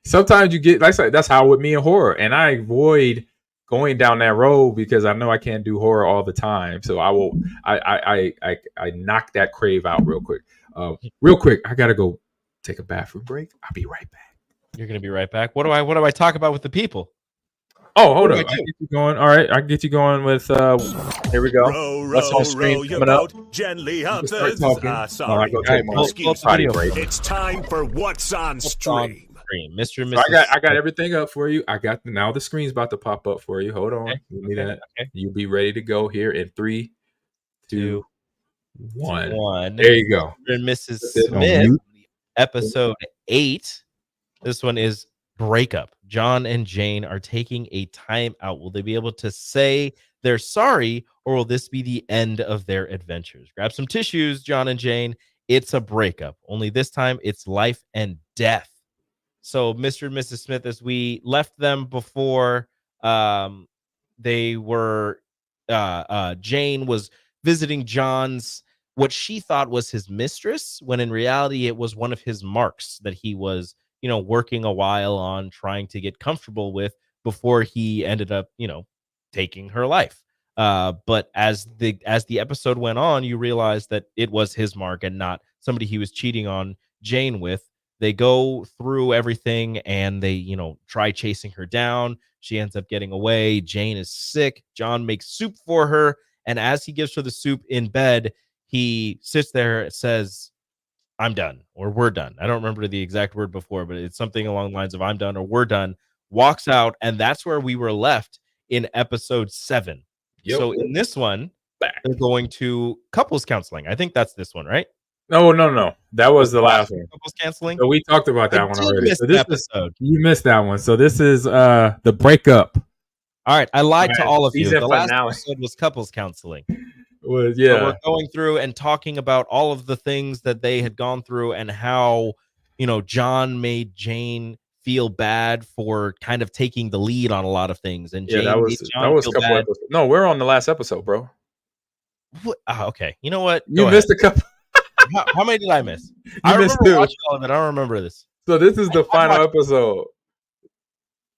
Speaker 4: Sometimes you get like that's how with me in horror, and I avoid going down that road because I know I can't do horror all the time. So I knock that crave out real quick. I gotta go take a bathroom break. I'll be right back.
Speaker 6: You're gonna be right back. What do I talk about with the people?
Speaker 4: Oh, hold on. I get you going. All right, I can get you going with. Here we go.
Speaker 1: What's on stream coming up? Gently up. Sorry. It's time for what's on stream.
Speaker 6: Mr. and
Speaker 4: Mrs. So I got everything up for you. I got now the screen's about to pop up for you. Hold on. Give me that. Okay. You'll be ready to go here in 3, 2, 1. There you go.
Speaker 6: Mr. and Mrs. Smith, episode 8. This one is breakup. John and Jane are taking a time out. Will they be able to say they're sorry, or will this be the end of their adventures? Grab some tissues, John and Jane. It's a breakup. Only this time it's life and death. So Mr. and Mrs. Smith, as we left them before, they were Jane was visiting John's what she thought was his mistress, when in reality it was one of his marks that he was, working a while on, trying to get comfortable with before he ended up, taking her life. But as the episode went on, you realize that it was his mark and not somebody he was cheating on Jane with. They go through everything and they, try chasing her down. She ends up getting away. Jane is sick. John makes soup for her. And as he gives her the soup in bed, he sits there and says, I'm done, or we're done. I don't remember the exact word before, but it's something along the lines of I'm done or we're done. Walks out. And that's where we were left in episode 7. Yep. So in this one, they're going to couples counseling. I think that's this one, right?
Speaker 4: No. That was the last one.
Speaker 6: Couples counseling.
Speaker 4: So we talked about that one already. So this episode. You missed that one. So this is the breakup.
Speaker 6: All right. I lied to all of you. The last episode was couples counseling.
Speaker 4: So
Speaker 6: we're going through and talking about all of the things that they had gone through and how, John made Jane feel bad for kind of taking the lead on a lot of things. And Jane
Speaker 4: that was a couple episodes. No, we're on the last episode, bro.
Speaker 6: Okay. You know what?
Speaker 4: You missed a couple.
Speaker 6: How many did I miss? I remember watching all of it. I don't remember this.
Speaker 4: So this is the final episode.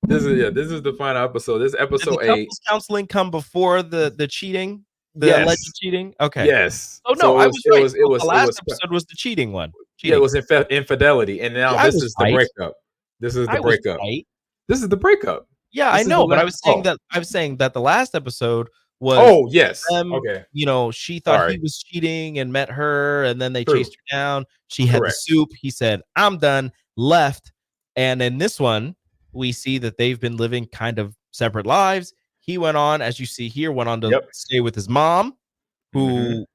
Speaker 4: This is the final episode. This is episode 8.
Speaker 6: Couples counseling come before the cheating, the alleged cheating. Okay.
Speaker 4: Yes.
Speaker 6: Oh no, I was right. The last episode was the cheating one.
Speaker 4: Yeah, it was infidelity, and now this is the breakup. This is the breakup.
Speaker 6: Right.
Speaker 4: This is the breakup.
Speaker 6: Yeah, I know, but I was saying that the last episode was
Speaker 4: okay.
Speaker 6: She thought he was cheating and met her, and then they chased her down. She had the soup. He said, I'm done, left. And in this one, we see that they've been living kind of separate lives. He went on, as you see here, to stay with his mom, who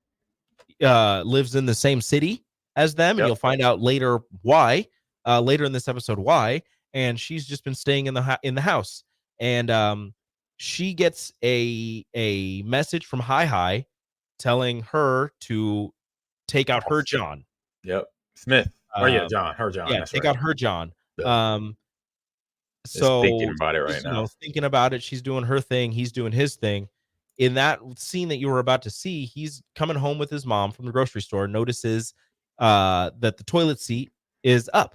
Speaker 6: lives in the same city as them. And you'll find out later why, later in this episode, why. And she's just been staying in the house. And she gets a message from Hi telling her to take out her John.
Speaker 4: Yep. Smith. John. Her John.
Speaker 6: Yeah, take out her John. Yep. So
Speaker 4: thinking about it right now.
Speaker 6: Thinking about it, she's doing her thing, he's doing his thing. In that scene that you were about to see, he's coming home with his mom from the grocery store, notices that the toilet seat is up.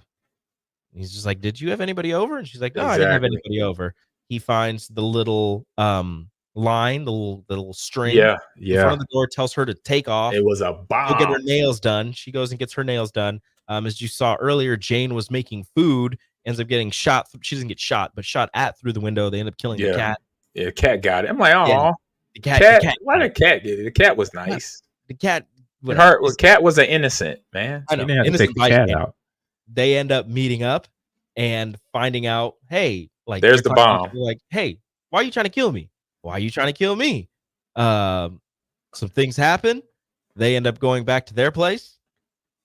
Speaker 6: He's just like, did you have anybody over? And she's like, no, I didn't have anybody over. He finds the little line, the little string in front of the door, tells her to take off.
Speaker 4: It was a bomb.
Speaker 6: Go get her nails done. She goes and gets her nails done. As you saw earlier, Jane was making food, ends up getting shot. She doesn't get shot, but shot at through the window. They end up killing the cat.
Speaker 4: Yeah, the cat got it. I'm like, oh,
Speaker 6: yeah, the cat.
Speaker 4: Why did the cat get it? The cat was nice.
Speaker 6: The cat.
Speaker 4: The cat was an innocent man.
Speaker 6: I know.
Speaker 4: Didn't have to take the cat out.
Speaker 6: They end up meeting up and finding out, hey, like
Speaker 4: there's the bomb.
Speaker 6: Like, hey, why are you trying to kill me? Why are you trying to kill me? Some things happen. They end up going back to their place,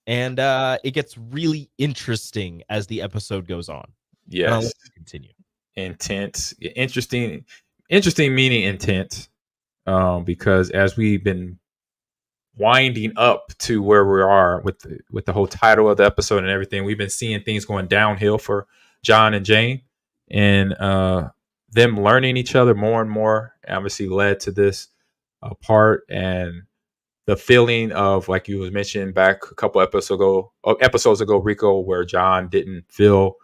Speaker 6: and it gets really interesting as the episode goes on.
Speaker 4: Yes,
Speaker 6: I'll let you continue.
Speaker 4: Intense, interesting meaning intense. Because as we've been winding up to where we are with the whole title of the episode and everything. We've been seeing things going downhill for John and Jane, and them learning each other more and more obviously led to this part, and the feeling of, like you was mentioning back a couple episodes ago, Rico, where John didn't feel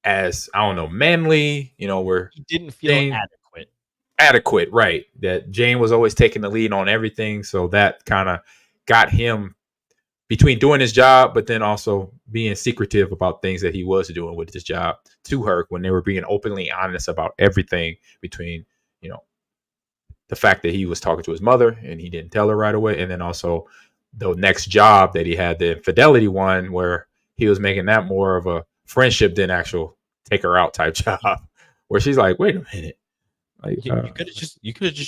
Speaker 4: as, I don't know, manly, where
Speaker 6: he didn't feel
Speaker 4: adequate, right? That Jane was always taking the lead on everything, so that kind of got him between doing his job, but then also being secretive about things that he was doing with his job to her, when they were being openly honest about everything, between the fact that he was talking to his mother and he didn't tell her right away, and then also the next job that he had, the infidelity one, where he was making that more of a friendship than actual take her out type job, where she's like, wait a minute, like you could have just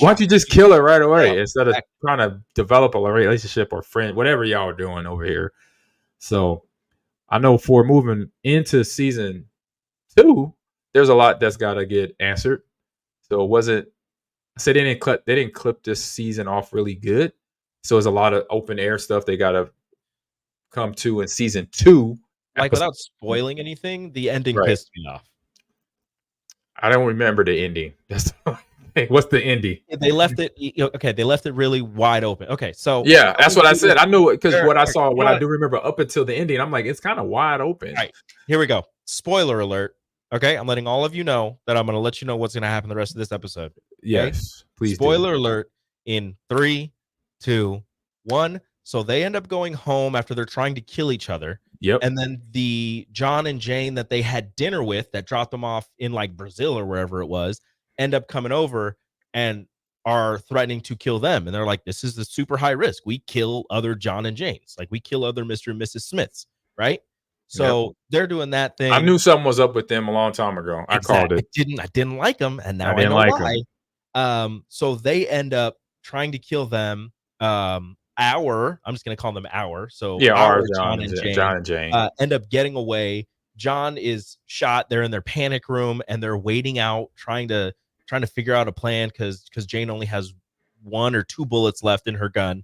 Speaker 4: why don't you just kill her right away instead of trying to develop a relationship or friend, whatever y'all are doing over here. So I know for moving into season 2, there's a lot that's got to get answered. So it wasn't, so they didn't clip this season off really good. So there's a lot of open air stuff they got to come to in season 2.
Speaker 6: Like, without spoiling anything, the ending pissed me off.
Speaker 4: I don't remember the ending. What's the ending?
Speaker 6: They left it. Okay, they left it really wide open. Okay, so
Speaker 4: yeah, that's what I said. I knew it because what I saw, what I do remember up until the ending, I'm like, it's kind of wide open.
Speaker 6: All right, here we go. Spoiler alert. Okay, I'm letting all of you know that I'm going to let you know what's going to happen the rest of this episode. Okay?
Speaker 4: Yes, please.
Speaker 6: Spoiler alert in 3, 2, 1. So they end up going home after they're trying to kill each other.
Speaker 4: Yep.
Speaker 6: And then the John and Jane that they had dinner with, that dropped them off in like Brazil or wherever it was, end up coming over and are threatening to kill them. And they're like, this is the super high risk. We kill other John and Janes. Like, we kill other Mr. and Mrs. Smiths, right? So they're doing that thing.
Speaker 4: I knew something was up with them a long time ago. I called it.
Speaker 6: I didn't like them, and now I know why. So they end up trying to kill them. I'm just gonna call them our. So
Speaker 4: yeah, our
Speaker 6: John and Jane end up getting away. John is shot. They're in their panic room and they're waiting out, trying to figure out a plan because Jane only has 1 or 2 bullets left in her gun.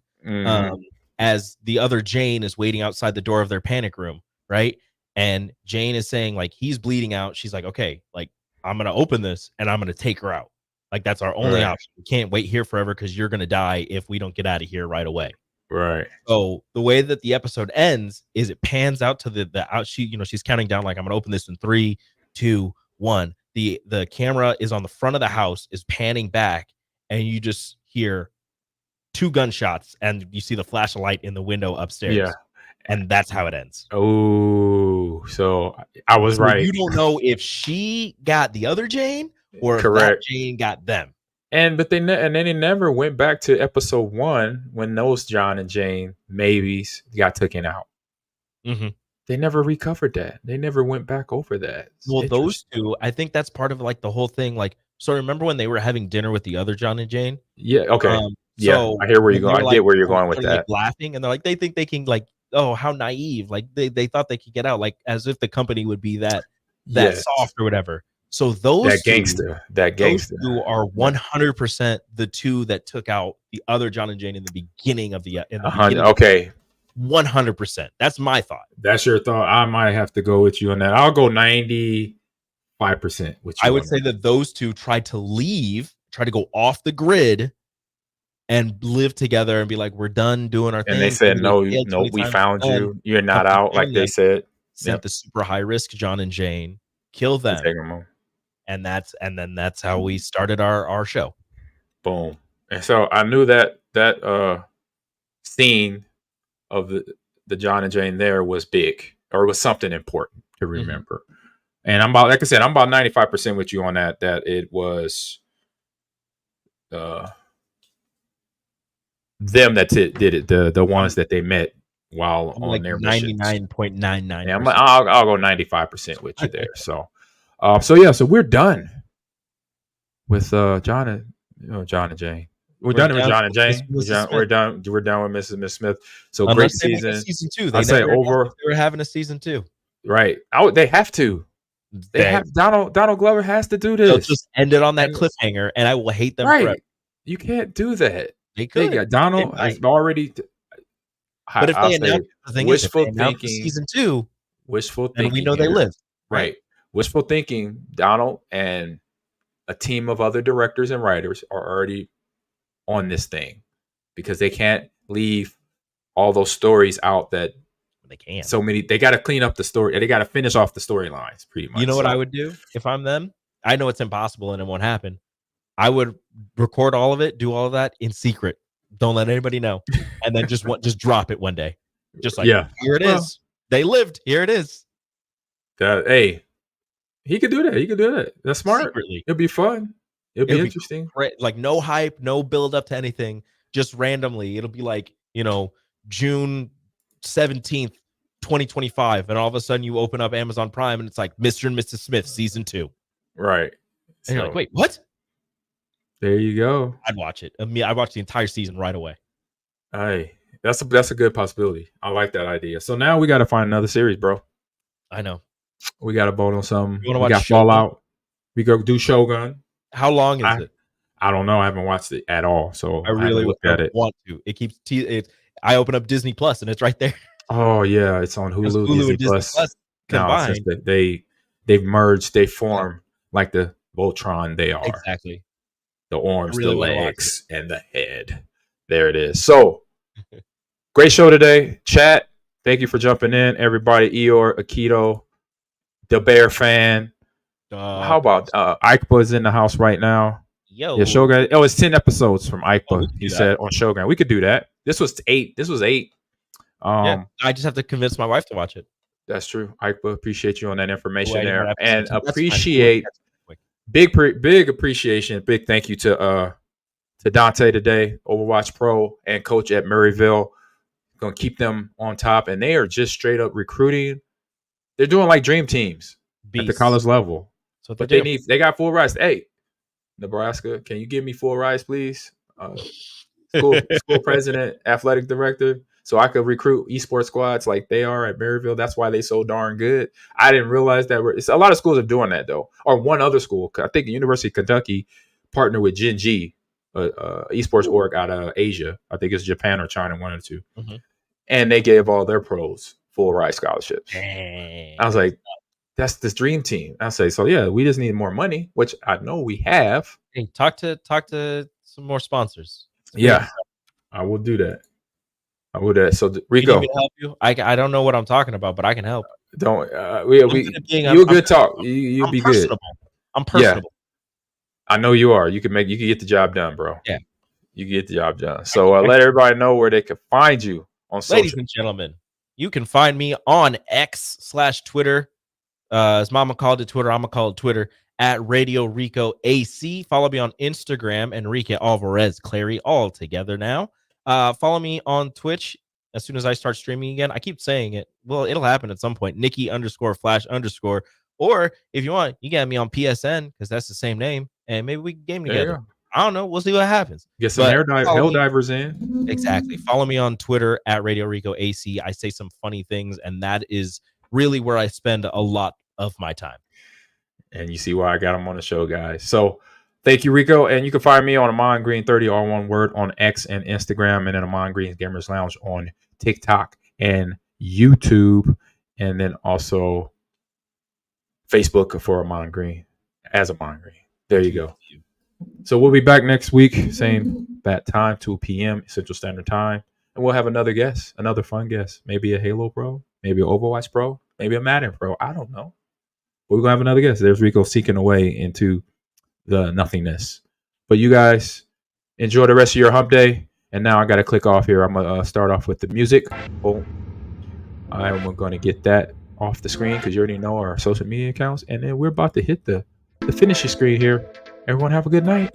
Speaker 6: As the other Jane is waiting outside the door of their panic room. Right. And Jane is saying, like, he's bleeding out. She's like, okay, like, I'm going to open this and I'm going to take her out. Like, that's our only option. We can't wait here forever because you're going to die if we don't get out of here right away.
Speaker 4: Right.
Speaker 6: So the way that the episode ends is it pans out to the out. She's counting down, like, I'm going to open this in 3, 2, 1. The camera is on the front of the house, is panning back, and you just hear 2 gunshots and you see the flash of light in the window upstairs.
Speaker 4: Yeah.
Speaker 6: And that's how it ends.
Speaker 4: Oh, so I was right.
Speaker 6: You don't know if she got the other Jane or if that Jane got them.
Speaker 4: But they never went back to episode 1 when those John and Jane maybes got taken out.
Speaker 6: Mm-hmm.
Speaker 4: They never recovered that. They never went back over that.
Speaker 6: Well, those 2, I think that's part of like the whole thing. Like, so remember when they were having dinner with the other John and Jane?
Speaker 4: Yeah. Okay. So I hear where you're going. I get where you're going with that.
Speaker 6: Like laughing, and they're like, they think they can, like, oh, how naive. Like they thought they could get out, like as if the company would be that soft or whatever. So those
Speaker 4: gangster
Speaker 6: those 2 are 100% the 2 that took out the other John and Jane in the beginning of the
Speaker 4: okay.
Speaker 6: 100%. That's my thought.
Speaker 4: That's your thought. I might have to go with you on that. I'll go 95% with you.
Speaker 6: I would say that those 2 tried to go off the grid and live together and be like, we're done doing our thing.
Speaker 4: And they said, no, we found you. You're not out, like they said.
Speaker 6: Sent the super high risk John and Jane, kill them. And that's how we started our show.
Speaker 4: Boom. And so I knew that scene of the John and Jane there was big, or it was something important to remember. Mm-hmm. And I'm about 95% with you on that it was them that did it, the ones that they met while on their
Speaker 6: 99.99.
Speaker 4: Yeah, I'll go 95% with you there. So so we're done with John and Jane. We're done with John and Jane. We're done with Mrs. and Miss Smith. So great season.
Speaker 6: Season 2.
Speaker 4: I say over.
Speaker 6: They were having a season 2.
Speaker 4: Right. They have to. They have Donald Glover has to do this.
Speaker 6: They'll just end it on that cliffhanger, and I will hate them forever.
Speaker 4: You can't do that.
Speaker 6: They could.
Speaker 4: They got Donald is already.
Speaker 6: But if they announce the thing is, if they announce
Speaker 4: thinking,
Speaker 6: season 2,
Speaker 4: wishful thinking,
Speaker 6: and we know they live,
Speaker 4: right? Wishful thinking. Donald and a team of other directors and writers are already on this thing because they can't leave all those stories out that
Speaker 6: they can.
Speaker 4: So many. They got to clean up the story. They got to finish off the storylines pretty much.
Speaker 6: You know what I would do if I'm them? I know it's impossible and it won't happen. I would record all of it, do all of that in secret. Don't let anybody know, and then just drop it one day. Just like, here it is. They lived. Here it is.
Speaker 4: Hey, he could do that. He could do that. That's smart.
Speaker 6: Secretly.
Speaker 4: It'll be fun. It'll be interesting.
Speaker 6: Like no hype, no build up to anything. Just randomly, it'll be like June 17th, 2025, and all of a sudden you open up Amazon Prime and it's like Mr. and Mrs. Smith season 2.
Speaker 4: Right.
Speaker 6: And you're like, wait, what?
Speaker 4: There you go.
Speaker 6: I'd watch it. I mean, I watched the entire season right away.
Speaker 4: Hey, that's a good possibility. I like that idea. So now we got to find another series, bro.
Speaker 6: I know.
Speaker 4: We got to vote on something.
Speaker 6: We
Speaker 4: got Fallout. We go do Shogun.
Speaker 6: How long is it?
Speaker 4: I don't know. I haven't watched it at all, so
Speaker 6: I really
Speaker 4: looked at it.
Speaker 6: Want to. It keeps I open up Disney Plus and it's right there.
Speaker 4: Oh yeah, it's on Hulu.
Speaker 6: Hulu and Disney Plus combined.
Speaker 4: They've merged. They form like the Voltron. They are
Speaker 6: exactly.
Speaker 4: The arms, the legs, and the head. There it is. So, great show today. Chat, thank you for jumping in. Everybody, Eeyore, Akito, the Bear fan. How about Ikeba is in the house right now?
Speaker 6: Yo.
Speaker 4: Yeah, Shogun. Oh, it's 10 episodes from Ikeba, he said, on Shogun. We could do that. This was 8.
Speaker 6: I just have to convince my wife to watch it.
Speaker 4: That's true. Ikeba, appreciate you on that information there. And appreciate... Big appreciation, big thank you to Dante today, Overwatch Pro and coach at Maryville. Gonna keep them on top, and they are just straight up recruiting. They're doing like dream teams at the college level. But they got full rights. Hey, Nebraska, can you give me full rights, please? School president, athletic director, so I could recruit esports squads like they are at Maryville. That's why they so darn good. I didn't realize that. A lot of schools are doing that though. Or one other school, I think the University of Kentucky partnered with Gen G, esports org out of Asia. I think it's Japan or China, one or two. Mm-hmm. And they gave all their pros full ride scholarships. Dang. I was like, that's this dream team. I say, so yeah, we just need more money, which I know we have.
Speaker 6: Hey, talk to some more sponsors.
Speaker 4: Yeah, I will do that. So Rico,
Speaker 6: you need me to help you? I don't know what I'm talking about, but I can help.
Speaker 4: Don't you good talk. You'll be
Speaker 6: personable.
Speaker 4: Good.
Speaker 6: I'm personable.
Speaker 4: Yeah. I know you are. You can get the job done, bro.
Speaker 6: Yeah,
Speaker 4: you can get the job done. So let everybody know where they can find you on social.
Speaker 6: Ladies and gentlemen, you can find me on X/Twitter. As Mama called it Twitter, I'm gonna call it Twitter at Radio Rico AC. Follow me on Instagram, Enrique Alvarez Clary, all together now. Follow me on Twitch as soon as I start streaming again. I keep saying it. Well, it'll happen at some point. Nikki_Flash_. Or if you want, you get me on PSN because that's the same name, and maybe we can game together. I don't know. We'll see what happens.
Speaker 4: Get some hell divers in.
Speaker 6: Exactly. Follow me on Twitter at Radio Rico AC. I say some funny things, and that is really where I spend a lot of my time.
Speaker 4: And you see why I got him on the show, guys. So thank you, Rico. And you can find me on Ahman Green 30, all one word, on X and Instagram, and then Ahman Green's Gamers Lounge on TikTok and YouTube, and then also Facebook for Ahman Green as Ahman Green. There you go. So we'll be back next week, same bat time, 2 p.m. Central Standard Time, and we'll have another guest, another fun guest, maybe a Halo Pro, maybe an Overwatch Pro, maybe a Madden Pro. I don't know. We're going to have another guest. There's Rico seeking away into the nothingness. But you guys, enjoy the rest of your hump day. And now I got to click off here. I'm going to start off with the music. Boom. I'm going to get that off the screen because you already know our social media accounts. And then we're about to hit the finisher screen here. Everyone have a good night.